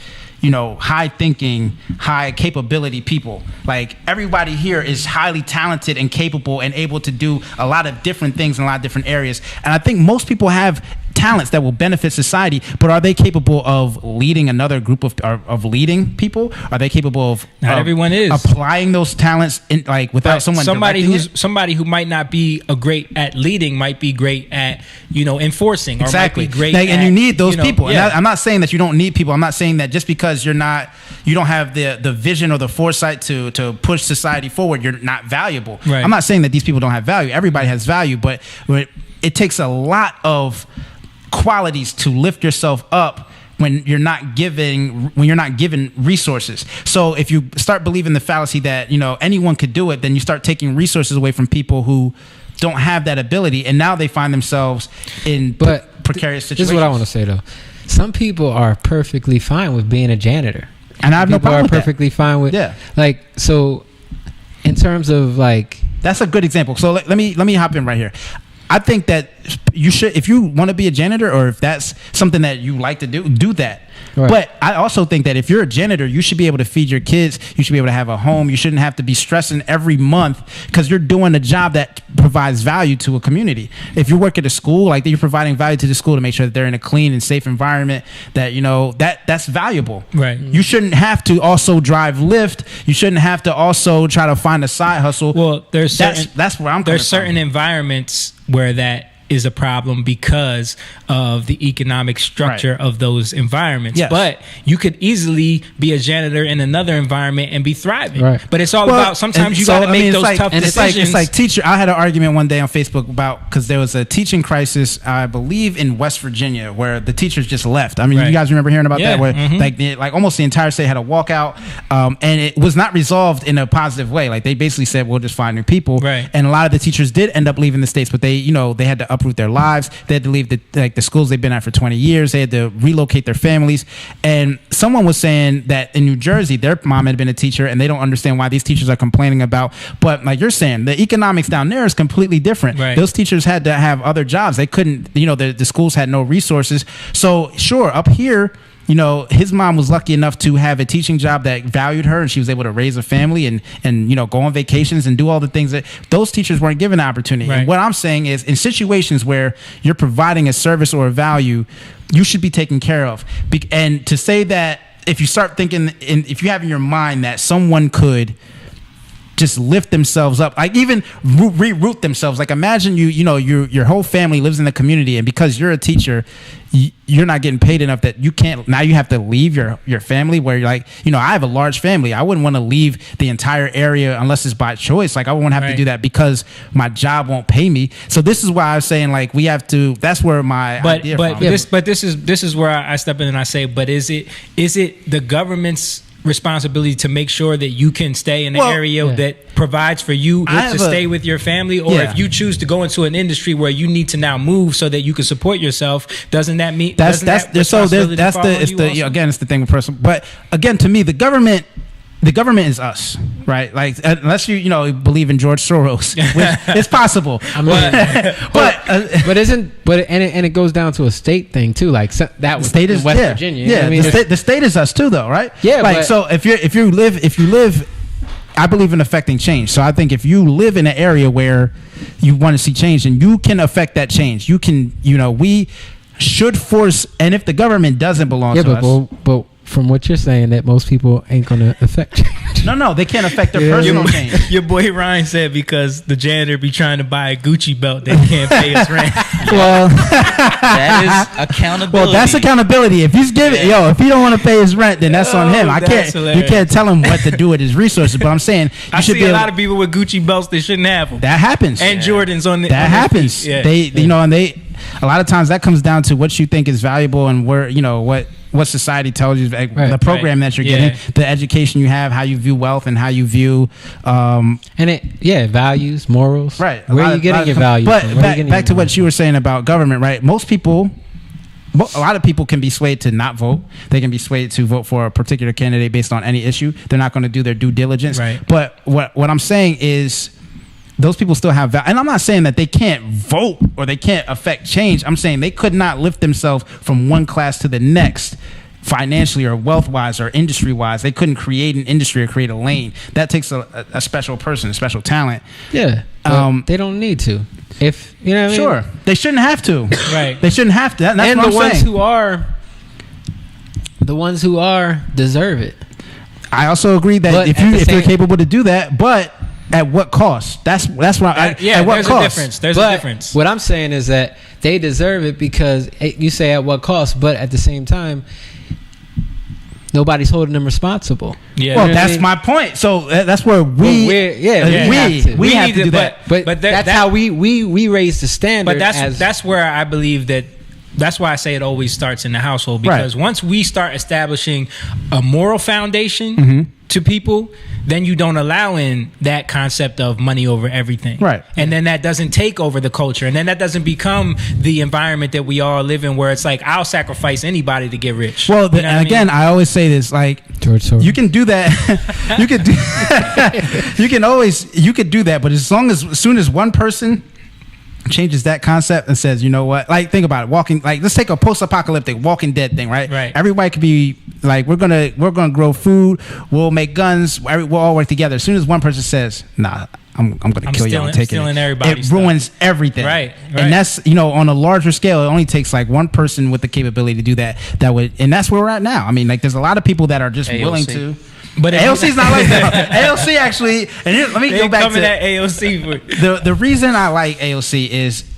Speaker 2: high thinking, high capability people. Like everybody here is highly talented and capable and able to do a lot of different things in a lot of different areas. And I think most people have talents that will benefit society, but are they capable of leading another group of leading people? Are they capable of
Speaker 1: Not everyone is
Speaker 2: applying those talents in without
Speaker 1: somebody
Speaker 2: directing it?
Speaker 1: who might not be great at leading might be great at enforcing, or
Speaker 2: exactly.
Speaker 1: might be great
Speaker 2: and you need those people.
Speaker 1: Yeah.
Speaker 2: And I'm not saying that you don't need people. I'm not saying that just because you don't have the vision or the foresight to push society forward, you're not valuable.
Speaker 1: Right.
Speaker 2: I'm not saying that these people don't have value. Everybody has value, but it takes a lot of qualities to lift yourself up when you're not given resources. So if you start believing the fallacy that anyone could do it, then you start taking resources away from people who don't have that ability, and now they find themselves in precarious situations.
Speaker 5: This is what I want to say though. Some people are perfectly fine with being a janitor,
Speaker 2: and I have no problem with that.
Speaker 5: Perfectly fine with so. In terms of
Speaker 2: that's a good example. So let me hop in right here. I think that you should, if you want to be a janitor, or if that's something that you like to do that. Right. But I also think that if you're a janitor, you should be able to feed your kids. You should be able to have a home. You shouldn't have to be stressing every month because you're doing a job that provides value to a community. If you work at a school, you're providing value to the school to make sure that they're in a clean and safe environment, that that's valuable.
Speaker 1: Right.
Speaker 2: You shouldn't have to also drive Lyft. You shouldn't have to also try to find a side hustle.
Speaker 1: Well, that's where I'm coming
Speaker 2: from.
Speaker 1: There's certain environments where that is a problem because of the economic structure of those environments. Yes. But you could easily be a janitor in another environment and be thriving. Right. But it's all about sometimes you got to make those tough decisions.
Speaker 2: It's like teacher. I had an argument one day on Facebook because there was a teaching crisis, I believe, in West Virginia, where the teachers just left. I mean, you guys remember hearing about that? Where like almost the entire state had a walkout, and it was not resolved in a positive way. Like they basically said, we'll just find new people. Right. And a lot of the teachers did end up leaving the states, but they had to uproot their lives. They had to leave the schools they've been at for 20 years. They had to relocate their families. And someone was saying that in New Jersey, their mom had been a teacher, and they don't understand why these teachers are complaining about. But like you're saying, the economics down there is completely different. Right. Those teachers had to have other jobs. They couldn't, the schools had no resources. So sure, up here, his mom was lucky enough to have a teaching job that valued her, and she was able to raise a family and go on vacations and do all the things that those teachers weren't given the opportunity. Right. And what I'm saying is, in situations where you're providing a service or a value, you should be taken care of. And to say that if you start thinking, if you have in your mind that someone could just lift themselves up, like even reroute themselves. Like imagine your whole family lives in the community, and because you're a teacher, you're not getting paid enough that you can't. Now you have to leave your family. Where you're like, I have a large family. I wouldn't want to leave the entire area unless it's by choice. Like I wouldn't have to do that because my job won't pay me. So this is why I was saying like we have to. That's where my idea from.
Speaker 1: This is where I step in and I say, but is it the government's responsibility to make sure that you can stay in the area that provides for you to stay with your family, or if you choose to go into an industry where you need to now move so that you can support yourself, doesn't that mean it's the thing with personal. But again, to me, the government is us, right? Like unless you believe in George Soros, which it's possible. I mean,
Speaker 5: but it goes down to a state thing too. Like that was
Speaker 2: state is
Speaker 5: West Virginia.
Speaker 2: Yeah, I mean, the state is us too, though, right?
Speaker 5: Yeah.
Speaker 2: Like so, if you live, I believe in affecting change. So I think if you live in an area where you want to see change, and you can affect that change, you can. We should force, and if the government doesn't belong to us,
Speaker 5: but from what you're saying, that most people ain't gonna affect change.
Speaker 2: No, they can't affect their personal change.
Speaker 1: Your boy Ryan said because the janitor be trying to buy a Gucci belt, they can't pay his rent.
Speaker 2: Well,
Speaker 4: that is accountability.
Speaker 2: Well, that's accountability. If he's giving, if he don't want to pay his rent, then that's on him. You can't tell him what to do with his resources. But I'm saying
Speaker 1: I see a lot of people with Gucci belts that shouldn't have them.
Speaker 2: That happens.
Speaker 1: And Jordans on the
Speaker 2: that happens.
Speaker 1: Yeah.
Speaker 2: They a lot of times that comes down to what you think is valuable and where what society tells you, the program that you're getting, the education you have, how you view wealth, and how you view
Speaker 5: values, morals.
Speaker 2: Right.
Speaker 5: Where are you getting your values?
Speaker 2: But back to what you were saying about government, right? A lot of people can be swayed to not vote. They can be swayed to vote for a particular candidate based on any issue. They're not going to do their due diligence.
Speaker 1: Right.
Speaker 2: But what I'm saying is, those people still have value. And I'm not saying that they can't vote or they can't affect change. I'm saying they could not lift themselves from one class to the next, financially or wealth-wise or industry-wise. They couldn't create an industry or create a lane. That takes a special person, a special talent.
Speaker 5: Yeah. They don't need to. If you know what I mean?
Speaker 2: Sure. They shouldn't have to.
Speaker 1: Right.
Speaker 2: They shouldn't have to. That's
Speaker 5: and
Speaker 2: what I'm saying.
Speaker 5: The ones who are deserve it.
Speaker 2: I also agree that if you're capable to do that, but at what cost? That's what at what cost?
Speaker 1: There's a difference.
Speaker 5: What I'm saying is that they deserve it because you say at what cost, but at the same time, nobody's holding them responsible.
Speaker 1: Yeah.
Speaker 2: Well, that's my point. So that's where we have to do that.
Speaker 5: But that's how we raise the standard.
Speaker 1: But that's where I believe that. That's why I say it always starts in the household, because once we start establishing a moral foundation to people, then you don't allow in that concept of money over everything.
Speaker 2: Right.
Speaker 1: And then that doesn't take over the culture. And then that doesn't become the environment that we all live in, where it's like, I'll sacrifice anybody to get rich.
Speaker 2: Well, I always say this, like,
Speaker 5: George Soros.
Speaker 2: You can do that. you could do that, but as soon as one person changes that concept and says, you know what, like, think about it, let's take a post-apocalyptic Walking Dead thing, right? Everybody could be like, we're gonna grow food, we'll make guns, we'll all work together. As soon as one person says, nah, I'm gonna kill y'all and take it, it ruins everything. Right. And that's, on a larger scale, it only takes like one person with the capability to do that and that's where we're at now. I mean, like, there's a lot of people that are just willing to. But AOC's not like that. AOC actually, and let me go back to
Speaker 1: that AOC.
Speaker 2: The reason I like AOC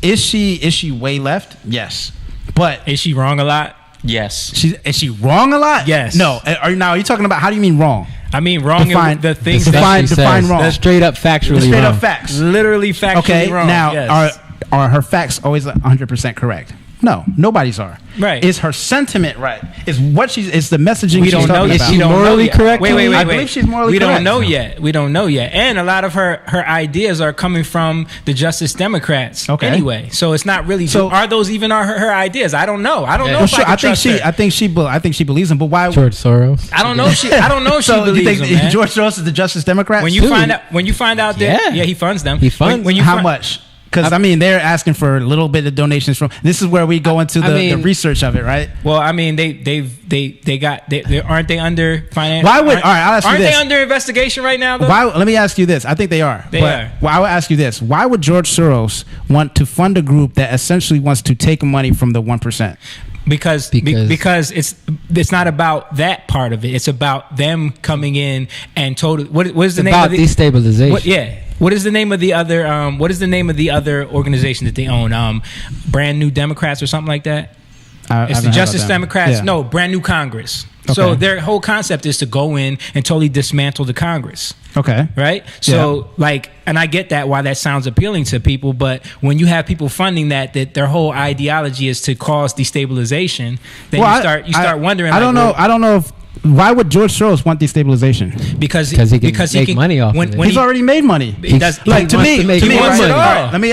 Speaker 2: is she way left? Yes. But
Speaker 1: is she wrong a lot?
Speaker 4: Yes.
Speaker 2: Is she wrong a lot?
Speaker 1: Yes.
Speaker 2: No. Are you talking about, how do you mean wrong?
Speaker 1: I mean wrong. The things
Speaker 2: define wrong.
Speaker 5: That's straight up factually
Speaker 2: straight
Speaker 5: wrong.
Speaker 2: up facts.
Speaker 1: Literally factually wrong.
Speaker 2: Now, are her facts always 100% correct? No, nobody's are.
Speaker 1: Right.
Speaker 2: Is her sentiment right? Is the messaging she's talking about?
Speaker 5: Is she morally correct?
Speaker 1: Wait.
Speaker 2: I believe she's morally correct.
Speaker 1: We don't know yet. And a lot of her ideas are coming from the Justice Democrats.
Speaker 2: Okay.
Speaker 1: Anyway, so it's not really.
Speaker 2: So
Speaker 1: are those even her ideas? I don't know. I don't know. If
Speaker 2: I think she believes them. But why?
Speaker 5: George Soros.
Speaker 1: I don't know. If she believes them. Man.
Speaker 2: George Soros is the Justice Democrat?
Speaker 1: When you find out that he funds them.
Speaker 5: He funds.
Speaker 2: How much? Because they're asking for a little bit of donations from. This is where we go into the research of it, right?
Speaker 1: Well, I mean, they aren't they under finance?
Speaker 2: Why would? All right, I'll ask you this.
Speaker 1: Aren't they under investigation right now, though?
Speaker 2: Let me ask you this. I think they are.
Speaker 1: They are.
Speaker 2: Well, I will ask you this. Why would George Soros want to fund a group that essentially wants to take money from the 1%?
Speaker 1: Because it's not about that part of it. It's about them coming in and total. What is the name
Speaker 5: about
Speaker 1: of the
Speaker 5: destabilization?
Speaker 1: What is the name of the other? What is the name of the other organization that they own? Brand New Democrats or something like that. It's the Justice Democrats.
Speaker 2: Yeah.
Speaker 1: No, Brand New Congress.
Speaker 2: Okay.
Speaker 1: So their whole concept is to go in and totally dismantle the Congress.
Speaker 2: Okay.
Speaker 1: Right? So and I get that, why that sounds appealing to people, but when you have people funding that their whole ideology is to cause destabilization, then you start wondering.
Speaker 2: I don't know if why would George Soros want destabilization?
Speaker 1: Because
Speaker 5: he can make money off of it.
Speaker 2: He's already made money.
Speaker 1: He does.
Speaker 2: Like to me,
Speaker 1: Let
Speaker 2: me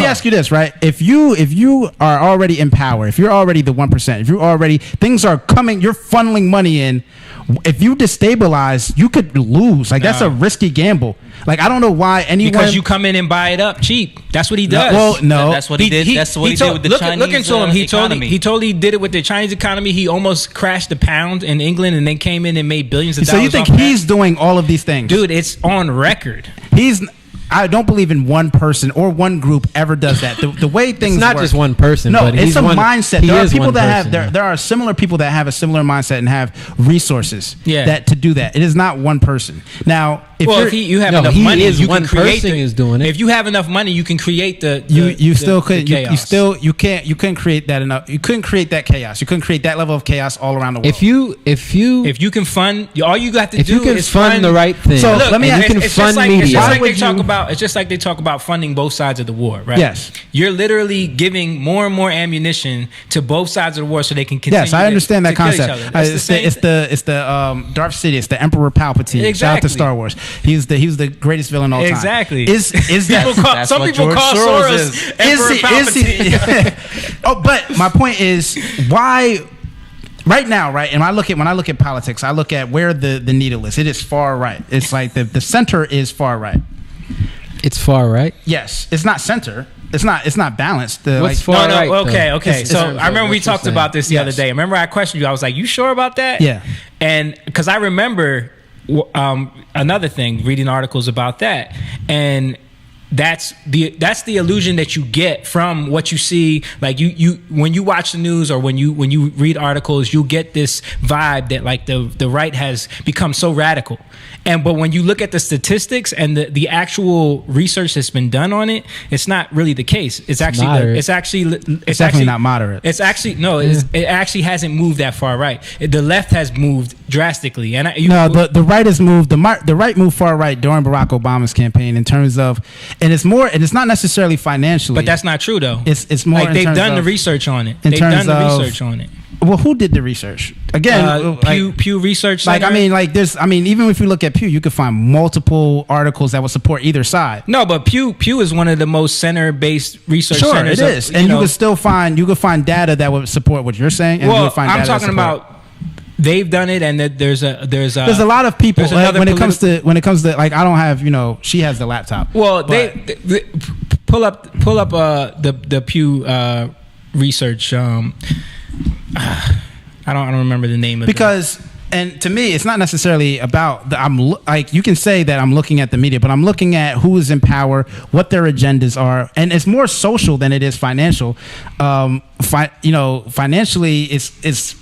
Speaker 2: ask you this, right? If you are already in power, if you're already the 1%, if you're already things are coming, you're funneling money in. If you destabilize, you could lose. Like that's a risky gamble. Like I don't know why anyone.
Speaker 1: Because you come in and buy it up cheap. That's what he does.
Speaker 2: No.
Speaker 4: That's what he did. That's what he did with the Chinese
Speaker 1: look into him. He
Speaker 4: economy.
Speaker 1: totally did it with the Chinese economy. He almost crashed the pound in England, and then came in and made billions of dollars.
Speaker 2: So you think he's doing all of these things,
Speaker 1: dude? It's on record.
Speaker 2: I don't believe in one person or one group ever does that. The way things
Speaker 5: it's not
Speaker 2: work,
Speaker 5: just one person.
Speaker 2: No,
Speaker 5: but
Speaker 2: it's a mindset. There are people that
Speaker 5: person,
Speaker 2: there are similar people that have a similar mindset and have resources that to do that. It is not one person. Now, if you have
Speaker 1: enough money, you
Speaker 5: one
Speaker 1: can create
Speaker 5: person is doing it.
Speaker 1: If you have enough money, you can create the
Speaker 2: you couldn't create that enough. You couldn't create that chaos. You couldn't create that level of chaos all around the world.
Speaker 1: If you can fund, all you got to do is
Speaker 5: fund the right thing.
Speaker 2: So let me ask
Speaker 5: you. It's
Speaker 1: just like they talk about funding both sides of the war, right?
Speaker 2: Yes.
Speaker 1: You're literally giving more and more ammunition to both sides of the war so they can continue.
Speaker 2: Yes, I understand that concept. It's the Darth Sidious, the Emperor Palpatine.
Speaker 1: Exactly.
Speaker 2: Shout out to Star Wars. He was the greatest villain of all time.
Speaker 1: Exactly.
Speaker 2: Is that
Speaker 1: some people call Soros Emperor Palpatine.
Speaker 2: Oh, but my point is why. Right now, right, and when I look at politics, I look at where the needle is. It is far right. It's like the center is far right.
Speaker 5: It's far right.
Speaker 2: Yes, it's not center. It's not balanced.
Speaker 5: What's far right?
Speaker 1: Okay. So I remember we talked about this the other day. Remember I questioned you. I was like, "You sure about that?"
Speaker 2: Yeah.
Speaker 1: And because I remember another thing, reading articles about that, and that's the illusion that you get from what you see. Like you when you watch the news or when you read articles, you get this vibe that like the right has become so radical. But when you look at the statistics and the actual research that's been done on it, it's not really the case. It's actually
Speaker 2: it's definitely not moderate.
Speaker 1: It's actually it actually hasn't moved that far right. The left has moved drastically, and
Speaker 2: the right has moved. The right moved far right during Barack Obama's campaign in terms of, and it's not necessarily financially.
Speaker 1: But that's not true though.
Speaker 2: It's more
Speaker 1: like they've done the research on it. Well,
Speaker 2: who did the research? Again,
Speaker 1: Pew Research Center.
Speaker 2: Even if you look at Pew, you could find multiple articles that would support either side.
Speaker 1: No, but Pew is one of the most center-based research centers.
Speaker 2: Sure, it is, and you could still find data that would support what you're saying. And
Speaker 1: I'm talking about. They've done it, and there's a
Speaker 2: lot of people when it comes to like I don't have she has the laptop.
Speaker 1: Well, they pull up the Pew research. I don't remember the name of
Speaker 2: because. And to me, it's not necessarily about you can say that I'm looking at the media, but I'm looking at who is in power, what their agendas are, and it's more social than it is financial. Financially, it's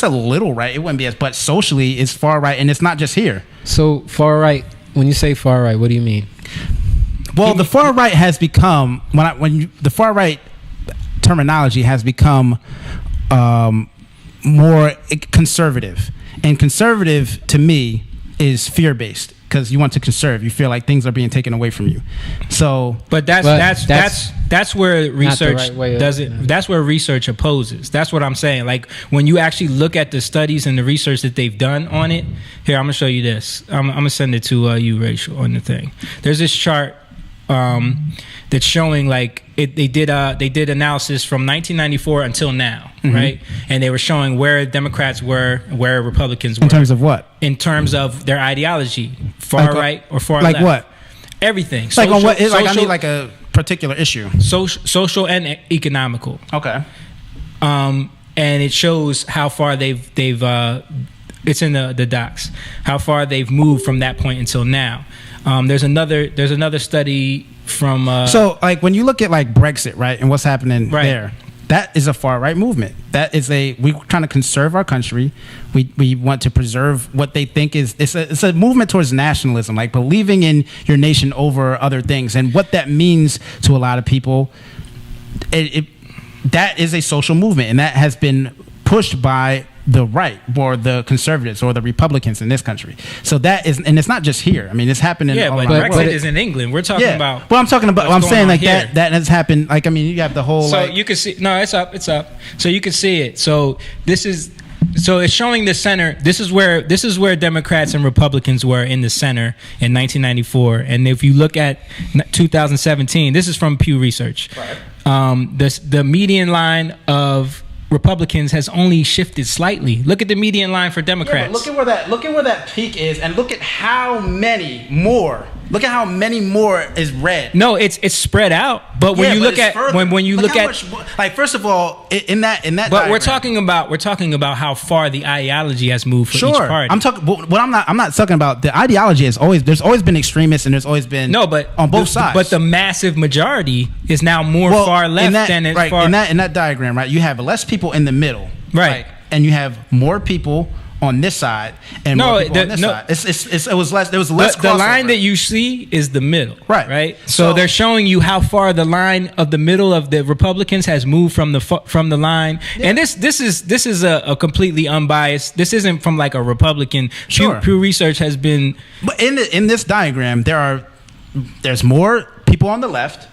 Speaker 2: a little right. It wouldn't be but socially, it's far right, and it's not just here.
Speaker 5: So far right. When you say far right, what do you mean?
Speaker 2: Well, the far right has become the far right terminology has become. More conservative, and conservative to me is fear-based because you want to conserve. You feel like things are being taken away from you. So,
Speaker 1: but that's where research doesn't. That's where research opposes. That's what I'm saying. Like when you actually look at the studies and the research that they've done on it. Here, I'm gonna show you this. I'm gonna send it to you, Rachel, on the thing. There's this chart. That's showing like they did analysis from 1994 until now, right? And they were showing where Democrats were, where Republicans were.
Speaker 2: In terms of what?
Speaker 1: In terms of their ideology, far right or far
Speaker 2: left.
Speaker 1: Like
Speaker 2: what?
Speaker 1: Everything.
Speaker 2: Like on what? I need like a particular issue.
Speaker 1: Social and economical.
Speaker 2: Okay.
Speaker 1: And it shows how far they've it's in the docs how far they've moved from that point until now. There's another study from
Speaker 2: so like when you look at like Brexit, right, and what's happening there, That is a far right movement. That is we're trying to conserve our country. We want to preserve what they think is it's a movement towards nationalism, like believing in your nation over other things, and what that means to a lot of people. That is a social movement, and that has been pushed by the right or the conservatives or the Republicans in this country. So that is, and it's not just here. I mean, it's happening.
Speaker 1: Yeah, but Brexit is in England. We're talking about.
Speaker 2: Well, I'm talking about. I'm saying like here. that has happened. Like, I mean, you have the whole.
Speaker 1: So you can see. No, it's up. It's up. So you can see it. So this is. So it's showing the center. This is where Democrats and Republicans were in the center in 1994. And if you look at 2017, this is from Pew Research. Right. The median line of Republicans has only shifted slightly. Look at the median line for Democrats.
Speaker 2: Yeah, look at where that peak is, and look at how many more. Look at how many more is red.
Speaker 1: No, it's spread out. But when you look at when you look at
Speaker 2: like, first of all, in that. But
Speaker 1: diagram, we're talking about how far the ideology has moved for each party.
Speaker 2: I'm talking. What I'm not talking about. The ideology is there's always been extremists, and there's always been on both sides.
Speaker 1: But the massive majority is now more far left than far.
Speaker 2: In that diagram, right? You have less people in the middle,
Speaker 1: right?
Speaker 2: And you have more people on this side and more people on this side. It was less. There was less.
Speaker 1: The line that you see is the middle,
Speaker 2: right?
Speaker 1: So they're showing you how far the line of the middle of the Republicans has moved from the line. Yeah. And this is a completely unbiased. This isn't from like a Republican.
Speaker 2: Sure.
Speaker 1: Pew Research has been.
Speaker 2: But in this diagram, there's more people on the left.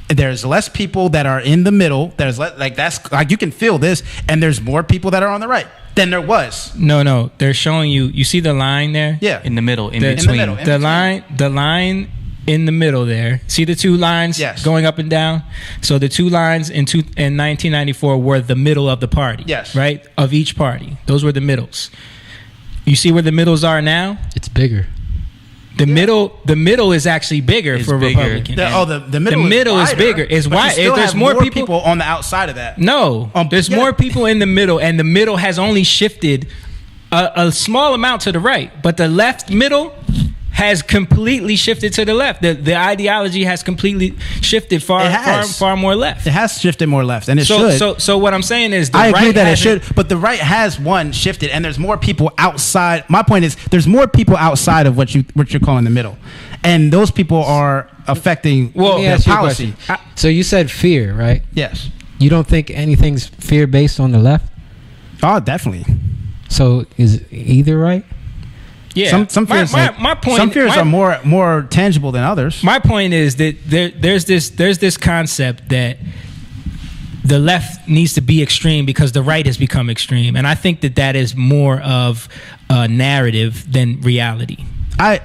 Speaker 2: There's less people that are in the middle. There's that's like you can feel this, and there's more people that are on the right than there was.
Speaker 1: No, they're showing you. You see the line there?
Speaker 2: Yeah,
Speaker 4: in the middle, in between.
Speaker 1: The line in the middle there. See the two lines going up and down. So the two lines in 1994 were the middle of the party.
Speaker 2: Yes,
Speaker 1: right, of each party. Those were the middles. You see where the middles are now?
Speaker 5: It's bigger.
Speaker 1: The middle is actually bigger for Republicans.
Speaker 2: The middle
Speaker 1: is bigger. It's wide. There's more people
Speaker 2: on the outside of that.
Speaker 1: No, there's more people in the middle, and the middle has only shifted a small amount to the right, but the left middle has completely shifted to the left. The ideology has completely shifted far more left.
Speaker 2: It has shifted more left, and it should.
Speaker 1: So what I'm saying is,
Speaker 2: I agree that it should, but the right has shifted, and there's more people outside. My point is, there's more people outside of what you're calling the middle, and those people are affecting their policy.
Speaker 5: So you said fear, right?
Speaker 2: Yes.
Speaker 5: You don't think anything's fear based on the left?
Speaker 2: Oh, definitely.
Speaker 5: So is either right?
Speaker 1: Yeah,
Speaker 2: some fears, my point. Some fears are more tangible than others.
Speaker 1: My point is that there's this concept that the left needs to be extreme because the right has become extreme, and I think that is more of a narrative than reality.
Speaker 2: I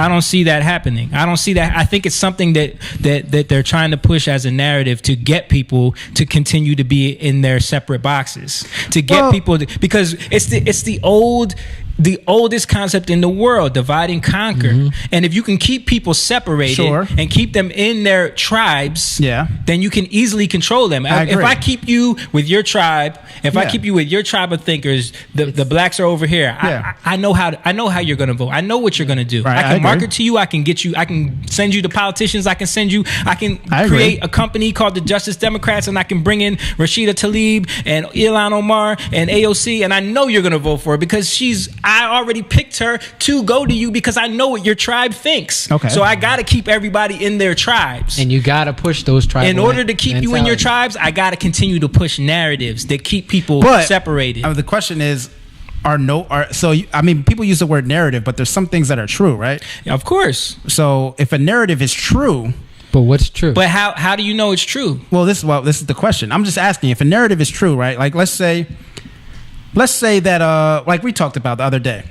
Speaker 1: don't see that happening. I don't see that. I think it's something that they're trying to push as a narrative to get people to continue to be in their separate boxes. To get people because it's the oldest concept in the world, divide and conquer. Mm-hmm. And if you can keep people separated and keep them in their tribes, then you can easily control them. If I keep you with your tribe, I keep you with your tribe of thinkers, the blacks are over here. I know how you're going to vote. I know what you're going to do.
Speaker 2: Right,
Speaker 1: I can market to you. I can get you. I can send you the politicians. I can create a company called the Justice Democrats, and I can bring in Rashida Tlaib and Ilhan Omar and AOC, and I know you're going to vote for her because I already picked her to go to you because I know what your tribe thinks.
Speaker 2: Okay.
Speaker 1: So I got to keep everybody in their tribes.
Speaker 5: And you got to push those tribes.
Speaker 1: In order to keep you in your tribes, I got to continue to push narratives that keep people separated.
Speaker 2: The question is, people use the word narrative, but there's some things that are true, right?
Speaker 1: Of course.
Speaker 2: So if a narrative is true,
Speaker 5: but what's true?
Speaker 1: But how do you know it's true?
Speaker 2: Well, this is the question. I'm just asking if a narrative is true, right? Like let's say that like we talked about the other day.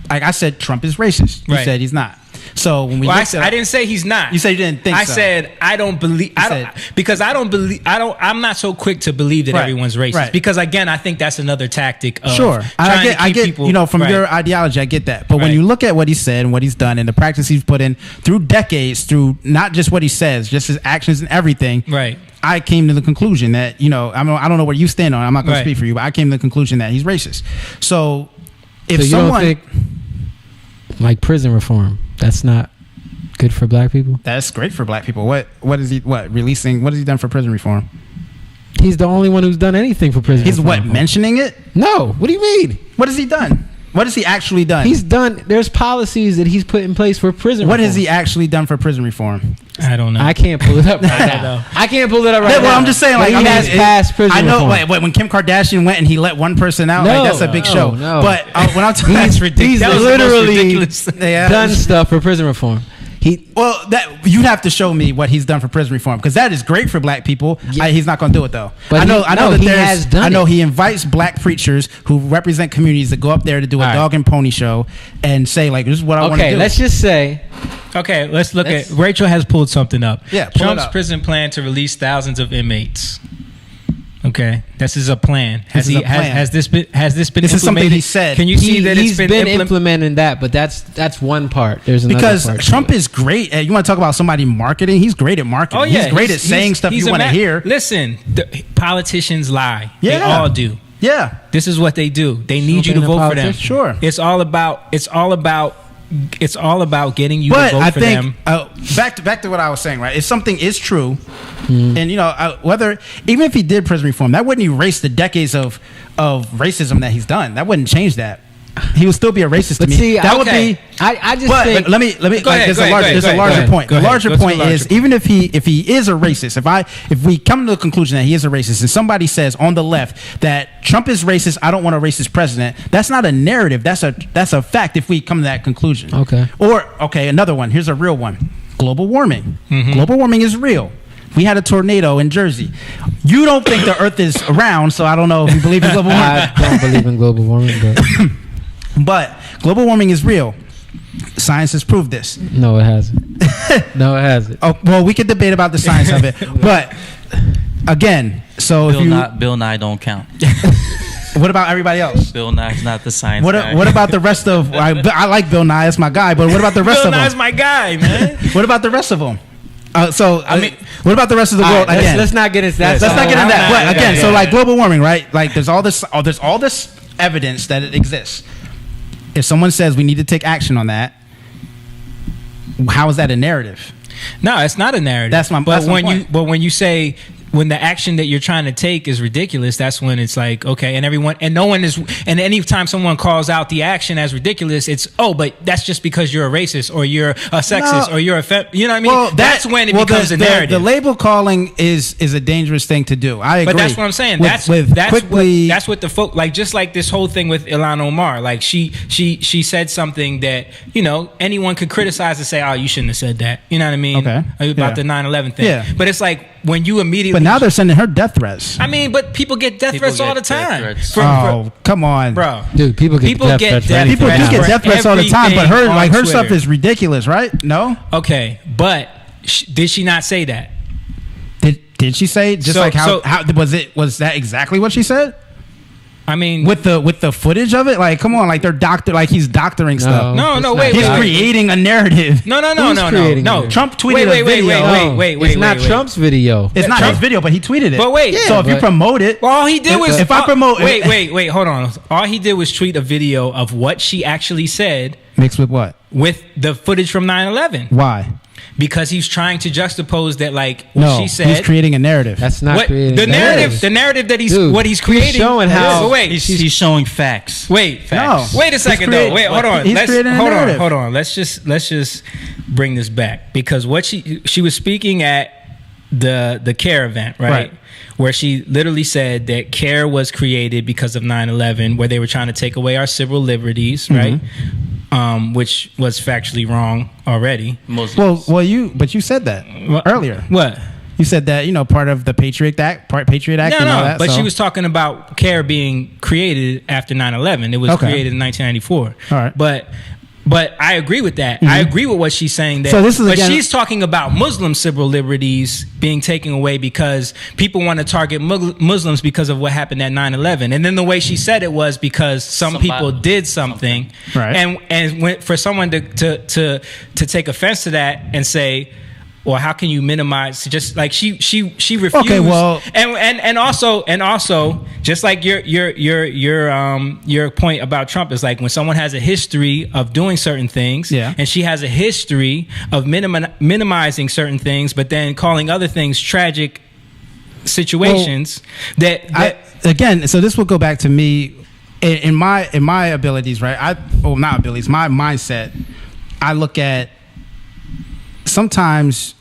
Speaker 2: Like I said, Trump is racist. You said he's not. So when
Speaker 1: I didn't say he's not.
Speaker 2: You said you didn't think so.
Speaker 1: I said I don't believe. I'm not so quick to believe that everyone's racist.
Speaker 2: Right.
Speaker 1: Because again, I think that's another tactic of
Speaker 2: I get people, from your ideology, I get that. But when you look at what he said and what he's done and the practice he's put in through decades, through not just what he says, just his actions and everything.
Speaker 1: Right. I
Speaker 2: came to the conclusion that I don't know where you stand on it. I'm not going to speak for you, but I came to the conclusion that he's racist. So if someone
Speaker 5: don't think, like prison reform, that's not good for black people?
Speaker 2: That's great for black people. What has he done for prison reform?
Speaker 5: He's the only one who's done anything for prison
Speaker 2: He's
Speaker 5: reform.
Speaker 2: mentioning it?
Speaker 5: No. What do you mean?
Speaker 2: What has he done? What has he actually done?
Speaker 5: He's done. There's policies that he's put in place for prison.
Speaker 2: What
Speaker 5: reform.
Speaker 2: has he actually done for prison reform?
Speaker 1: I don't know.
Speaker 5: I can't pull it up right now. I can't pull it up right now.
Speaker 2: Well, I'm just saying, like,
Speaker 5: he has passed prison
Speaker 2: I know,
Speaker 5: reform.
Speaker 2: when Kim Kardashian went and he let one person out,
Speaker 5: No,
Speaker 2: like, that's a big show.
Speaker 5: no.
Speaker 2: But when I'm talking,
Speaker 5: He's literally
Speaker 2: Yeah.
Speaker 5: done stuff for prison reform.
Speaker 2: Well, that you'd have to show me what he's done for prison reform, because that is great for black people.
Speaker 5: Yeah.
Speaker 2: He's not going to do it though.
Speaker 5: But
Speaker 2: I know that
Speaker 5: he has done
Speaker 2: I know
Speaker 5: it.
Speaker 2: he invites black preachers who represent communities to go up there to do a
Speaker 5: All right.
Speaker 2: dog and pony show and say, like, this is what I want to do.
Speaker 5: Okay, let's just say.
Speaker 1: Okay, let's look at. Rachel has pulled something up.
Speaker 2: Yeah, pull it
Speaker 1: Trump's
Speaker 2: up.
Speaker 1: prison plan to release thousands of inmates. Okay, this is a plan. Has
Speaker 2: This is a plan.
Speaker 1: Has this been
Speaker 2: This is
Speaker 1: implemented?
Speaker 2: something he said.
Speaker 1: Can you see that
Speaker 5: he's
Speaker 1: it's
Speaker 5: been implementing that, but that's one part. There's another
Speaker 2: Because
Speaker 5: part to
Speaker 2: Trump
Speaker 5: it.
Speaker 2: is great at, you want to talk about somebody marketing? He's great at marketing.
Speaker 1: Oh yeah,
Speaker 2: he's great at saying stuff you want to hear.
Speaker 1: Listen, politicians lie. They
Speaker 2: Yeah.
Speaker 1: all do.
Speaker 2: Yeah.
Speaker 1: This is what they do. They need you to
Speaker 5: being a
Speaker 1: vote for them.
Speaker 5: politician?
Speaker 2: Sure.
Speaker 1: It's all about getting you
Speaker 2: But
Speaker 1: to vote
Speaker 2: I
Speaker 1: for
Speaker 2: think
Speaker 1: them.
Speaker 2: back to what I was saying, right? If something is true, and whether even if he did prison reform, that wouldn't erase the decades of racism that he's done. That wouldn't change that. He would still be a racist to
Speaker 5: But
Speaker 2: me.
Speaker 5: see,
Speaker 2: that would
Speaker 5: okay.
Speaker 2: be.
Speaker 5: I just
Speaker 2: But
Speaker 5: think.
Speaker 2: let me.
Speaker 1: Go ahead,
Speaker 2: There's
Speaker 1: go
Speaker 2: a larger
Speaker 1: ahead.
Speaker 2: point.
Speaker 1: Go
Speaker 2: The
Speaker 1: ahead.
Speaker 2: larger
Speaker 1: Go to the
Speaker 2: point
Speaker 1: larger
Speaker 2: is,
Speaker 1: point.
Speaker 2: even if he is a racist, if we come to the conclusion that he is a racist, and somebody says on the left that Trump is racist, I don't want a racist president. That's not a narrative. That's a fact. If we come to that conclusion.
Speaker 5: Okay.
Speaker 2: Or another one. Here's a real one. Global warming.
Speaker 1: Mm-hmm.
Speaker 2: Global warming is real. We had a tornado in Jersey. You don't think the Earth is around, so I don't know if you believe in global warming.
Speaker 5: I don't believe in global warming, but
Speaker 2: But global warming is real. Science has proved this.
Speaker 5: no, it hasn't. No, it hasn't.
Speaker 2: Oh, well, we could debate about the science of it, but again, so
Speaker 4: Bill Nye don't count.
Speaker 2: what about everybody else?
Speaker 4: Bill Nye's not the science guy.
Speaker 2: What about the rest of? I like Bill Nye, that's my guy. But what about the rest
Speaker 1: Bill
Speaker 2: of them?
Speaker 1: Nye's my guy, man.
Speaker 2: What about the rest of them? What about the rest of the world?
Speaker 5: All right,
Speaker 2: Again,
Speaker 5: let's not get into that.
Speaker 2: let's not get into that. But again,
Speaker 1: okay.
Speaker 2: so like global warming, right? Like there's all this evidence that it exists. If someone says we need to take action on that, how is that a narrative?
Speaker 1: No, it's not a narrative.
Speaker 2: That's my point.
Speaker 1: When you say when the action that you're trying to take is ridiculous, that's when it's like, okay, and anytime someone calls out the action as ridiculous, it's, but that's just because you're a racist or you're a sexist or you're you know what I mean?
Speaker 2: Well,
Speaker 1: that's when it becomes a narrative.
Speaker 2: The label calling is a dangerous thing to do. I agree.
Speaker 1: But that's what I'm saying. That's what the folk, like, just like this whole thing with Ilhan Omar. Like she said something that, anyone could criticize and say, oh, you shouldn't have said that. You know what I mean?
Speaker 2: Okay.
Speaker 1: About the 9/11 thing.
Speaker 2: Yeah.
Speaker 1: But it's like when you immediately.
Speaker 2: But now they're sending her death threats.
Speaker 1: I mean, but people get death threats all the time.
Speaker 2: Come on,
Speaker 1: bro.
Speaker 5: Dude, people get death threats.
Speaker 2: People do get death threats all the time, but her stuff
Speaker 1: Twitter
Speaker 2: is ridiculous, right? No.
Speaker 1: Okay, but did she not say that?
Speaker 2: Did she say how was that exactly what she said?
Speaker 1: I mean,
Speaker 2: with the footage of it, like, come on, like he's doctoring stuff.
Speaker 1: No, wait,
Speaker 2: he's creating a narrative.
Speaker 1: No.
Speaker 2: Trump tweeted a video.
Speaker 5: Wait. It's not Trump's video.
Speaker 2: It's not his video, but he tweeted it.
Speaker 1: But wait,
Speaker 2: so if you promote it,
Speaker 1: well, all he did was
Speaker 2: if I promote.
Speaker 1: Wait, hold on. All he did was tweet a video of what she actually said,
Speaker 2: mixed with what?
Speaker 1: With the footage from 9/11.
Speaker 2: Why?
Speaker 1: Because he's trying to juxtapose that, like,
Speaker 2: she said. He's creating a narrative.
Speaker 5: That's not creating
Speaker 1: the narrative. The narrative that he's creating.
Speaker 5: He's showing how.
Speaker 4: He's showing facts.
Speaker 1: Wait a second though. Wait, hold on. Hold on. Let's just bring this back, because what she was speaking at the CARE event, right? Where she literally said that CARE was created because of 9/11, where they were trying to take away our civil liberties, right? Which was factually wrong already.
Speaker 2: Well, you said that earlier.
Speaker 1: What?
Speaker 2: You said that, part of the Patriot Act and all that.
Speaker 1: But she was talking about CARE being created after 9/11. It was created in 1994.
Speaker 2: All right.
Speaker 1: But I agree with that.
Speaker 2: Mm-hmm.
Speaker 1: I agree with what she's saying there.
Speaker 2: So this is
Speaker 1: but she's talking about Muslim civil liberties being taken away because people want to target Muslims because of what happened at 9/11. And then the way she said it was because somebody people did something.
Speaker 2: Right.
Speaker 1: And for someone to take offense to that and say, or how can you minimize? Just like she refused.
Speaker 2: Okay, well,
Speaker 1: and also just like your point about Trump is like when someone has a history of doing certain things, and she has a history of minimizing certain things, but then calling other things tragic situations
Speaker 2: again. So this will go back to me in my abilities, right? Not abilities, my mindset. I look at sometimes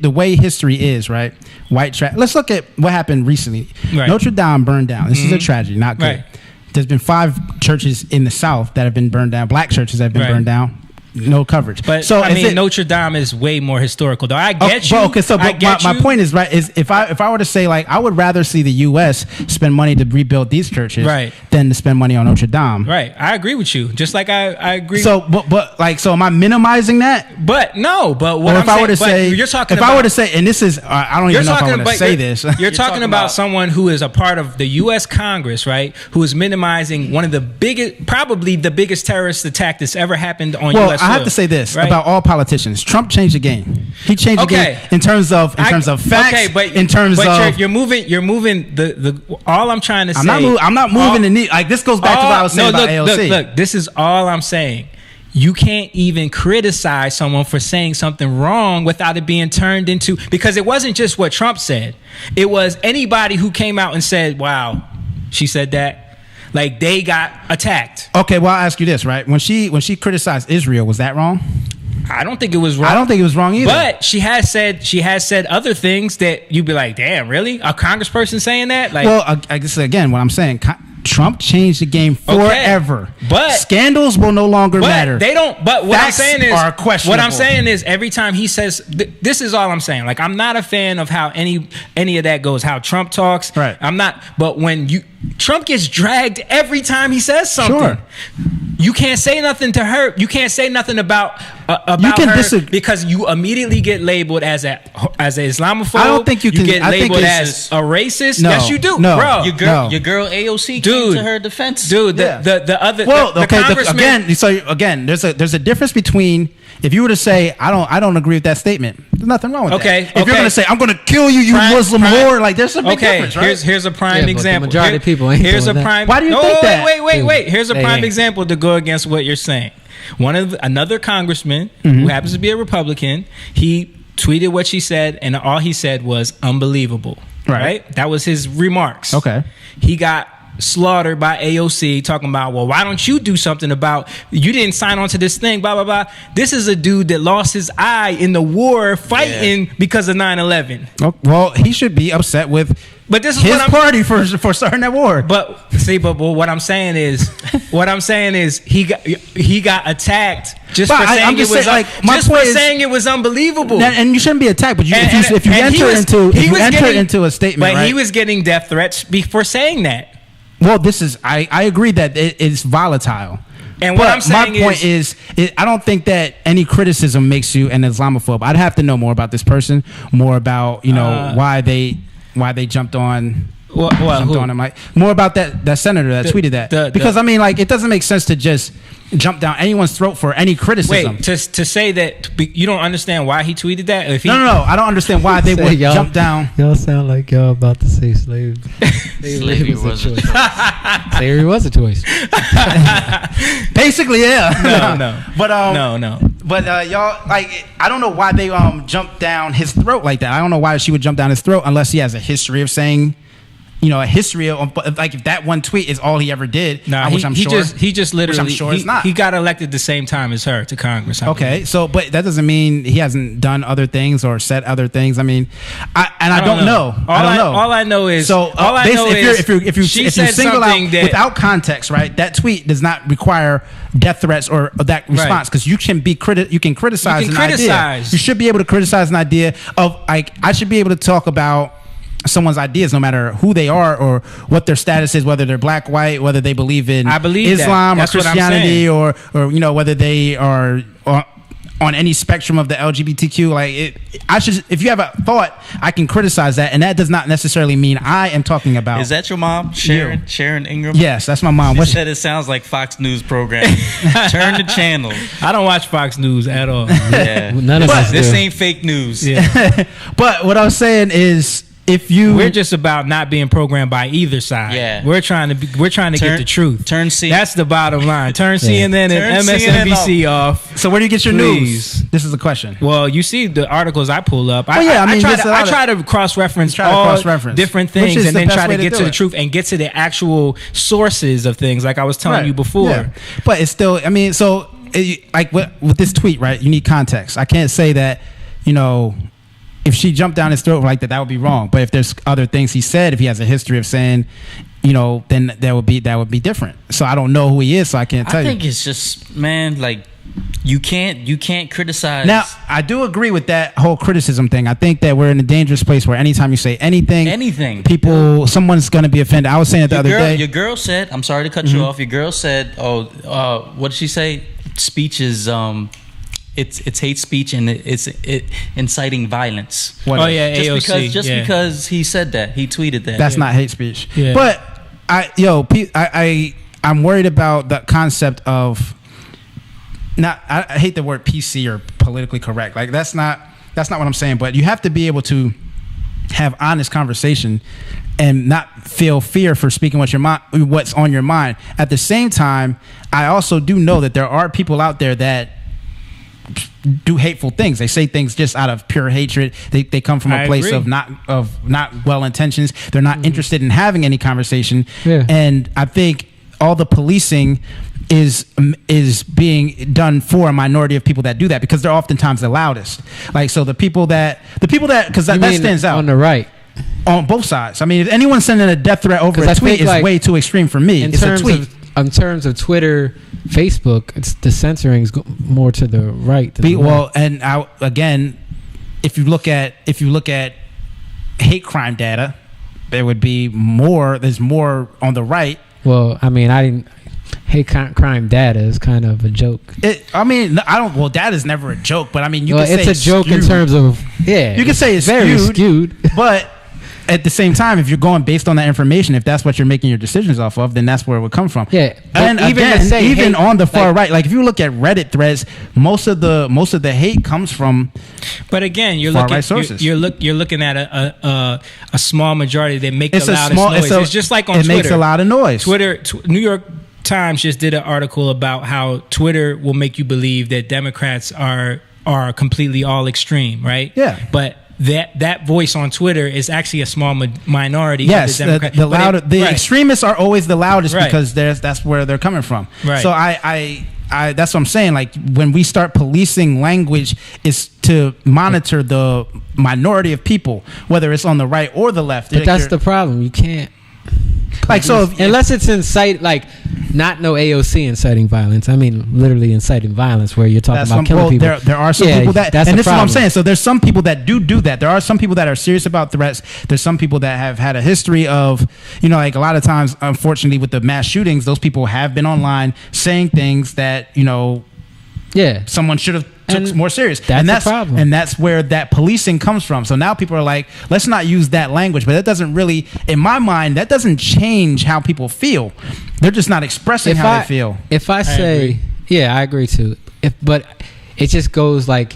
Speaker 2: the way history is, right? Let's look at what happened recently. Right. Notre Dame burned down. This is a tragedy, not good. Right. There's been 5 churches in the South that have been burned down. Black churches that have been burned down. No coverage.
Speaker 1: But so I mean, Notre Dame is way more historical, though. I get you.
Speaker 2: Okay, so my point is, right, is if I were to say, like, I would rather see the U.S. spend money to rebuild these churches than to spend money on Notre Dame.
Speaker 1: Right. I agree with you. Just like I agree.
Speaker 2: So, but am I minimizing that?
Speaker 1: But no. But what
Speaker 2: or
Speaker 1: I'm
Speaker 2: if I were to say,
Speaker 1: you're talking.
Speaker 2: If I were to say, and this is, I don't even know if I want to say this.
Speaker 1: You're talking about someone who is a part of the U.S. Congress, right? Who is minimizing one of the biggest, probably the biggest terrorist attack that's ever happened on U.S. soil.
Speaker 2: I have to say this. Right? About all politicians, Trump changed the game. He changed the game in terms of facts.
Speaker 1: Okay, but
Speaker 2: in terms of
Speaker 1: you're moving the. All I'm trying to say.
Speaker 2: I'm not moving the knee. Like, this goes back to what I was saying about AOC.
Speaker 1: Look. This is all I'm saying. You can't even criticize someone for saying something wrong without it being turned into, because it wasn't just what Trump said. It was anybody who came out and said, "Wow, she said that." Like, they got attacked.
Speaker 2: Okay, well, I'll ask you this, right? When she criticized Israel, was that wrong?
Speaker 1: I don't think it was wrong.
Speaker 2: I don't think it was wrong either.
Speaker 1: But she has said other things that you'd be like, damn, really? A congressperson saying that? Like,
Speaker 2: well, I guess, again, what I'm saying, Trump changed the game forever.
Speaker 1: But
Speaker 2: scandals will no longer matter.
Speaker 1: They don't. But what
Speaker 2: Facts
Speaker 1: I'm saying is,
Speaker 2: are questionable.
Speaker 1: What I'm saying is, every time he says, this is all I'm saying. Like, I'm not a fan of how any of that goes. How Trump talks.
Speaker 2: Right.
Speaker 1: I'm not. But when Trump gets dragged every time he says something.
Speaker 2: Sure.
Speaker 1: You can't say nothing to her. You can't say nothing about her because you immediately get labeled as an Islamophobe. I
Speaker 2: don't think you can
Speaker 1: get labeled as a racist.
Speaker 2: No,
Speaker 1: yes, you do,
Speaker 2: no,
Speaker 1: bro.
Speaker 4: Your girl AOC came to her defense,
Speaker 1: dude. The other congressman.
Speaker 2: Again, there's a difference between. If you were to say, I don't agree with that statement, there's nothing wrong with that. If you're going to say, I'm going to kill you, Muslim whore, like, there's a big difference, right?
Speaker 1: Here's a prime example.
Speaker 5: The majority of people ain't
Speaker 1: here's a
Speaker 5: doing
Speaker 1: prime.
Speaker 2: Why do you think that?
Speaker 1: Wait. Here's a prime example to go against what you're saying. Another congressman who happens to be a Republican, he tweeted what she said, and all he said was unbelievable. Right? That was his remarks.
Speaker 2: Okay.
Speaker 1: He got slaughtered by AOC talking about, well, why don't you do something about, you didn't sign on to this thing, blah, blah, blah. This is a dude that lost his eye in the war fighting because of 9/11.
Speaker 2: Oh, well, he should be upset with his party for starting that war.
Speaker 1: But what I'm saying is, he got attacked just for saying it was unbelievable.
Speaker 2: And you shouldn't be attacked, but if you enter into a statement,
Speaker 1: but
Speaker 2: right?
Speaker 1: He was getting death threats for saying that.
Speaker 2: Well, I agree that it's volatile.
Speaker 1: And what I'm saying
Speaker 2: my point is, I don't think that any criticism makes you an Islamophobe. I'd have to know more about this person, more about why they jumped on. On him, like, more about that senator that tweeted that, because I mean, like, it doesn't make sense to just jump down anyone's throat for any criticism.
Speaker 1: Wait, to say that you don't understand why he tweeted that?
Speaker 2: No, I don't understand why they would jump down.
Speaker 5: Y'all sound like y'all about to say slavery. Slavery was a choice. Slavery was a choice.
Speaker 2: Basically, yeah.
Speaker 1: No.
Speaker 2: But
Speaker 1: no.
Speaker 2: But y'all, like, I don't know why they jumped down his throat like that. I don't know why she would jump down his throat unless he has a history of saying. A history of, like, if that one tweet is all he ever did, which I'm sure it's not.
Speaker 1: He got elected the same time as her to Congress.
Speaker 2: Okay, so but that doesn't mean he hasn't done other things or said other things. I mean, I don't know.
Speaker 1: All I know is
Speaker 2: if you single out without context, right? That tweet does not require death threats or that response, because you can criticize an idea. You should be able to criticize an idea of, like, I should be able to talk about someone's ideas, no matter who they are or what their status is, whether they're black, white, whether they believe in Islam or Christianity, or whether they are on any spectrum of the LGBTQ. Like, if you have a thought, I can criticize that, and that does not necessarily mean I am talking about.
Speaker 4: Is that your mom, Sharon Ingram?
Speaker 2: Yes, that's my mom.
Speaker 4: She said it sounds like Fox News program. Turn the channel.
Speaker 1: I don't watch Fox News at all.
Speaker 4: Yeah,
Speaker 5: none of us.
Speaker 4: This ain't fake news.
Speaker 1: Yeah.
Speaker 2: But what I was saying is,
Speaker 1: we're just about not being programmed by either side.
Speaker 4: Yeah.
Speaker 1: We're trying to get the truth. That's the bottom line. Turn CNN and MSNBC off.
Speaker 2: So where do you get your news? This is the question.
Speaker 1: Well, you see the articles I pull up.
Speaker 2: I
Speaker 1: try to cross-reference all different things and then try to get to the truth and get to the actual sources of things, like I was telling you before.
Speaker 2: Yeah. But it's still, I mean, so like with this tweet, right? You need context. I can't say that, if she jumped down his throat like that would be wrong. But if there's other things he said, if he has a history of saying, then that would be different. So I don't know who he is, so I can't tell you.
Speaker 4: I think it's just, man, like you can't criticize.
Speaker 2: Now, I do agree with that whole criticism thing. I think that we're in a dangerous place where anytime you say anything, someone's going to be offended. I was saying it the other day.
Speaker 4: Your girl said, I'm sorry to cut you off. Your girl said, what did she say? Speech is it's hate speech and it's inciting violence.
Speaker 1: AOC.
Speaker 4: Because he said that, he tweeted that.
Speaker 2: That's not hate speech. Yeah. But I'm worried about the concept of I hate the word PC or politically correct. Like that's not what I'm saying. But you have to be able to have honest conversation and not feel fear for speaking what's on your mind. At the same time, I also do know that there are people out there that do hateful things. They say things just out of pure hatred. They come from a place of not well intentions. They're not interested in having any conversation. Yeah. And I think all the policing is being done for a minority of people that do that, because they're oftentimes the loudest. Like, so the people that because that stands out
Speaker 5: on the right.
Speaker 2: On both sides. I mean, if anyone's sending a death threat over a tweet, is way too extreme for me. It's a tweet.
Speaker 5: In terms of Twitter, Facebook, the censoring is more to the right.
Speaker 2: And again, if you look at hate crime data, there would be more. There's more on the right.
Speaker 5: Well, I mean, hate crime data is kind of a joke.
Speaker 2: Data is never a joke, but I mean, you can say
Speaker 5: it's a joke skewed. In terms of
Speaker 2: you can say it's
Speaker 5: very skewed,
Speaker 2: but at the same time, if you're going based on that information, if that's what you're making your decisions off of, then that's where it would come from.
Speaker 5: Yeah,
Speaker 2: and even on the far right, like if you look at Reddit threads, most of the hate comes from.
Speaker 1: But again, you're looking at a small majority that make the loudest noise. It's just like on Twitter.
Speaker 2: It makes a lot of noise.
Speaker 1: Twitter, New York Times just did an article about how Twitter will make you believe that Democrats are completely all extreme, right?
Speaker 2: Yeah,
Speaker 1: but that voice on Twitter is actually a small minority.
Speaker 2: Yes, of the extremists are always the loudest because that's where they're coming from.
Speaker 1: Right.
Speaker 2: So I that's what I'm saying. Like when we start policing language, is to monitor the minority of people, whether it's on the right or the left.
Speaker 5: But that's the problem. You can't. Unless it's not no AOC inciting violence. I mean, literally inciting violence, where you're talking about killing people.
Speaker 2: There are some people that, and this is what I'm saying. So there's some people that do that. There are some people that are serious about threats. There's some people that have had a history of, like a lot of times, unfortunately, with the mass shootings, those people have been online saying things that someone should have took more serious.
Speaker 5: That's the problem.
Speaker 2: And that's where that policing comes from. So now people are like, let's not use that language. But that doesn't really, in my mind, that doesn't change how people feel. They're just not expressing how they feel.
Speaker 5: If I say, I agree too. But it just goes like,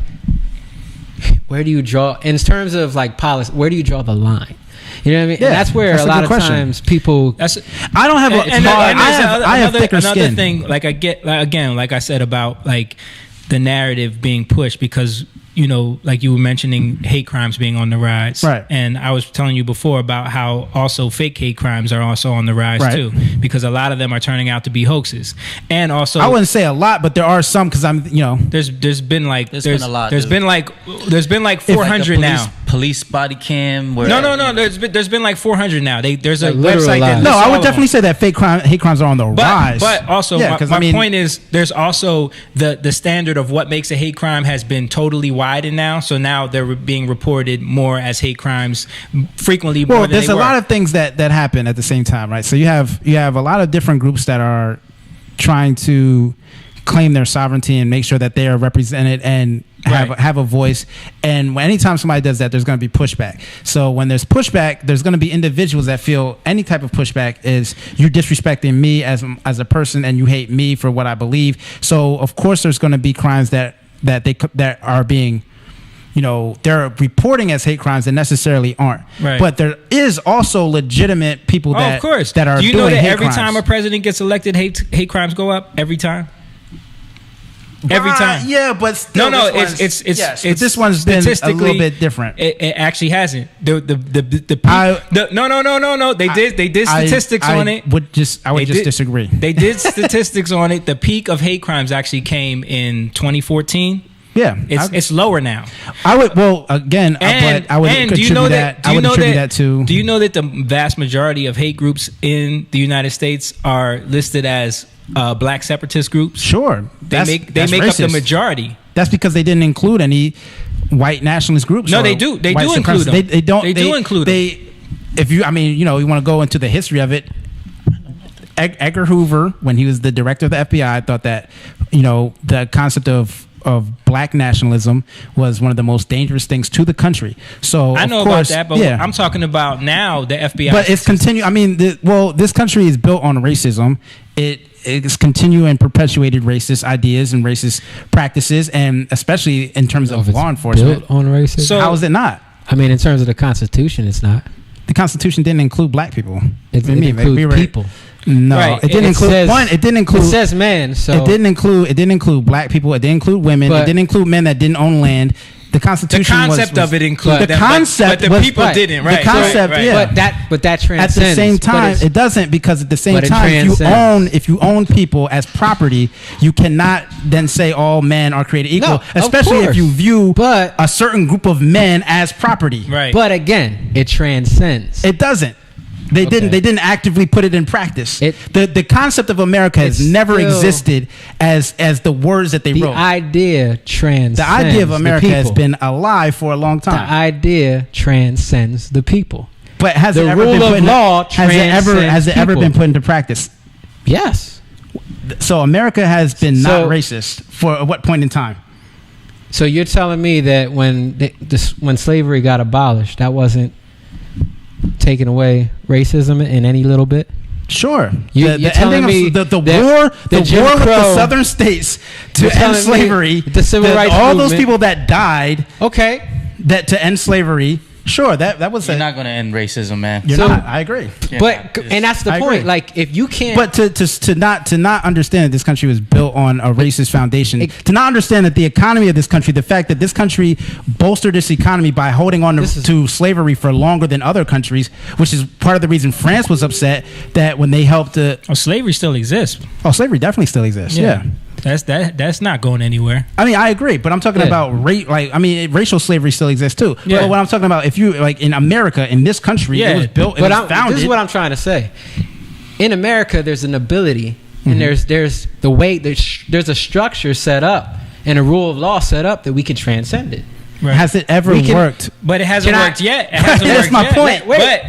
Speaker 5: where do you draw, in terms of like policy, where do you draw the line? You know what I mean? Yeah, and that's where a lot of times people.
Speaker 2: I don't have. I have thicker skin.
Speaker 1: Another thing, like I get again, like I said about like the narrative being pushed, because like you were mentioning hate crimes being on the rise,
Speaker 2: right?
Speaker 1: And I was telling you before about how also fake hate crimes are also on the rise too, because a lot of them are turning out to be hoaxes. And also,
Speaker 2: I wouldn't say a lot, but there are some, because
Speaker 1: there's been a lot. There's been like 400 now.
Speaker 4: Police body cam.
Speaker 1: No. There's been like 400 now. There's a website that.
Speaker 2: No, I would definitely say that hate crimes are on the rise.
Speaker 1: But also, my point is, there's also the standard of what makes a hate crime has been totally widened now. So now they're being reported more as hate crimes frequently. More than
Speaker 2: there's a lot of things that happen at the same time, right? So you have a lot of different groups that are trying to claim their sovereignty and make sure that they are represented and have a voice. And anytime somebody does that, there's going to be pushback. So when there's pushback, there's going to be individuals that feel any type of pushback is you're disrespecting me as a person, and you hate me for what I believe. So of course there's going to be crimes that are being they're reporting as hate crimes that necessarily aren't.
Speaker 1: Right.
Speaker 2: But there is also legitimate people that
Speaker 1: of course.
Speaker 2: that are
Speaker 1: Do you
Speaker 2: doing
Speaker 1: know that
Speaker 2: hate
Speaker 1: every
Speaker 2: crimes.
Speaker 1: time a president gets elected, hate crimes go up every time? Every time.
Speaker 2: Yeah, but still,
Speaker 1: No,
Speaker 2: this
Speaker 1: it's
Speaker 2: one's been a
Speaker 1: statistically
Speaker 2: little bit different.
Speaker 1: It actually hasn't. No. They did statistics on it.
Speaker 2: I would just disagree.
Speaker 1: They did statistics on it. The peak of hate crimes actually came in 2014.
Speaker 2: Yeah,
Speaker 1: it's lower now.
Speaker 2: I would attribute that to.
Speaker 1: Do you know that the vast majority of hate groups in the United States are listed as black separatist groups?
Speaker 2: Sure,
Speaker 1: they make up the majority.
Speaker 2: That's because they didn't include any white nationalist groups.
Speaker 1: No, they do. They do include them.
Speaker 2: They don't.
Speaker 1: They do include them.
Speaker 2: If you want to go into the history of it. Edgar Hoover, when he was the director of the FBI, thought that the concept of black nationalism was one of the most dangerous things to the country. So
Speaker 1: I know about that, but I'm talking about now the FBI.
Speaker 2: But it's continue. I mean, this country is built on racism. It's continue and perpetuated racist ideas and racist practices, and especially in terms of law enforcement.
Speaker 5: Built on racism.
Speaker 2: So how is it not?
Speaker 5: I mean, in terms of the Constitution, it's not.
Speaker 2: The Constitution didn't include black people.
Speaker 5: It includes people.
Speaker 2: No,
Speaker 5: right.
Speaker 2: It didn't include. It didn't include.
Speaker 5: It says man. So
Speaker 2: it didn't include black people. It didn't include women. It didn't include men that didn't own land. The Constitution.
Speaker 1: The concept of it included
Speaker 2: the concept,
Speaker 1: but the people didn't. Right.
Speaker 2: The concept,
Speaker 1: right.
Speaker 5: But that transcends.
Speaker 2: At the same time, it doesn't, because at the same time, if you own people as property, you cannot then say all men are created equal.
Speaker 5: No,
Speaker 2: especially if you view a certain group of men as property.
Speaker 1: Right.
Speaker 5: But again, it transcends.
Speaker 2: It doesn't. They didn't actively put it in practice. The concept of America has never existed as the words that they wrote.
Speaker 5: The idea transcends.
Speaker 2: The idea of America has been alive for a long time.
Speaker 5: The idea transcends the people.
Speaker 2: But has it ever been put into practice?
Speaker 5: Yes.
Speaker 2: So America has been not racist for what point in time?
Speaker 5: So you're telling me that when slavery got abolished, that wasn't taking away racism in any little bit?
Speaker 2: Sure.
Speaker 5: You're telling me
Speaker 2: the war with the southern states to end slavery,
Speaker 5: the civil rights
Speaker 2: all
Speaker 5: movement,
Speaker 2: those people that died, that to end slavery. Sure, that was.
Speaker 4: You're not going to end racism, man.
Speaker 2: You're not. I agree.
Speaker 5: And that's the point. Like, if you can't,
Speaker 2: but to not understand that this country was built on a racist foundation, to not understand that the economy of this country, the fact that this country bolstered its economy by holding on to slavery for longer than other countries, which is part of the reason France was upset that when they helped.
Speaker 1: Slavery still exists.
Speaker 2: Oh, slavery definitely still exists. Yeah.
Speaker 1: That's not going anywhere.
Speaker 2: I mean, I agree, but I'm talking about racial slavery still exists too.
Speaker 1: Yeah.
Speaker 2: But what I'm talking about, if you in America, in this country, it was built. It was founded.
Speaker 5: This is what I'm trying to say. In America, there's an ability, and there's the way there's a structure set up and a rule of law set up that we can transcend it.
Speaker 2: Right. Has it ever worked?
Speaker 1: But it hasn't worked yet. It hasn't
Speaker 2: That's
Speaker 1: worked
Speaker 2: my
Speaker 1: yet.
Speaker 2: point.
Speaker 1: But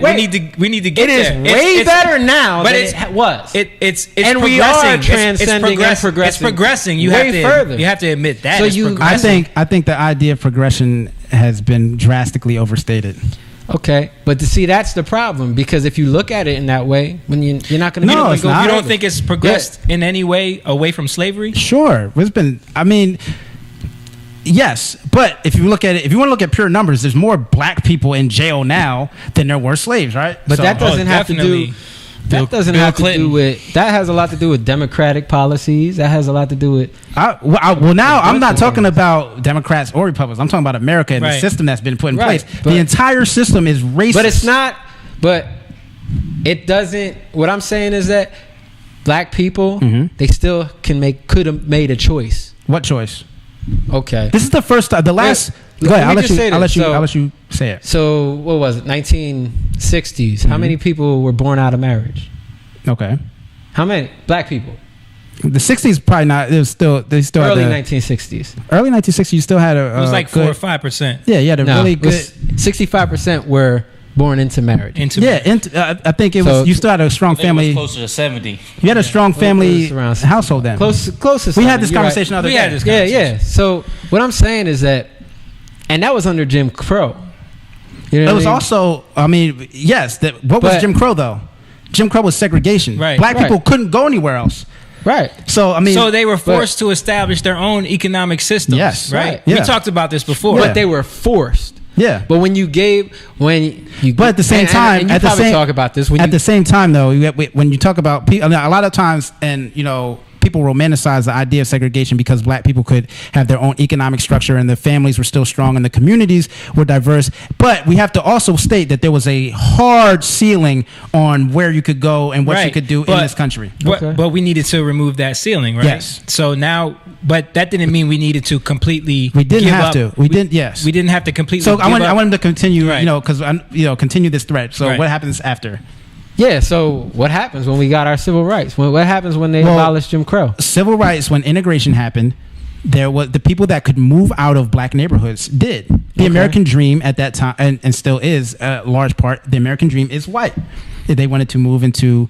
Speaker 1: we need to get there.
Speaker 5: It is way better now than it was.
Speaker 1: It's
Speaker 5: and
Speaker 1: progressing.
Speaker 5: We are transcending and progressing.
Speaker 1: It's progressing. You have to admit that.
Speaker 2: I think the idea of progression has been drastically overstated.
Speaker 5: Okay, but to see, that's the problem, because if you look at it in that way, when you're not going to go.
Speaker 1: You don't think it's progressed in any way away from slavery?
Speaker 2: Sure, it's been. I mean. Yes, but if you want to look at pure numbers, there's more black people in jail now than there were slaves, right?
Speaker 5: But that doesn't have to do. That doesn't have to do with. That has a lot to do with democratic policies. That has a lot to do with.
Speaker 2: Now I'm not talking about Democrats or Republicans. I'm talking about America and the system that's been put in place. The entire system is racist.
Speaker 5: But it's not. But it doesn't. What I'm saying is that black people, they still could have made a choice.
Speaker 2: What choice?
Speaker 5: Okay.
Speaker 2: This is the first time. The last. Go ahead. I'll let you say it.
Speaker 5: So what was it? 1960s. How many people were born out of marriage?
Speaker 2: Okay.
Speaker 5: How many black people?
Speaker 2: The 60s probably not. It was still. They still
Speaker 5: early
Speaker 2: had
Speaker 5: 1960s.
Speaker 2: Early 1960s. You still had a.
Speaker 1: It was like 4 or 5%.
Speaker 2: Yeah, you had a really good.
Speaker 5: 65% were born into marriage.
Speaker 2: I think it was. You still had a strong family.
Speaker 4: It was closer to 70.
Speaker 2: You had a strong famally household then.
Speaker 5: Closest.
Speaker 2: We had this conversation other day.
Speaker 5: Yeah. So what I'm saying is that, and that was under Jim Crow.
Speaker 2: You know it was also. I mean, yes. What was Jim Crow though? Jim Crow was segregation.
Speaker 1: Right.
Speaker 2: Black people couldn't go anywhere else.
Speaker 5: Right.
Speaker 2: So I mean,
Speaker 1: so they were forced to establish their own economic systems.
Speaker 2: Yes.
Speaker 1: Right.
Speaker 2: Yeah.
Speaker 1: We talked about this before.
Speaker 5: But they were forced.
Speaker 2: Yeah.
Speaker 5: But when you
Speaker 2: but at the same time,
Speaker 5: and you probably talk about this
Speaker 2: at the same time though, when you talk about people, I mean, a lot of times, and you know, people romanticize the idea of segregation because black people could have their own economic structure and the families were still strong and the communities were diverse. But we have to also state that there was a hard ceiling on where you could go and what you could do in this country.
Speaker 1: But we needed to remove that ceiling, right?
Speaker 2: Yes.
Speaker 1: So now, but that didn't mean we needed to completely.
Speaker 2: We didn't
Speaker 1: give
Speaker 2: have
Speaker 1: up.
Speaker 2: to. We didn't. Yes.
Speaker 1: We didn't have to completely.
Speaker 2: So I
Speaker 1: give up.
Speaker 2: wanted to continue, you know, because continue this thread. So what happens after?
Speaker 5: Yeah, so what happens when we got our civil rights? What happens when they abolished Jim Crow?
Speaker 2: Civil rights, when integration happened, there was the people that could move out of black neighborhoods did. The American dream at that time, and still is a large part, the American dream is white. They wanted to move into,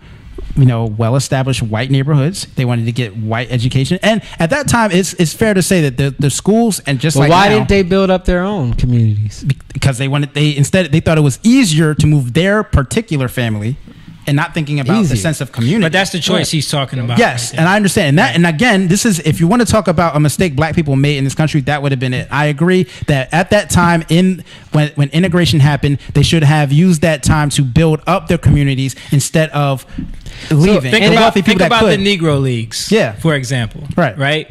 Speaker 2: you know, well-established white neighborhoods. They wanted to get white education. And at that time, it's fair to say that the schools and just like
Speaker 5: why
Speaker 2: now,
Speaker 5: didn't they build up their own communities?
Speaker 2: Because they thought it was easier to move their particular family and not thinking about the sense of community.
Speaker 1: But that's the choice he's talking about.
Speaker 2: Yes, right, and I understand. And that, and again, this is, if you want to talk about a mistake black people made in this country, that would have been it. I agree that at that time, when integration happened, they should have used that time to build up their communities instead of leaving.
Speaker 1: Think about the Negro Leagues, for example. Right?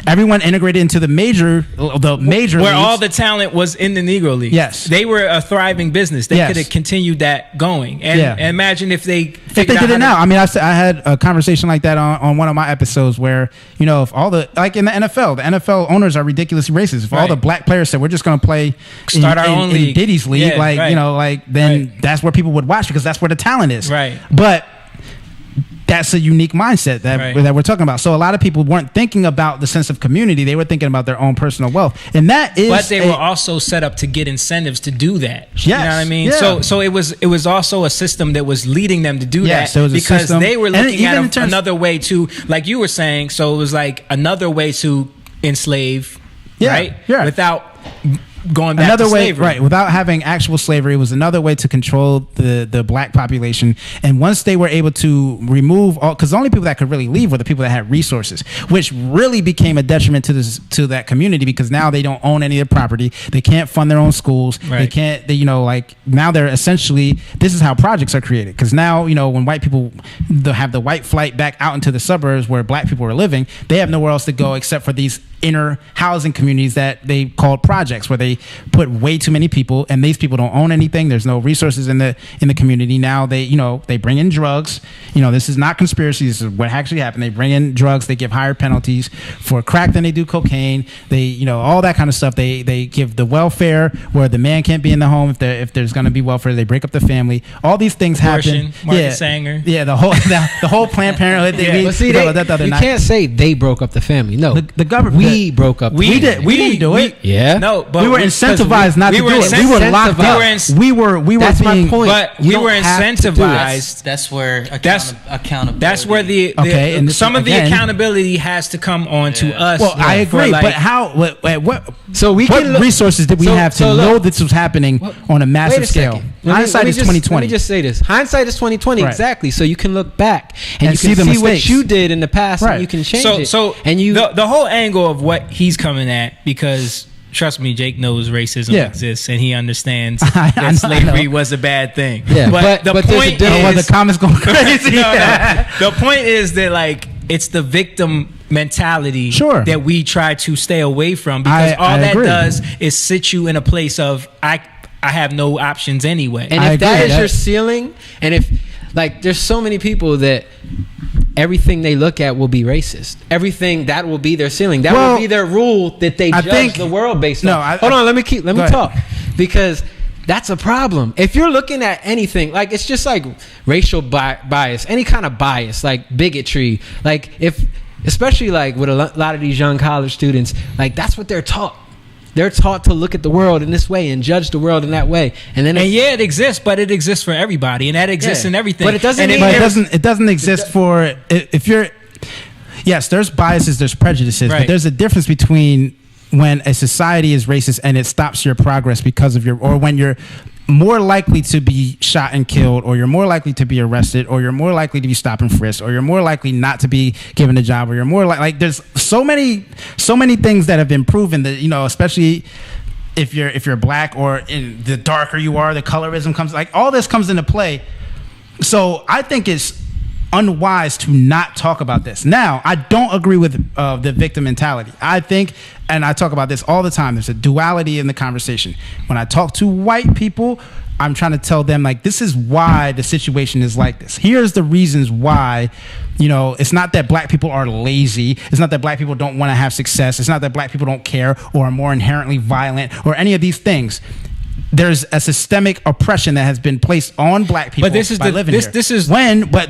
Speaker 2: Everyone integrated into the major
Speaker 1: where
Speaker 2: leagues.
Speaker 1: all the talent was in the Negro League.
Speaker 2: Yes,
Speaker 1: they were a thriving business. They could have continued that going. And imagine if they did it
Speaker 2: now. I mean, I had a conversation like that on one of my episodes where, you know, if all the, like in the NFL owners are ridiculously racist. If all the black players said we're just going to play
Speaker 1: start our own league,
Speaker 2: Diddy's league, you know, like then that's where people would watch because that's where the talent is.
Speaker 1: Right.
Speaker 2: But that's a unique mindset that we're talking about. So a lot of people weren't thinking about the sense of community; they were thinking about their own personal wealth, and that is.
Speaker 1: But they were also set up to get incentives to do that.
Speaker 2: Yes,
Speaker 1: you know what I mean.
Speaker 2: Yeah.
Speaker 1: So it was also a system that was leading them to do that
Speaker 2: so
Speaker 1: because they were looking at another way to, like you were saying. So it was like another way to enslave, right? Yeah. Without going back to slavery.
Speaker 2: Right, without having actual slavery. It was another way to control the black population. And once they were able to remove all, because the only people that could really leave were the people that had resources, which really became a detriment to that community because now they don't own any of the property. They can't fund their own schools. They can't, now they're essentially, this is how projects are created. Because now, you know, when white people have the white flight back out into the suburbs where black people are living, they have nowhere else to go except for these inner housing communities that they called projects, where they put way too many people, and these people don't own anything. There's no resources in the community. Now they bring in drugs. You know, this is not conspiracy. This is what actually happened. They bring in drugs. They give higher penalties for crack than they do cocaine. They, you know, all that kind of stuff. They give the welfare where the man can't be in the home if there's going to be welfare. They break up the family. All these things happen.
Speaker 1: Margaret Sanger.
Speaker 2: Yeah, the whole Planned Parenthood.
Speaker 5: But see, you can't say they broke up the family. No,
Speaker 2: the government.
Speaker 5: We broke up.
Speaker 2: We didn't do it.
Speaker 5: Yeah.
Speaker 1: No, but
Speaker 2: we were incentivized not to do it. We were locked up. We were.
Speaker 5: That's my point.
Speaker 1: But we were incentivized.
Speaker 4: That's where accountability.
Speaker 1: That's where some of the accountability has to come on to us.
Speaker 2: Well, I agree. But how? What?
Speaker 5: So
Speaker 2: what resources did we have to know this was happening on a massive scale? Hindsight is 2020.
Speaker 5: Let me just say this: hindsight is 2020. Exactly. So you can look back and you
Speaker 2: see
Speaker 5: can see what you did in the past, and you can change it.
Speaker 1: So the whole angle of what he's coming at, because trust me, Jake knows racism exists and he understands that slavery was a bad thing.
Speaker 2: Yeah,
Speaker 1: but the point is,
Speaker 2: the comments going crazy.
Speaker 1: The point is that, like, it's the victim mentality that we try to stay away from, because all that does is sit you in a place of I have no options anyway.
Speaker 5: And if that is your ceiling, and if, like, there's so many people that everything they look at will be racist. Everything that will be their ceiling. That will be their rule that they judge the world based on. Hold on, let me talk, because that's a problem. If you're looking at anything, like, it's just like racial bias, any kind of bias, like bigotry, like, if, especially like with a lot of these young college students, like, that's what they're taught. They're taught to look at the world in this way and judge the world in that way, and then
Speaker 1: it exists, but it exists for everybody, and that exists in everything.
Speaker 5: But it doesn't.
Speaker 2: It doesn't exist for if you're. Yes, there's biases, there's prejudices, but there's a difference between when a society is racist and it stops your progress because of or when you're more likely to be shot and killed, or you're more likely to be arrested, or you're more likely to be stopped and frisked, or you're more likely not to be given a job, or you're more like there's so many things that have been proven that, you know, especially if you're black, or in the darker you are, the colorism comes, like all this comes into play. So I think it's unwise to not talk about this. Now, I don't agree with the victim mentality. I think, and I talk about this all the time, there's a duality in the conversation. When I talk to white people, I'm trying to tell them, like, this is why the situation is like this. Here's the reasons why. You know, it's not that black people are lazy. It's not that black people don't want to have success. It's not that black people don't care or are more inherently violent or any of these things. There's a systemic oppression that has been placed on black people. But this is by living here. But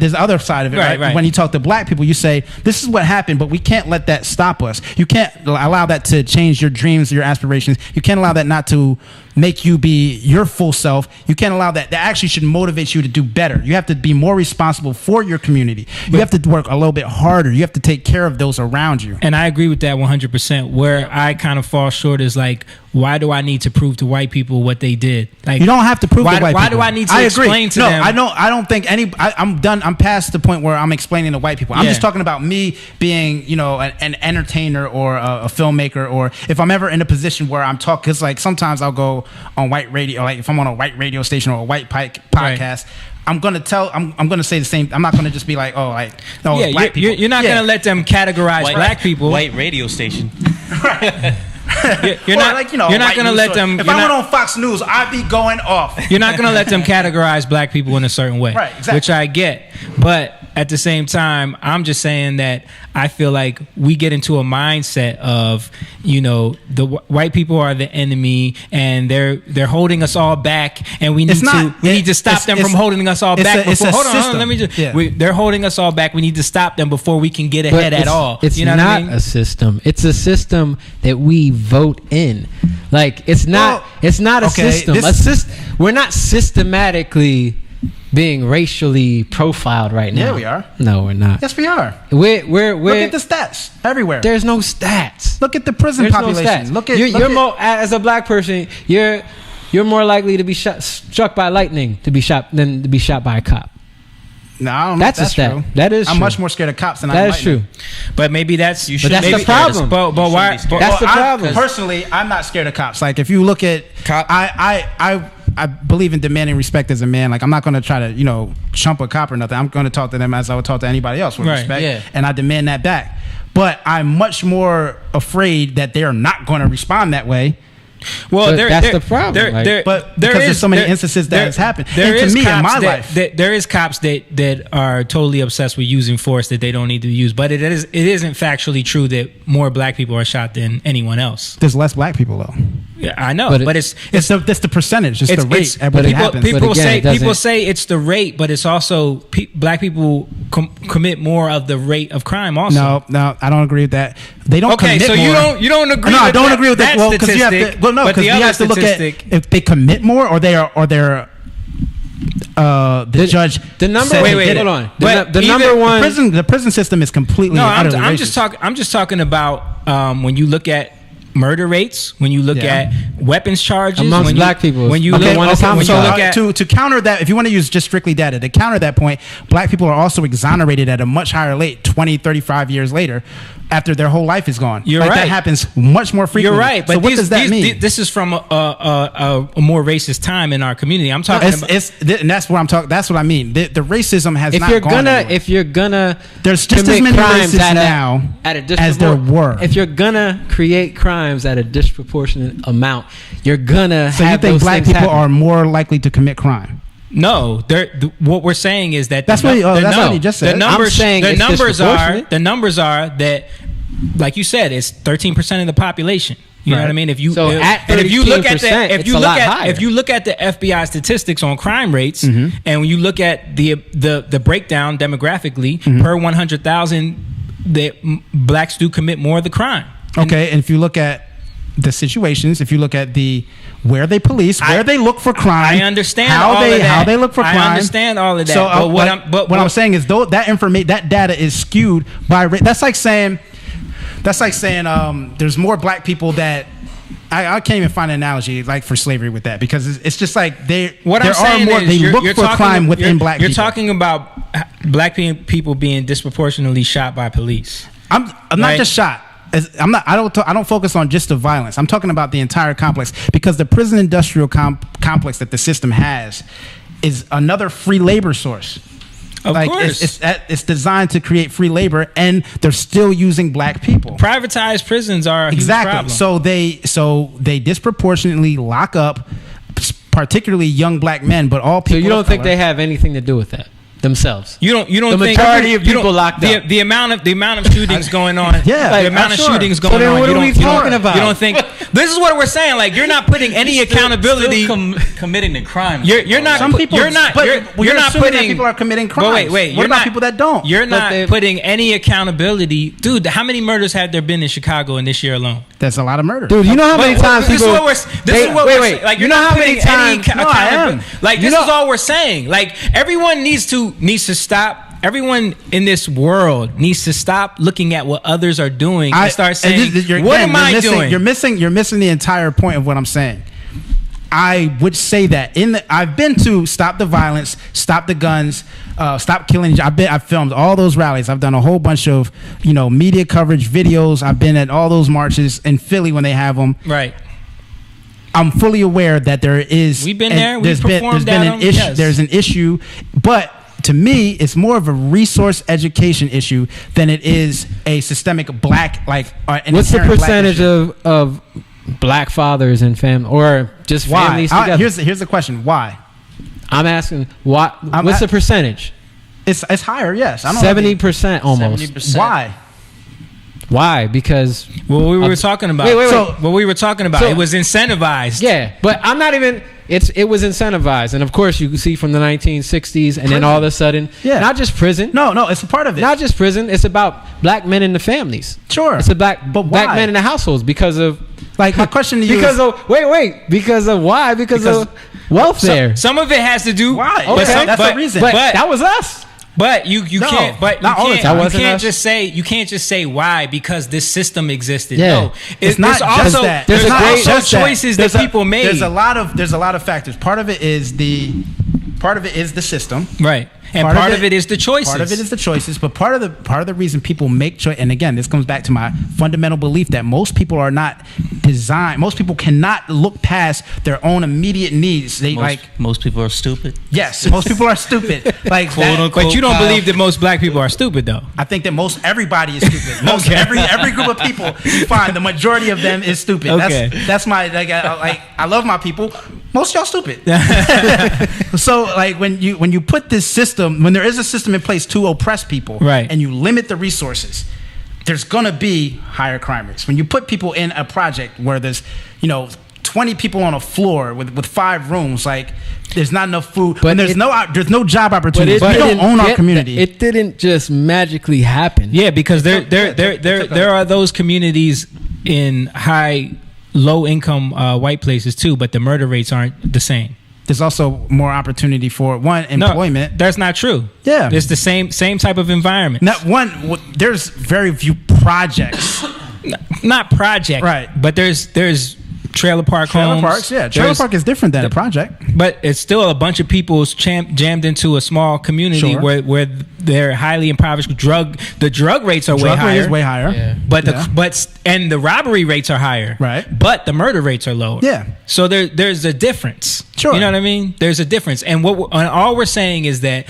Speaker 2: there's the other side of it, right? When you talk to black people, you say, this is what happened, but we can't let that stop us. You can't allow that to change your dreams, your aspirations. You can't allow that not to make you be your full self. You can't allow that. That actually should motivate you to do better. You have to be more responsible for your community. You have to work a little bit harder. You have to take care of those around you.
Speaker 1: And I agree with that 100%. Where I kind of fall short is like, why do I need to prove to white people what they did? Like,
Speaker 2: you don't have to prove to white people.
Speaker 1: Why do I need to explain to them?
Speaker 2: I don't think I'm done. I'm past the point where I'm explaining to white people. I'm just talking about me being, you know, an entertainer or a filmmaker, or if I'm ever in a position where I'm talking, because like sometimes I'll go on white radio, like if I'm on a white radio station or a white podcast, I'm gonna say the same. I'm not gonna just be like, oh, like, no, black people.
Speaker 1: You're not gonna let them categorize black people.
Speaker 4: White radio station.
Speaker 2: Right.
Speaker 1: You're not like, you know, you're not gonna let them.
Speaker 2: If I went on Fox News, I'd be going off.
Speaker 1: You're not gonna let them categorize black people in a certain way,
Speaker 2: right? Exactly.
Speaker 1: Which I get, but at the same time, I'm just saying that I feel like we get into a mindset of, you know, the white people are the enemy and they're holding us all back, and we need to stop them from holding us all back. Hold on, let me just. Yeah. They're holding us all back. We need to stop them before we can get ahead at all.
Speaker 5: It's
Speaker 1: you know
Speaker 5: not
Speaker 1: what I mean?
Speaker 5: A system. It's a system that we vote in. Like it's not. It's not a system. We're not systematically being racially profiled right now.
Speaker 2: Yeah, we are.
Speaker 5: No, we're not.
Speaker 2: Yes, we are.
Speaker 5: We're
Speaker 2: look at the stats everywhere.
Speaker 5: There's no stats.
Speaker 2: Look at the prison population.
Speaker 5: No stats. As a black person, you're more likely to be struck by lightning than to be shot by a cop.
Speaker 2: No, I don't know. That's a stat. True.
Speaker 5: That is.
Speaker 2: I'm
Speaker 5: true.
Speaker 2: much more scared of cops than
Speaker 5: that is true.
Speaker 1: But maybe that's
Speaker 5: the problem.
Speaker 1: But why?
Speaker 5: That's the problem.
Speaker 2: Personally, I'm not scared of cops. Like if you look at, I believe in demanding respect as a man. Like I'm not going to try to, you know, chump a cop or nothing. I'm going to talk to them as I would talk to anybody else with respect, and I demand that back. But I'm much more afraid that they are not going to respond that way.
Speaker 5: Well, that's the problem.
Speaker 2: Because there's so many instances that has happened. And to me, in my life,
Speaker 1: there is cops that are totally obsessed with using force that they don't need to use. But it isn't factually true that more black people are shot than anyone else.
Speaker 2: There's less black people though.
Speaker 1: Yeah, I know, but it's
Speaker 2: the percentage. It's the rate at which it happens.
Speaker 1: People say it's the rate, but it's also black people commit more of the rate of crime. Also,
Speaker 2: no, I don't agree with that. They don't.
Speaker 1: Okay,
Speaker 2: commit
Speaker 1: so
Speaker 2: more.
Speaker 1: you don't agree.
Speaker 2: No,
Speaker 1: with
Speaker 2: I don't agree with that. Well, because you have to.
Speaker 1: No,
Speaker 2: because you have to look at if they commit more or they're the judge.
Speaker 5: The number. Wait, hold on.
Speaker 2: The number one. The prison system is completely.
Speaker 1: No, I'm just talking about when you look at murder rates, when you look at weapons charges
Speaker 5: amongst black people,
Speaker 1: when you look at
Speaker 2: to counter that, if you want to use just strictly data to counter that point, black people are also exonerated at a much higher rate 20-35 years later after their whole life is gone.
Speaker 1: You're right.
Speaker 2: That happens much more frequently.
Speaker 1: You're right. But
Speaker 2: so what does that mean?
Speaker 1: This is from a more racist time in our community. I'm talking about,
Speaker 2: and that's what I'm talking. That's what I mean. The racism has not gone anywhere.
Speaker 5: If you're gonna,
Speaker 2: there's just as many racists now as there were.
Speaker 5: If you're gonna create crimes at a disproportionate amount, you're gonna.
Speaker 2: So
Speaker 5: have
Speaker 2: you think
Speaker 5: those
Speaker 2: black people are more likely to commit crime?
Speaker 1: No, what we're saying is that
Speaker 2: that's what he just said.
Speaker 1: The numbers are that, like you said, it's 13% of the population. You know what I mean? If you look at the FBI statistics on crime rates, and when you look at the breakdown demographically per 100,000, that blacks do commit more of the crime.
Speaker 2: Okay, and if you look at the situations, if you look at where they police, where they look for crime,
Speaker 1: I understand how they look for crime. I understand all of that.
Speaker 2: So, what I'm saying is, though that data is skewed by. That's like saying there's more black people that I can't even find an analogy like for slavery with that, because it's just like they
Speaker 1: What
Speaker 2: there
Speaker 1: I'm saying
Speaker 2: are more
Speaker 1: is
Speaker 2: they
Speaker 1: you're
Speaker 2: look for
Speaker 1: talking-
Speaker 2: crime within black
Speaker 1: You're
Speaker 2: people.
Speaker 1: talking about black people being disproportionately shot by police.
Speaker 2: I'm not
Speaker 1: Right?
Speaker 2: just shot. I don't focus on just the violence. I'm talking about the entire complex, because the prison industrial complex that the system has is another free labor source.
Speaker 1: Of course.
Speaker 2: It's designed to create free labor, and they're still using black people.
Speaker 1: Privatized prisons are a huge problem.
Speaker 2: So they disproportionately lock up, particularly young black men, but all people.
Speaker 5: So you don't
Speaker 2: of
Speaker 5: think
Speaker 2: color.
Speaker 5: they have anything to do with that themselves?
Speaker 1: You don't
Speaker 5: The
Speaker 1: think
Speaker 5: majority of
Speaker 1: you
Speaker 5: people
Speaker 1: don't-
Speaker 5: locked up.
Speaker 1: The amount of shootings going on.
Speaker 2: Yeah,
Speaker 1: the amount of
Speaker 2: sure.
Speaker 1: shootings
Speaker 5: So
Speaker 1: going
Speaker 5: then
Speaker 1: on.
Speaker 5: what
Speaker 1: you
Speaker 5: are we
Speaker 1: don't- you don't-
Speaker 5: talking about?
Speaker 1: You don't think this is what we're saying? Like, you're not putting any accountability.
Speaker 4: Committing the crime.
Speaker 1: You're not.
Speaker 2: Some people,
Speaker 1: You're not.
Speaker 2: but
Speaker 1: You're not
Speaker 2: assuming that
Speaker 1: putting.
Speaker 2: people are committing crimes.
Speaker 1: But wait.
Speaker 2: What
Speaker 1: You're
Speaker 2: about
Speaker 1: not,
Speaker 2: people that don't?
Speaker 1: You're
Speaker 5: But
Speaker 1: not
Speaker 5: they-
Speaker 1: putting any accountability, dude. How many murders have there been in Chicago in this year alone?
Speaker 2: That's a lot of murder.
Speaker 5: Dude, you know how many times
Speaker 1: this
Speaker 5: people...
Speaker 1: is what we're saying. Like, you're
Speaker 5: you know
Speaker 1: not
Speaker 5: how many
Speaker 1: putting any
Speaker 5: times...
Speaker 2: No, I am.
Speaker 1: accountability. Like, this is all we're saying. Like, everyone needs to stop. Everyone in this world needs to stop looking at what others are doing and start saying, "What am I doing?"
Speaker 2: You're missing the entire point of what I'm saying. I would say that I've been to Stop the Violence, Stop the Guns, Stop Killing. I've filmed all those rallies. I've done a whole bunch of media coverage, videos. I've been at all those marches in Philly when they have them.
Speaker 1: Right.
Speaker 2: I'm fully aware that there is.
Speaker 1: We've been there. We've
Speaker 2: There's
Speaker 1: performed
Speaker 2: been
Speaker 1: at
Speaker 2: an
Speaker 1: them,
Speaker 2: issue.
Speaker 1: yes.
Speaker 2: There's an issue, but to me, it's more of a resource education issue than it is a systemic black an
Speaker 5: What's the
Speaker 2: inherent black
Speaker 5: percentage
Speaker 2: issue.
Speaker 5: of black fathers and family, or just
Speaker 2: Why?
Speaker 5: families together?
Speaker 2: Here's the question. Why?
Speaker 5: I'm asking, what's the percentage?
Speaker 2: It's higher. Yes, I don't know.
Speaker 5: 70% almost.
Speaker 4: 70%.
Speaker 2: Why?
Speaker 5: Why? Because
Speaker 1: Well, we were talking about.
Speaker 5: Wait.
Speaker 2: So-
Speaker 1: what we were talking about,
Speaker 5: So-
Speaker 1: it was incentivized.
Speaker 5: yeah, but I'm not even. It was incentivized, and of course you can see from the 1960s, and then all of a sudden,
Speaker 2: Yeah.
Speaker 5: not just prison.
Speaker 2: No, it's a part of it.
Speaker 5: Not just prison. It's about black men in the families.
Speaker 2: Sure.
Speaker 5: It's about
Speaker 2: But
Speaker 5: black
Speaker 2: why?
Speaker 5: men in the households because of
Speaker 2: Like, my question to you
Speaker 5: because
Speaker 2: is,
Speaker 5: of because of why? Because of welfare.
Speaker 1: Some of it has to do.
Speaker 2: Why?
Speaker 1: But
Speaker 2: Okay,
Speaker 1: some-
Speaker 2: that's
Speaker 1: but-
Speaker 2: the reason.
Speaker 5: but,
Speaker 1: but-
Speaker 5: that was us.
Speaker 1: But you
Speaker 2: No,
Speaker 1: can't. But
Speaker 2: not
Speaker 1: you
Speaker 2: all the
Speaker 1: can't.
Speaker 2: time.
Speaker 5: That
Speaker 1: You
Speaker 5: wasn't
Speaker 1: can't
Speaker 5: us.
Speaker 1: just say. You can't just say why because this system existed.
Speaker 5: Yeah.
Speaker 1: No,
Speaker 2: it's not
Speaker 1: there's
Speaker 2: just
Speaker 1: also,
Speaker 2: that.
Speaker 1: There's
Speaker 5: There's a great-
Speaker 1: also
Speaker 2: just that.
Speaker 1: choices that people made.
Speaker 2: There's a lot of factors. Part of it is the system.
Speaker 1: Right. And part of it is the choices.
Speaker 2: Part of it is the choices, but part of the reason people make choice. And again, this comes back to my fundamental belief that most people are not designed. Most people cannot look past their own immediate needs. They
Speaker 4: Most people are stupid.
Speaker 2: yes, most people are stupid. Like that,
Speaker 1: But you don't believe that most black people are stupid, though.
Speaker 2: I think that everybody is stupid. Every group of people you find, the majority of them is stupid.
Speaker 1: Okay.
Speaker 2: That's my I love my people. Most of y'all stupid. So when you put this system, when there is a system in place to oppress people,
Speaker 1: Right.
Speaker 2: and you limit the resources, there's gonna be higher crime rates. When you put people in a project where there's 20 people on a floor with 5 rooms, there's not enough food.
Speaker 5: But
Speaker 2: When there's no job opportunities. We don't
Speaker 5: didn't
Speaker 2: own our
Speaker 5: get-
Speaker 2: community.
Speaker 5: It didn't just magically happen.
Speaker 1: Yeah, because there are those communities in low income white places too, but the murder rates aren't the same.
Speaker 2: There's also more opportunity for employment.
Speaker 1: No, that's not true.
Speaker 2: Yeah.
Speaker 1: It's the same type of environment.
Speaker 2: There's very few projects.
Speaker 1: Not project,
Speaker 2: Right.
Speaker 1: But there's trailer park
Speaker 2: Trailer
Speaker 1: homes.
Speaker 2: parks, yeah. Trailer
Speaker 1: There's-
Speaker 2: park is different than a project.
Speaker 1: But it's still a bunch of people jammed into a small community
Speaker 2: Sure.
Speaker 1: where they're highly impoverished. The drug rates are way
Speaker 2: Drug rate
Speaker 1: higher.
Speaker 2: is way higher.
Speaker 5: Yeah.
Speaker 1: But
Speaker 2: Yeah.
Speaker 1: and the robbery rates are higher.
Speaker 2: Right.
Speaker 1: But the murder rates are lower.
Speaker 2: Yeah.
Speaker 1: So there's a difference.
Speaker 2: Sure.
Speaker 1: You know what I mean? There's a difference. And all we're saying is that,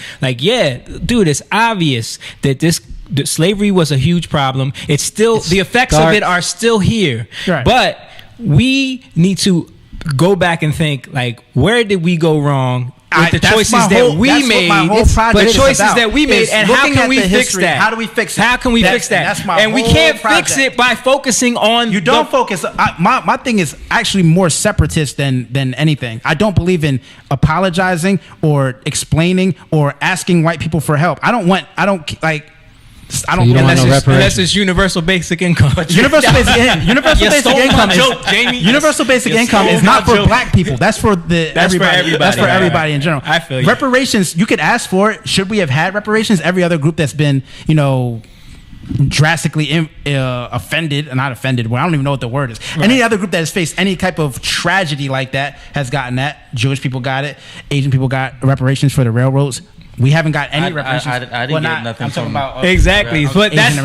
Speaker 1: dude, it's obvious that that slavery was a huge problem. It's still the effects of it are still here.
Speaker 2: Right.
Speaker 1: But we need to go back and think, where did we go wrong with the choices that we made? The choices that we made, and how can we fix that?
Speaker 2: How do we fix it?
Speaker 1: How can we fix that?
Speaker 2: That's my
Speaker 1: and we
Speaker 2: whole
Speaker 1: can't
Speaker 2: project.
Speaker 1: fix it by focusing on.
Speaker 2: You don't focus. My thing is actually more separatist than anything. I don't believe in apologizing or explaining or asking white people for help. I don't
Speaker 5: you don't want no reparations.
Speaker 1: Unless it's universal basic income.
Speaker 2: Universal basic income is not for black people. That's for everybody. That's for everybody in general.
Speaker 1: I feel you.
Speaker 2: Reparations, you could ask for it. Should we have had reparations? Every other group that's been, drastically offended, not offended, well, I don't even know what the word is.
Speaker 1: Right.
Speaker 2: Any other group that has faced any type of tragedy like that has gotten that. Jewish people got it. Asian people got reparations for the railroads. We haven't got any reparations.
Speaker 4: I didn't get nothing.
Speaker 2: I'm talking about
Speaker 1: exactly, but that's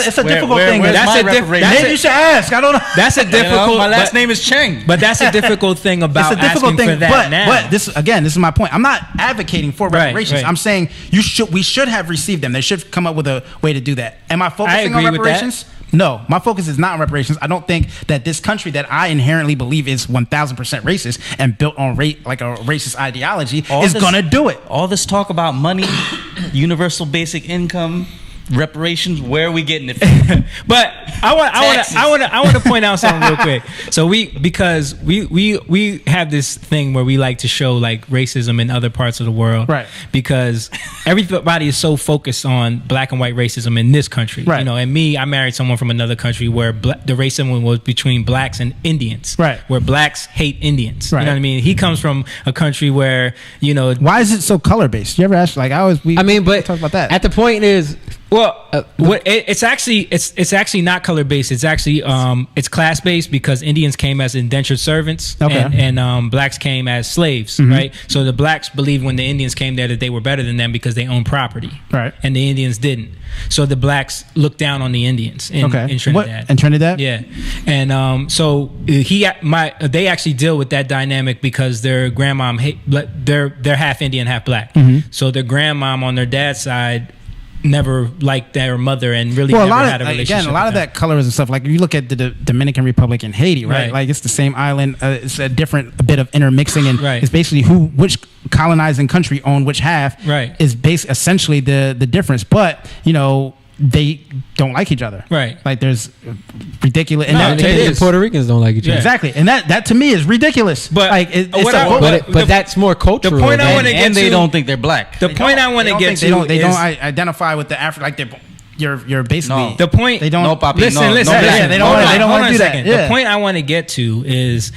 Speaker 2: it's a difficult thing.
Speaker 1: Maybe
Speaker 2: you should ask. I don't know.
Speaker 1: That's a difficult.
Speaker 4: My last name is Cheng.
Speaker 1: But that's a difficult thing about asking for that now.
Speaker 2: But this is my point. I'm not advocating for reparations. I'm saying we should have received them. They should come up with a way to do that. Am I focusing on reparations? No, my focus is not on reparations. I don't think that this country that I inherently believe is 1,000% racist and built on like a racist ideology is going to do it.
Speaker 4: All this talk about money, universal basic income, reparations, where are we getting it from?
Speaker 1: But I want to point out something real quick. So because we have this thing where we like to show like racism in other parts of the world,
Speaker 2: right?
Speaker 1: Because everybody is so focused on black and white racism in this country,
Speaker 2: right?
Speaker 1: You know, and I married someone from another country where the racism was between blacks and Indians,
Speaker 2: right?
Speaker 1: Where blacks hate Indians,
Speaker 2: right?
Speaker 1: You know what I mean? He comes from a country where, you know,
Speaker 2: why is it so color based? You ever ask? Like
Speaker 5: but
Speaker 2: talk about that.
Speaker 5: At the point is.
Speaker 1: Well, it's actually not color based. It's actually it's class based because Indians came as indentured servants, and blacks came as slaves, right? So the blacks believed when the Indians came there that they were better than them because they owned property,
Speaker 2: right? And
Speaker 1: the Indians didn't. So the blacks looked down on the Indians in Trinidad.
Speaker 2: In Trinidad,
Speaker 1: yeah. And so they actually deal with that dynamic because their grandmom they're half Indian, half black. So their grandmom on their dad's side never liked their mother and really never had a relationship.
Speaker 2: Again, a lot of that colorism stuff. Like if you look at the Dominican Republic and Haiti, right? Like it's the same island. It's a bit of intermixing, and it's basically which colonizing country owned which half.
Speaker 1: Right.
Speaker 2: Is essentially the difference. But you know, they don't like each other. Right. Like there's ridiculous.
Speaker 5: And Puerto Ricans don't like each other.
Speaker 2: Yeah. Exactly. And that to me is ridiculous.
Speaker 1: But
Speaker 2: like
Speaker 5: but that's more cultural.
Speaker 1: The point I want to get
Speaker 4: and they don't think they're black.
Speaker 1: The point I want to get to
Speaker 2: they don't identify with the Afro, like they're you're basically
Speaker 1: the point.
Speaker 2: They don't
Speaker 1: listen.
Speaker 2: They don't want to do that.
Speaker 1: The point I want to get to is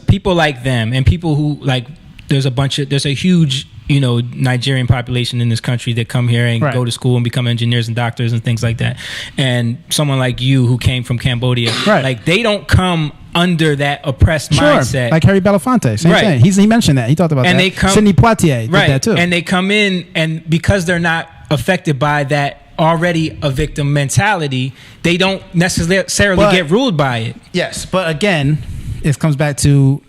Speaker 1: people like them and people who like. There's a huge, you know, Nigerian population in this country that come here and go to school and become engineers and doctors and things like that. And someone like you who came from Cambodia, like they don't come under that oppressed mindset.
Speaker 2: Like Harry Belafonte, same thing. He mentioned that. He talked about that. Sidney Poitier did that too.
Speaker 1: And they come in, and because they're not affected by that already a victim mentality, they don't necessarily get ruled by it.
Speaker 2: Yes, but again, it comes back to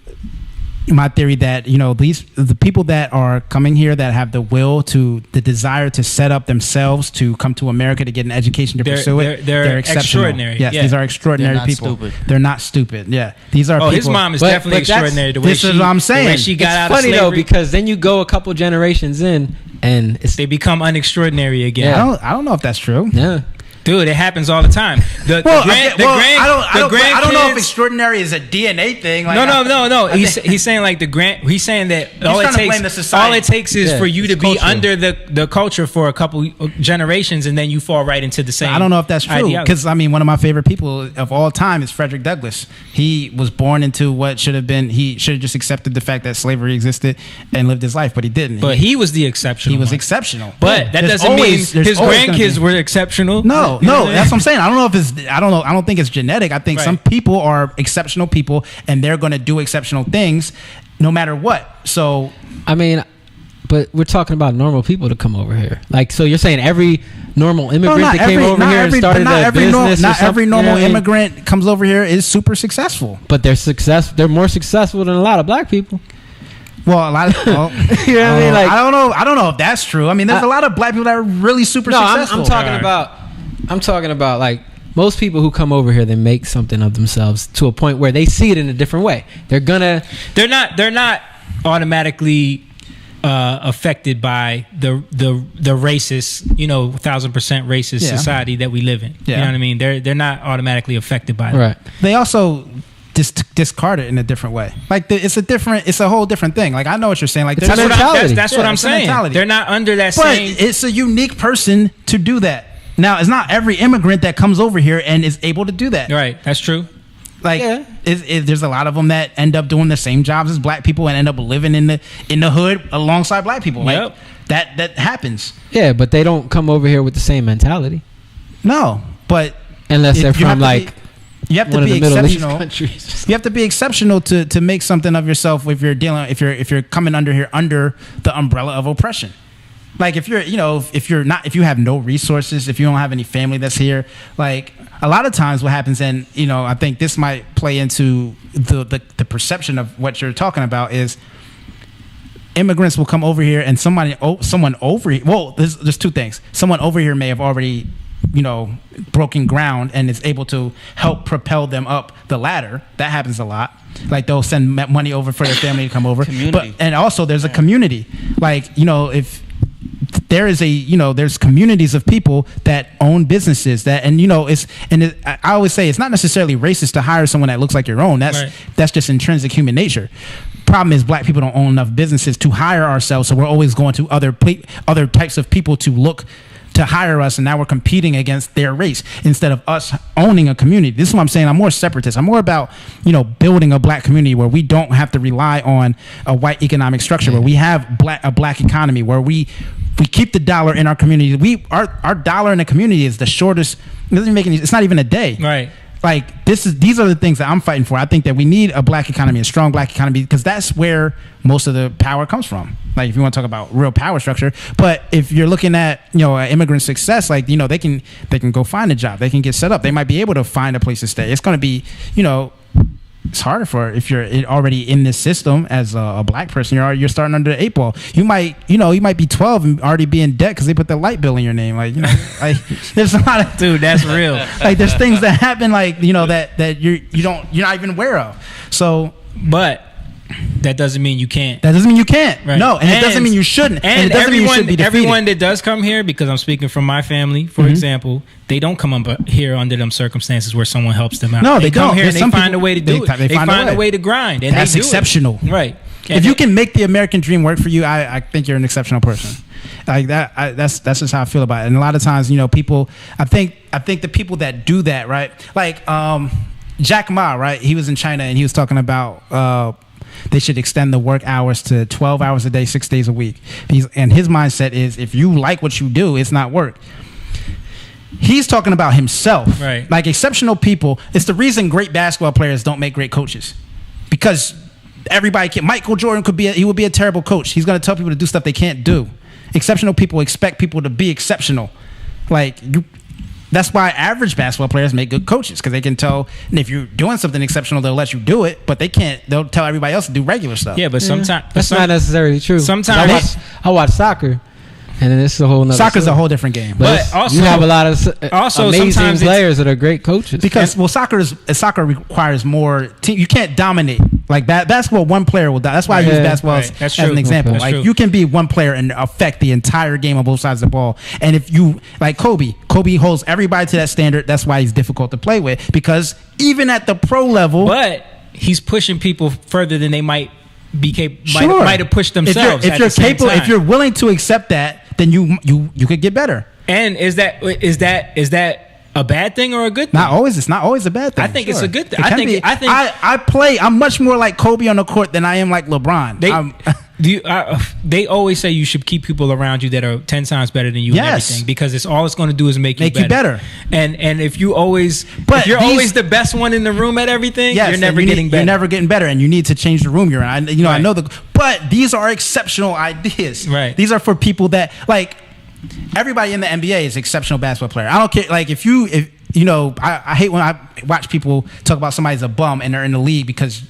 Speaker 2: my theory that, you know, the people that are coming here that have the desire to set up themselves to come to America to get an education to pursue it, they're
Speaker 1: extraordinary.
Speaker 2: Yes, these are extraordinary people. They're not stupid. Yeah, these are. people.
Speaker 1: His mom is definitely extraordinary.
Speaker 2: This is what I'm saying.
Speaker 1: The way she got out of slavery.
Speaker 5: It's funny though, because then you go a couple generations in, and
Speaker 1: they become unextraordinary again.
Speaker 2: Yeah. I don't know if that's true.
Speaker 5: Yeah.
Speaker 1: Dude, it happens all the time. I
Speaker 2: don't know if extraordinary is a DNA thing. Like,
Speaker 1: no. He's saying like he's saying that all it takes is for you to be under the culture for a couple generations, and then you fall right into the same.
Speaker 2: I don't know if that's true, because I mean, one of my favorite people of all time is Frederick Douglass. He was born into what should have been. He should have just accepted the fact that slavery existed and lived his life, but he didn't.
Speaker 1: But he was the exceptional.
Speaker 2: He was exceptional.
Speaker 1: But that doesn't mean his grandkids were exceptional.
Speaker 2: No, that's what I'm saying. I don't know if it's. I don't think it's genetic. I think some people are exceptional people, and they're going to do exceptional things, no matter what. So,
Speaker 5: I mean, but we're talking about normal people to come over here. Like, so you're saying every normal immigrant that came over here and started a business?
Speaker 2: Not every normal immigrant comes over here is super successful.
Speaker 5: But they're more successful than a lot of black people.
Speaker 2: Well, a lot of you know what I mean. Like, I don't know if that's true. I mean, there's a lot of black people that are really super successful.
Speaker 5: I'm talking about like most people who come over here, they make something of themselves to a point where they see it in a different way. They're not automatically affected by the racist, you know, 1,000% racist society that we live in. You know what I mean? They're not automatically affected by that. Right.
Speaker 2: They also discard it in a different way. Like it's a whole different thing. Like I know what you're saying. Like
Speaker 1: that's what I'm saying. They're not under that same.
Speaker 2: But it's a unique person to do that. Now, it's not every immigrant that comes over here and is able to do that.
Speaker 1: Right, that's true.
Speaker 2: Like, there's a lot of them that end up doing the same jobs as black people and end up living in the hood alongside black people. Like that happens.
Speaker 5: Yeah, but they don't come over here with the same mentality.
Speaker 2: No, but
Speaker 5: unless they're
Speaker 2: you have
Speaker 5: from
Speaker 2: to
Speaker 5: like
Speaker 2: you have to
Speaker 5: one of
Speaker 2: be
Speaker 5: the Middle East
Speaker 2: exceptional.
Speaker 5: countries.
Speaker 2: You have to be exceptional to make something of yourself if you're coming under here under the umbrella of oppression. Like if you have no resources, if you don't have any family that's here, like a lot of times what happens, and I think this might play into the perception of what you're talking about is immigrants will come over here and someone over here. Well, there's two things. Someone over here may have already broken ground and is able to help propel them up the ladder. That happens a lot. Like they'll send money over for their family to come over. And also there's a community. Like, if there is there's communities of people that own businesses I always say it's not necessarily racist to hire someone that looks like your own. That's just intrinsic human nature. Problem is black people don't own enough businesses to hire ourselves, so we're always going to other types of people to hire us, and now we're competing against their race instead of us owning a community. This is what I'm saying. I'm more separatist. I'm more about building a black community where we don't have to rely on a white economic structure, where we have a black economy, where we keep the dollar in our community. Our dollar in the community is the shortest. It doesn't make any. It's not even a day.
Speaker 1: Right.
Speaker 2: Like these are the things that I'm fighting for. I think that we need a black economy, a strong black economy, because that's where most of the power comes from. Like if you want to talk about real power structure, but if you're looking at immigrant success, like they can go find a job, they can get set up, they might be able to find a place to stay. It's going to be it's harder if you're already in this system as a black person. You're starting under the 8 ball. You might be 12 and already be in debt because they put the light bill in your name. Like like there's a lot of
Speaker 1: dude. That's real.
Speaker 2: Like there's things that happen like that you're not even aware of. So,
Speaker 1: but that doesn't mean you can't.
Speaker 2: That doesn't mean you can't.
Speaker 1: Right.
Speaker 2: No, and it doesn't mean you shouldn't. And it doesn't mean you should be defeated.
Speaker 1: Everyone that does come here, because I'm speaking from my family, for example, they don't come up here under them circumstances where someone helps them out.
Speaker 2: No, they
Speaker 1: come
Speaker 2: don't.
Speaker 1: here and
Speaker 2: There's
Speaker 1: they find a way to do it. They find a way to grind. And
Speaker 2: that's
Speaker 1: they do
Speaker 2: exceptional.
Speaker 1: It. Right.
Speaker 2: If you can make the American dream work for you, I think you're an exceptional person. Like that. That's just how I feel about it. And a lot of times, people. I think the people that do that, right? Like Jack Ma, right? He was in China and he was talking about. They should extend the work hours to 12 hours a day, 6 days a week. And his mindset is, if you like what you do, it's not work. He's talking about himself.
Speaker 1: Right.
Speaker 2: Like exceptional people. It's the reason great basketball players don't make great coaches. Because everybody can. Michael Jordan he would be a terrible coach. He's going to tell people to do stuff they can't do. Exceptional people expect people to be exceptional. That's why average basketball players make good coaches, because they can tell, and if you're doing something exceptional, they'll let you do it, but they can't. They'll tell everybody else to do regular stuff.
Speaker 1: Yeah, but sometimes
Speaker 5: that's not necessarily true.
Speaker 1: Sometimes
Speaker 5: I watch soccer, and then it's a whole nother.
Speaker 2: Soccer's a whole different game.
Speaker 1: But also,
Speaker 5: you have a lot of amazing players that are great coaches.
Speaker 2: Because soccer requires more team. You can't dominate. Like basketball, one player will die. That's why I use basketball as an example.
Speaker 1: Okay.
Speaker 2: Like you can be one player and affect the entire game on both sides of the ball. And if you like Kobe holds everybody to that standard. That's why he's difficult to play with, because even at the pro level,
Speaker 1: but he's pushing people further than they might be capable.
Speaker 2: Sure.
Speaker 1: Might have pushed themselves.
Speaker 2: If you're capable, if you're willing to accept that, then you could get better.
Speaker 1: And is that a bad thing or a good thing?
Speaker 2: Not always. It's not always a bad thing.
Speaker 1: I think it's a good thing.
Speaker 2: I'm much more like Kobe on the court than I am like LeBron.
Speaker 1: They always say you should keep people around you that are 10 times better than you and everything, because it's going to do is make you better. And if you're always the best one in the room at everything, you're never getting better.
Speaker 2: You're never getting better, and you need to change the room you're in. I know but these are exceptional ideas.
Speaker 1: Right.
Speaker 2: These are for people that like. Everybody in the NBA is an exceptional basketball player. I don't care. Like I hate when I watch people talk about somebody's a bum and they're in the league because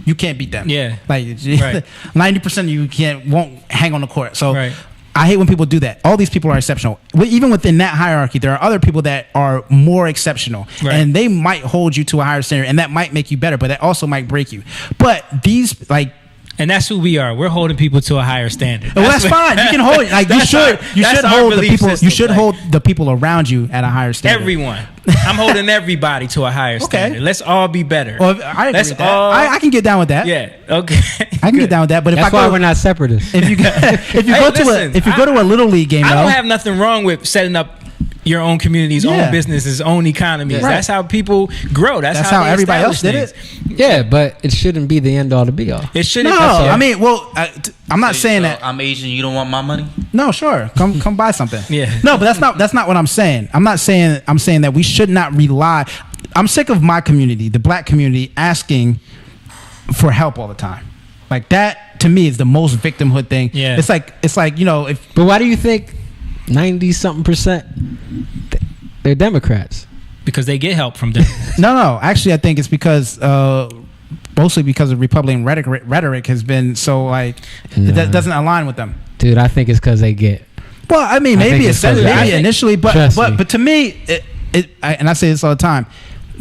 Speaker 2: you can't beat them.
Speaker 1: Yeah.
Speaker 2: Like 90% of you won't hang on the court. So
Speaker 1: right.
Speaker 2: I hate when people do that. All these people are exceptional. Even within that hierarchy, there are other people that are more exceptional, and they might hold you to a higher standard, and that might make you better, but that also might break you. But these
Speaker 1: and that's who we are. We're holding people to a higher standard.
Speaker 2: Well, that's fine. You can hold it. Like you should hold the people. You should hold the people around you at a higher standard.
Speaker 1: Everyone. I'm holding everybody to a higher standard. Let's all be better.
Speaker 2: Well, I agree with that. I can get down with that.
Speaker 1: Yeah. Okay.
Speaker 2: I can get down with that. But
Speaker 5: that's why we're not separatists.
Speaker 2: If you go to a little league game,
Speaker 1: I don't have nothing wrong with setting up your own community's own businesses, own economies.
Speaker 2: Right.
Speaker 1: That's how people grow. That's
Speaker 2: how
Speaker 1: they
Speaker 2: everybody else did
Speaker 1: establish
Speaker 2: it.
Speaker 5: Yeah, but it shouldn't be the end all to be all.
Speaker 1: It shouldn't.
Speaker 2: No, I mean, well, I'm not saying that.
Speaker 6: I'm Asian. You don't want my money?
Speaker 2: No, sure. Come buy something.
Speaker 1: Yeah.
Speaker 2: No, but that's not what I'm saying. I'm saying that we should not rely. I'm sick of my community, the black community, asking for help all the time. Like that to me is the most victimhood thing.
Speaker 1: Yeah.
Speaker 2: It's like if.
Speaker 5: But why do you think 90-something% they're Democrats?
Speaker 1: Because they get help from them.
Speaker 2: No. Actually, I think it's because mostly because of Republican rhetoric has been so like it doesn't align with them.
Speaker 5: Dude, I think it's because they get.
Speaker 2: Well, I mean, maybe initially, but to me, and I say this all the time.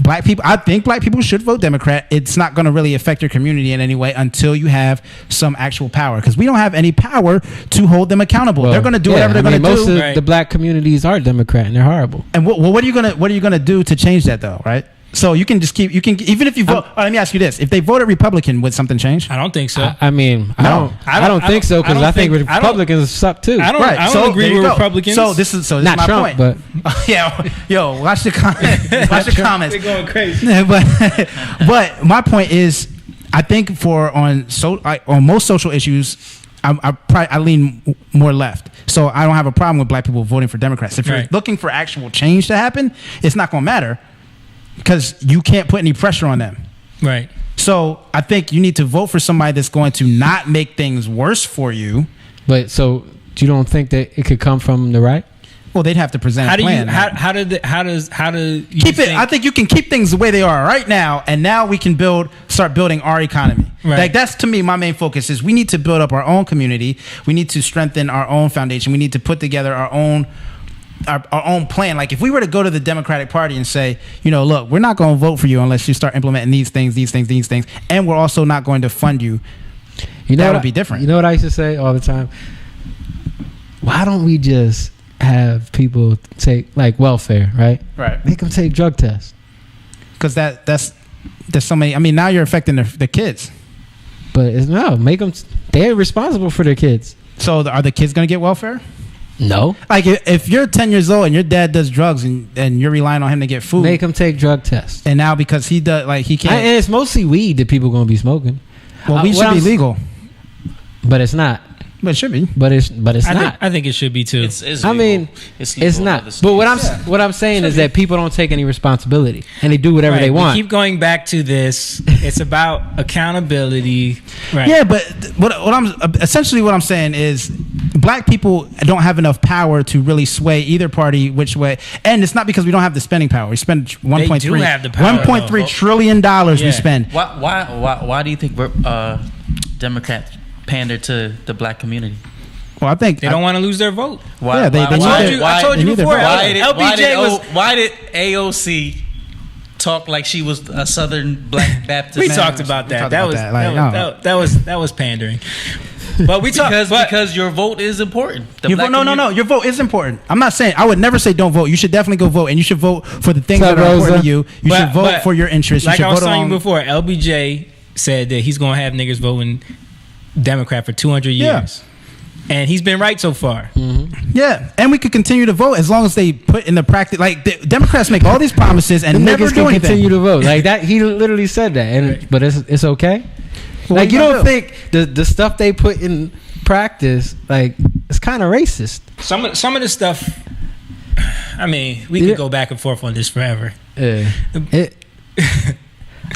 Speaker 2: I think black people should vote Democrat. It's not going to really affect your community in any way until you have some actual power, because we don't have any power to hold them accountable. They're going to do whatever they're going to do.
Speaker 5: Most of the black communities are Democrat, and they're horrible.
Speaker 2: And what are you gonna do to change that though, right? So you can even if you vote. Let me ask you this: if they voted Republican, would something change?
Speaker 1: I don't think so.
Speaker 5: I don't think so, because I think Republicans suck too.
Speaker 1: I don't agree with Republicans.
Speaker 2: So this is
Speaker 5: not
Speaker 2: my
Speaker 5: Trump,
Speaker 2: point.
Speaker 5: but
Speaker 2: yo, watch the comments. Watch the comments.
Speaker 1: They're going crazy.
Speaker 2: but my point is, I think on most social issues, I lean more left. So I don't have a problem with black people voting for Democrats. If you're looking for actual change to happen, it's not going to matter, because you can't put any pressure on them.
Speaker 1: Right.
Speaker 2: So I think you need to vote for somebody that's going to not make things worse for you.
Speaker 5: But so you don't think that it could come from the right?
Speaker 2: Well, they'd have to present a plan.
Speaker 1: How do you
Speaker 2: keep it? I think you can keep things the way they are right now, and now we can start building our economy.
Speaker 1: Right.
Speaker 2: Like that's, to me, my main focus is we need to build up our own community. We need to strengthen our own foundation. We need to put together our own plan. Like if we were to go to the Democratic Party and say, look, we're not going to vote for you unless you start implementing these things, and we're also not going to fund you. That would be different.
Speaker 5: You know what I used to say all the time? Why don't we just have people take like welfare, right?
Speaker 2: Right.
Speaker 5: Make them take drug tests.
Speaker 2: Because there's so many. I mean, now you're affecting the kids.
Speaker 5: But make them. They're responsible for their kids.
Speaker 2: So are the kids going to get welfare?
Speaker 5: No.
Speaker 2: Like if you're 10 years old and your dad does drugs and you're relying on him to get food,
Speaker 5: make him take drug tests.
Speaker 2: And now because he does, like he can't.
Speaker 5: And it's mostly weed that people going to be smoking.
Speaker 2: Well, weed should be legal,
Speaker 5: but it's not.
Speaker 2: But it should be.
Speaker 5: But it's not.
Speaker 1: I think it should be too.
Speaker 6: It's
Speaker 5: I mean, it's not. But what I'm saying is that people don't take any responsibility and they do whatever they want.
Speaker 1: We keep going back to this. It's about accountability. Right.
Speaker 2: Yeah, but what I'm saying is black people don't have enough power to really sway either party which way. And it's not because we don't have the spending power. We spend $1.3 trillion we spend.
Speaker 6: Why do you think Democrats pander to the black community?
Speaker 2: Well, I think
Speaker 1: they don't want to lose their vote.
Speaker 6: Why?
Speaker 1: I told you before.
Speaker 6: Why did AOC talk like she was a Southern Black Baptist?
Speaker 1: We talked about that. That was pandering. But we talk
Speaker 6: because your vote is important.
Speaker 2: No. Your vote is important. I'm not saying, I would never say don't vote. You should definitely go vote, and you should vote for the things that are important to you. You should vote for your interests.
Speaker 1: Like I was telling you before, LBJ said that he's going to have niggas voting Democrat for 200 years. And he's been right so far.
Speaker 2: Mm-hmm. Yeah, and we could continue to vote as long as they put in the practice. Like the Democrats make all these promises and never do anything.
Speaker 5: Continue to vote like that. He literally said that, and but it's okay. Well, like you don't think the stuff they put in practice, like it's kind of racist.
Speaker 1: Some of the stuff. I mean, we could go back and forth on this forever.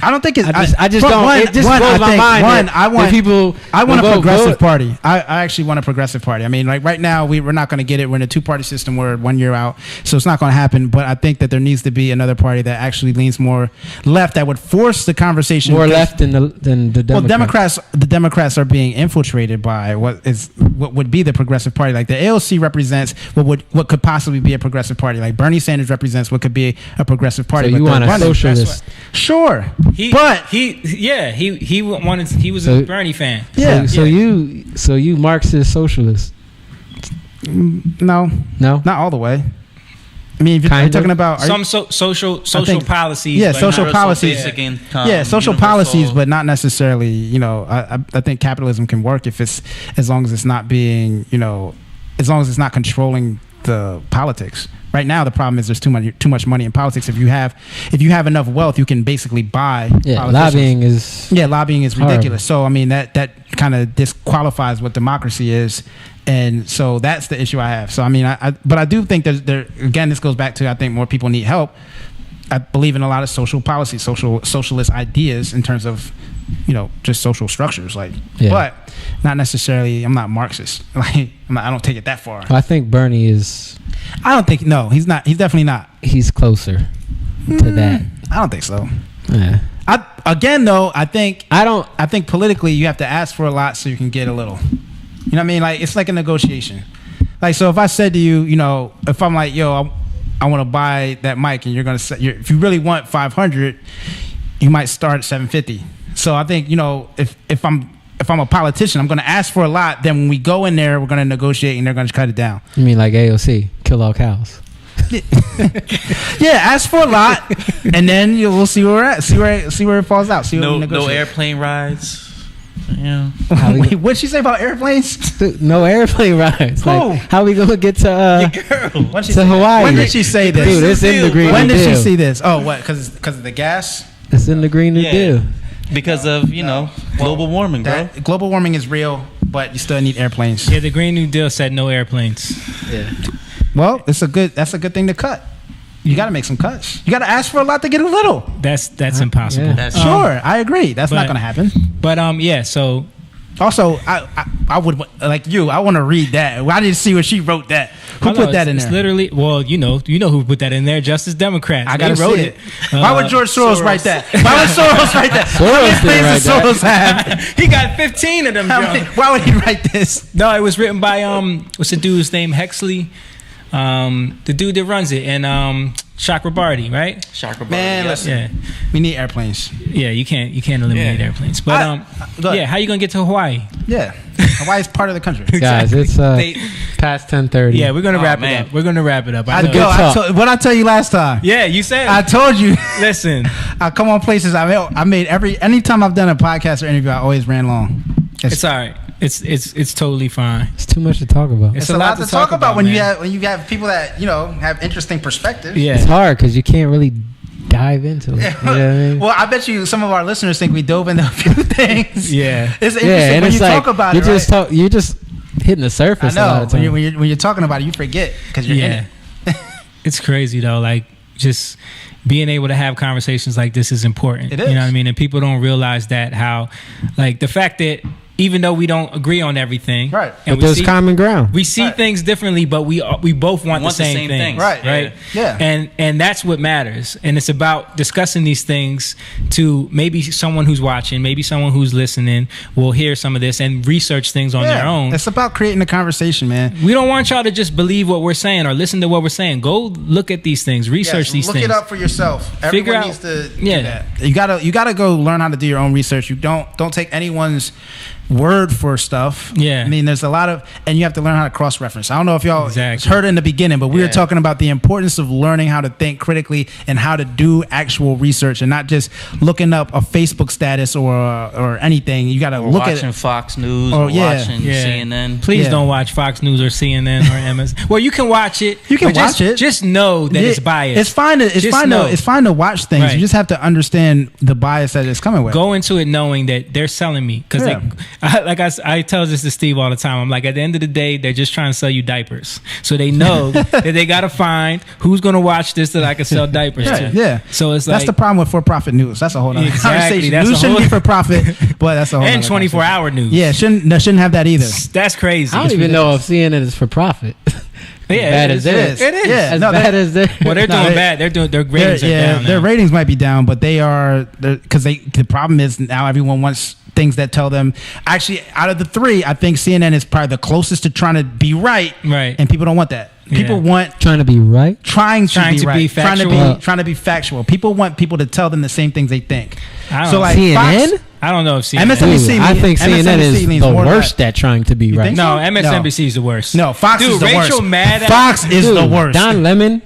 Speaker 2: I don't think it's.
Speaker 5: I just don't. It just blows my mind. I want
Speaker 2: a progressive party. I actually want a progressive party. I mean, like right now we're not going to get it. We're in a 2-party system. We're 1 year out, so it's not going to happen. But I think that there needs to be another party that actually leans more left, that would force the conversation
Speaker 5: more left than the Democrats.
Speaker 2: Well, the Democrats are being infiltrated by what would be the progressive party. Like the AOC represents what could possibly be a progressive party. Like Bernie Sanders represents what could be a progressive party.
Speaker 5: So you want a socialist?
Speaker 2: Sure. He
Speaker 1: was a Bernie fan.
Speaker 5: Yeah. So you Marxist socialist?
Speaker 2: No, not all the way. I mean, if you're talking about
Speaker 1: some social policies.
Speaker 2: Yeah, social policies. Social
Speaker 6: universal
Speaker 2: policies, but not necessarily. I think capitalism can work if it's as long as it's not being, as long as it's not controlling the politics. Right now, the problem is there's too much money in politics. If you have enough wealth, you can basically buy.
Speaker 5: Yeah, lobbying is
Speaker 2: ridiculous. So I mean that kind of disqualifies what democracy is, and so that's the issue I have. So I mean, but I do think there again, this goes back to I think more people need help. I believe in a lot of social policies, socialist ideas in terms of, just social structures, but not necessarily. I'm not Marxist. I don't take it that far.
Speaker 5: I think Bernie is.
Speaker 2: I don't think. No, he's not. He's definitely not.
Speaker 5: He's closer to that.
Speaker 2: I don't think so.
Speaker 5: Yeah.
Speaker 2: I think politically you have to ask for a lot so you can get a little. You know what I mean? Like it's like a negotiation. Like so, if I said to you, if I'm like, yo, I want to buy that mic, and you're gonna say, if you really want 500, you might start at 750. So I think if I'm a politician, I'm gonna ask for a lot. Then when we go in there, we're gonna negotiate, and they're gonna cut it down.
Speaker 5: You mean like AOC, kill all cows?
Speaker 2: Yeah, ask for a lot, and then we'll see where we're at. See where it falls out. See what we
Speaker 6: no airplane rides. Yeah.
Speaker 2: Wait, what'd she say about airplanes?
Speaker 5: No airplane rides. Like, how we gonna get to Hawaii?
Speaker 2: When did she say this?
Speaker 5: Dude, it's in the Green New Deal.
Speaker 2: When did she see this? Oh, what? Because of the gas?
Speaker 5: It's in the Green New Deal.
Speaker 6: Because of global warming, bro.
Speaker 2: Global warming is real, but you still need airplanes.
Speaker 1: Yeah, the Green New Deal said no airplanes.
Speaker 2: Yeah. Well, that's a good thing to cut. You got to make some cuts. You got to ask for a lot to get a little.
Speaker 1: That's impossible.
Speaker 5: Yeah.
Speaker 2: Sure, I agree. That's not going to happen.
Speaker 1: But yeah. So
Speaker 2: also, I would like you. I want to read that. I didn't see where she wrote that. Who put that in there?
Speaker 1: It's literally. Well, you know who put that in there. Justice Democrats.
Speaker 2: I wrote it. Why would George Soros write that? Why would Soros write that?
Speaker 5: Soros
Speaker 2: have?
Speaker 1: He got 15 of them.
Speaker 2: Why would he write this?
Speaker 1: No, it was written by what's the dude's name? Hexley. The dude that runs it, and Chakrabarty, right?
Speaker 6: Chakrabarty.
Speaker 2: Man, listen, we need airplanes.
Speaker 1: Yeah, you can't eliminate airplanes. But how you gonna get to Hawaii?
Speaker 2: Yeah, Hawaii's part of the country.
Speaker 5: Guys, it's past 10:30.
Speaker 1: Yeah, we're gonna wrap it up. We're gonna wrap it up.
Speaker 2: What I tell you last time?
Speaker 1: Yeah, you said.
Speaker 2: I told you.
Speaker 1: Listen,
Speaker 2: I come on places. I made anytime I've done a podcast or interview, I always ran long.
Speaker 1: It's all right. It's totally fine.
Speaker 5: It's too much to talk about.
Speaker 2: It's a lot to talk about when you have people that have interesting perspectives.
Speaker 1: Yeah,
Speaker 5: it's hard because you can't really dive into it. You know what I mean?
Speaker 2: Well, I bet you some of our listeners think we dove into a few things.
Speaker 1: Yeah,
Speaker 2: it's interesting and when you talk about it.
Speaker 5: You're just hitting the surface.
Speaker 2: I know.
Speaker 5: A lot of time.
Speaker 2: When you're talking about it, you forget because you're in it.
Speaker 1: It's crazy though. Like just being able to have conversations like this is important.
Speaker 2: It is.
Speaker 1: You know what I mean? And people don't realize that how, like the fact that even though we don't agree on everything,
Speaker 2: right?
Speaker 5: And there's common ground.
Speaker 1: We see things differently, but we both want the same things,
Speaker 2: right? Yeah.
Speaker 1: And that's what matters. And it's about discussing these things to maybe someone who's watching, maybe someone who's listening will hear some of this and research things on their own.
Speaker 2: It's about creating a conversation, man.
Speaker 1: We don't want y'all to just believe what we're saying or listen to what we're saying. Go look at these things, research these things.
Speaker 2: Look it up for yourself. Everyone needs to do that. You gotta go learn how to do your own research. You don't take anyone's word for stuff.
Speaker 1: Yeah.
Speaker 2: I mean, there's a lot of, and you have to learn how to cross-reference. I don't know if y'all heard it in the beginning, but we were talking about the importance of learning how to think critically and how to do actual research and not just looking up a Facebook status or anything. You got to look at
Speaker 6: watching Fox News or watching CNN.
Speaker 1: Please don't watch Fox News or CNN or MS. Well, you can watch it.
Speaker 2: You can watch it.
Speaker 1: Just know that it's biased.
Speaker 2: It's fine to watch things. Right. You just have to understand the bias that it's coming with.
Speaker 1: Go into it knowing that they're selling me because I tell this to Steve all the time. I'm like, at the end of the day, they're just trying to sell you diapers. So they know that they got to find who's going to watch this that I can sell diapers to.
Speaker 2: Yeah.
Speaker 1: So it's
Speaker 2: that's the problem with for-profit news. That's a whole other conversation. News shouldn't be for profit, but that's a whole
Speaker 1: and 24-hour news.
Speaker 2: Yeah, shouldn't have that either.
Speaker 1: That's crazy.
Speaker 5: I don't even know if CNN is for profit.
Speaker 1: Yeah,
Speaker 5: it is.
Speaker 1: It is.
Speaker 5: As bad as they.
Speaker 1: Well, they're doing bad. Their ratings are down.
Speaker 2: Their ratings might be down, but they are because the problem is now everyone wants things that tell them. Actually, out of the three, I think CNN is probably the closest to trying to be right.
Speaker 1: Right.
Speaker 2: And people don't want that. People want
Speaker 5: trying to be right.
Speaker 2: Trying to be
Speaker 1: factual.
Speaker 2: Trying to be factual. People want people to tell them the same things they think.
Speaker 1: So
Speaker 2: like
Speaker 5: CNN.
Speaker 2: Fox,
Speaker 1: I don't know if CNN.
Speaker 2: MSNBC.
Speaker 5: I think CNN is the worst at trying to be right.
Speaker 1: No, MSNBC is the worst.
Speaker 2: No, Fox is the worst.
Speaker 1: Rachel mad at
Speaker 2: Fox is the worst.
Speaker 5: Don Lemon.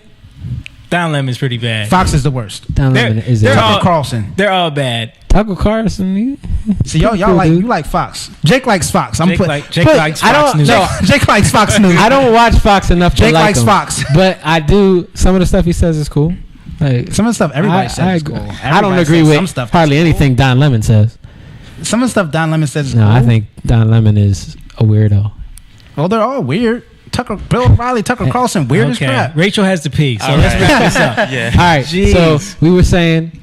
Speaker 1: Don Lemon's pretty bad.
Speaker 2: Fox is the worst.
Speaker 5: Don Lemon is
Speaker 1: they're
Speaker 5: it.
Speaker 1: all-
Speaker 2: Tucker Carlson.
Speaker 1: They're all bad.
Speaker 5: Tucker Carlson.
Speaker 2: See, y'all
Speaker 5: cool,
Speaker 2: like
Speaker 5: dude.
Speaker 2: you like Fox. Jake likes Fox.
Speaker 1: Jake likes Fox News.
Speaker 2: Jake likes Fox News.
Speaker 5: I don't watch Fox enough to
Speaker 2: Jake
Speaker 5: like
Speaker 2: likes
Speaker 5: him,
Speaker 2: Fox.
Speaker 5: but I do. Some of the stuff he says is cool. Like
Speaker 2: Some of the stuff everybody says is cool.
Speaker 5: I don't
Speaker 2: Everybody
Speaker 5: agree
Speaker 2: says
Speaker 5: with
Speaker 2: some stuff
Speaker 5: hardly
Speaker 2: is cool.
Speaker 5: anything Don Lemon says.
Speaker 2: Some of the stuff Don Lemon says is
Speaker 5: No,
Speaker 2: cool.
Speaker 5: I think Don Lemon is a weirdo.
Speaker 2: Well, they're all weird. Bill O'Reilly, Tucker Carlson, weird as crap.
Speaker 1: Rachel has to pee, so
Speaker 4: All
Speaker 1: let's
Speaker 4: right.
Speaker 1: wrap this up.
Speaker 4: Yeah.
Speaker 5: All right,
Speaker 1: Jeez.
Speaker 5: so we were saying,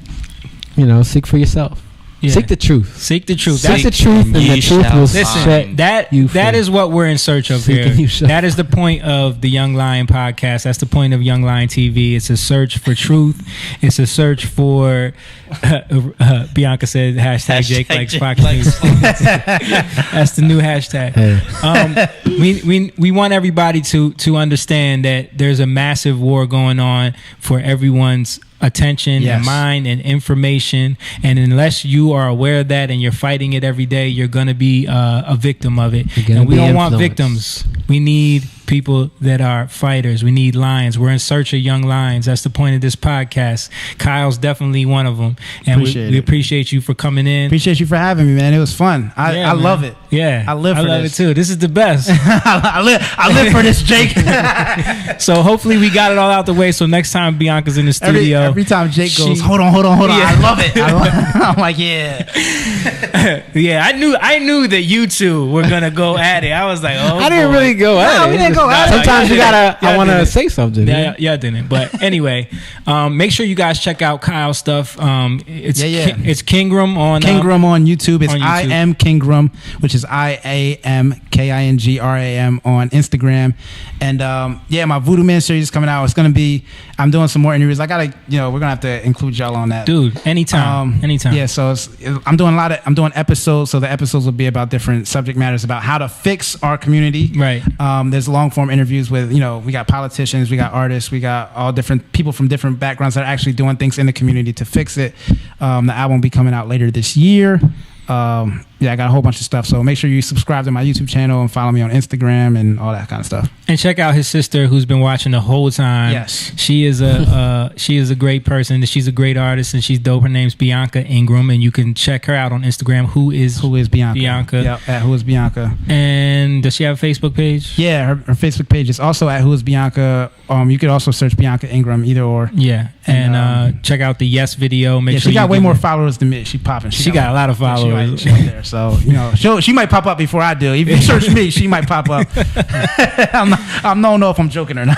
Speaker 5: seek for yourself.
Speaker 1: Yeah.
Speaker 5: Seek the truth.
Speaker 1: Seek the truth.
Speaker 5: Seek
Speaker 1: That's
Speaker 5: the truth, and
Speaker 4: ye
Speaker 5: the truth
Speaker 4: shall
Speaker 5: will
Speaker 1: Listen,
Speaker 5: set
Speaker 1: that
Speaker 5: you
Speaker 1: that
Speaker 5: free.
Speaker 1: is what we're in search of
Speaker 5: Seek
Speaker 1: here.
Speaker 5: and you shall.
Speaker 1: That is the point of the Young Lion podcast. That's the point of Young Lion TV. It's a search for truth. It's a search for Bianca said hashtag Jake likes Fox News. That's the new hashtag.
Speaker 5: Hey.
Speaker 1: We want everybody to understand that there's a massive war going on for everyone's attention
Speaker 2: Yes.
Speaker 1: and mind and information, and unless you are aware of that and you're fighting it every day, you're going to be a victim of it.
Speaker 5: You're gonna
Speaker 1: And we
Speaker 5: be
Speaker 1: don't want
Speaker 5: influenced.
Speaker 1: victims. We need people that are fighters. We need lions. We're in search of young lions. That's the point of this podcast. Kyle's definitely one of them, and we
Speaker 2: Appreciate it.
Speaker 1: appreciate you for coming in.
Speaker 2: Appreciate you for having me, man. It was fun. I
Speaker 1: Yeah, man.
Speaker 2: love it.
Speaker 1: Yeah,
Speaker 2: I live for
Speaker 1: love
Speaker 2: this.
Speaker 1: it too. This is the best.
Speaker 2: I live for this, Jake.
Speaker 1: So hopefully we got it all out the way. So next time Bianca's in the studio,
Speaker 2: every time Jake goes,
Speaker 1: she-
Speaker 2: hold on.
Speaker 1: Yeah.
Speaker 2: I love it. I'm like, yeah.
Speaker 1: yeah, I knew that you two were gonna go at it. I was like, oh,
Speaker 5: I didn't
Speaker 1: boy.
Speaker 5: really go at it.
Speaker 2: we didn't go at it.
Speaker 5: Sometimes
Speaker 1: y'all
Speaker 5: you gotta.
Speaker 1: didn't. Y'all
Speaker 5: I want to
Speaker 1: didn't.
Speaker 5: say something.
Speaker 1: Yeah, yeah, I didn't. But anyway, make sure you guys check out Kyle's stuff. It's
Speaker 2: Yeah.
Speaker 1: it's Kingram on
Speaker 2: Kingram on YouTube. It's
Speaker 1: on YouTube.
Speaker 2: I am Kingram, which is IAMKINGRAM on Instagram. And my Voodoo Man series is coming out. It's gonna be. I'm doing some more interviews. I gotta, we're gonna have to include y'all on that.
Speaker 1: dude. Anytime.
Speaker 2: Yeah, so I'm doing episodes. So the episodes will be about different subject matters about how to fix our community.
Speaker 1: Right.
Speaker 2: There's long form interviews with, we got politicians, we got artists, we got all different people from different backgrounds that are actually doing things in the community to fix it. The album will be coming out later this year. I got a whole bunch of stuff. So make sure you subscribe to my YouTube channel and follow me on Instagram and all that kind of stuff.
Speaker 1: And check out his sister, who's been watching the whole time.
Speaker 2: Yes.
Speaker 1: she is a great person. She's a great artist, and she's dope. Her name's Bianca Ingram, and you can check her out on Instagram. Who is
Speaker 2: Bianca?
Speaker 1: Bianca.
Speaker 2: Yeah, at Who is Bianca.
Speaker 1: And does she have a Facebook page?
Speaker 2: Yeah, her Facebook page is also at Who is Bianca. You could also search Bianca Ingram, either or.
Speaker 1: Yeah, and check out the Yes video. Make sure
Speaker 2: she got
Speaker 1: you
Speaker 2: way
Speaker 1: give
Speaker 2: more
Speaker 1: her-
Speaker 2: foll's than me. She popping.
Speaker 1: She got a lot of followers.
Speaker 2: She up there. So she might pop up before I do. If you search me, she might pop up. I don't know if I'm joking or not.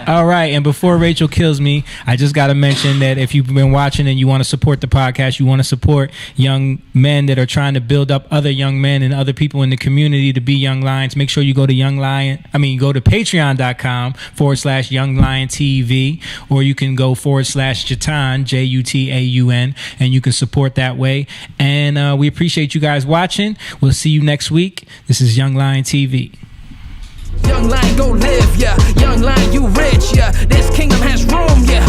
Speaker 1: All right, and before Rachel kills me, I just got to mention that if you've been watching and you want to support the podcast, you want to support young men that are trying to build up other young men and other people in the community to be young lions, make sure you go to go to patreon.com/Young Lion TV, or you can go /Jatan, JUTAUN, and you can support that way. And we appreciate you guys watching. We'll see you next week. This is Young Lion TV.
Speaker 10: Young lion go live, yeah. Young lion you rich, yeah. This kingdom has room, yeah.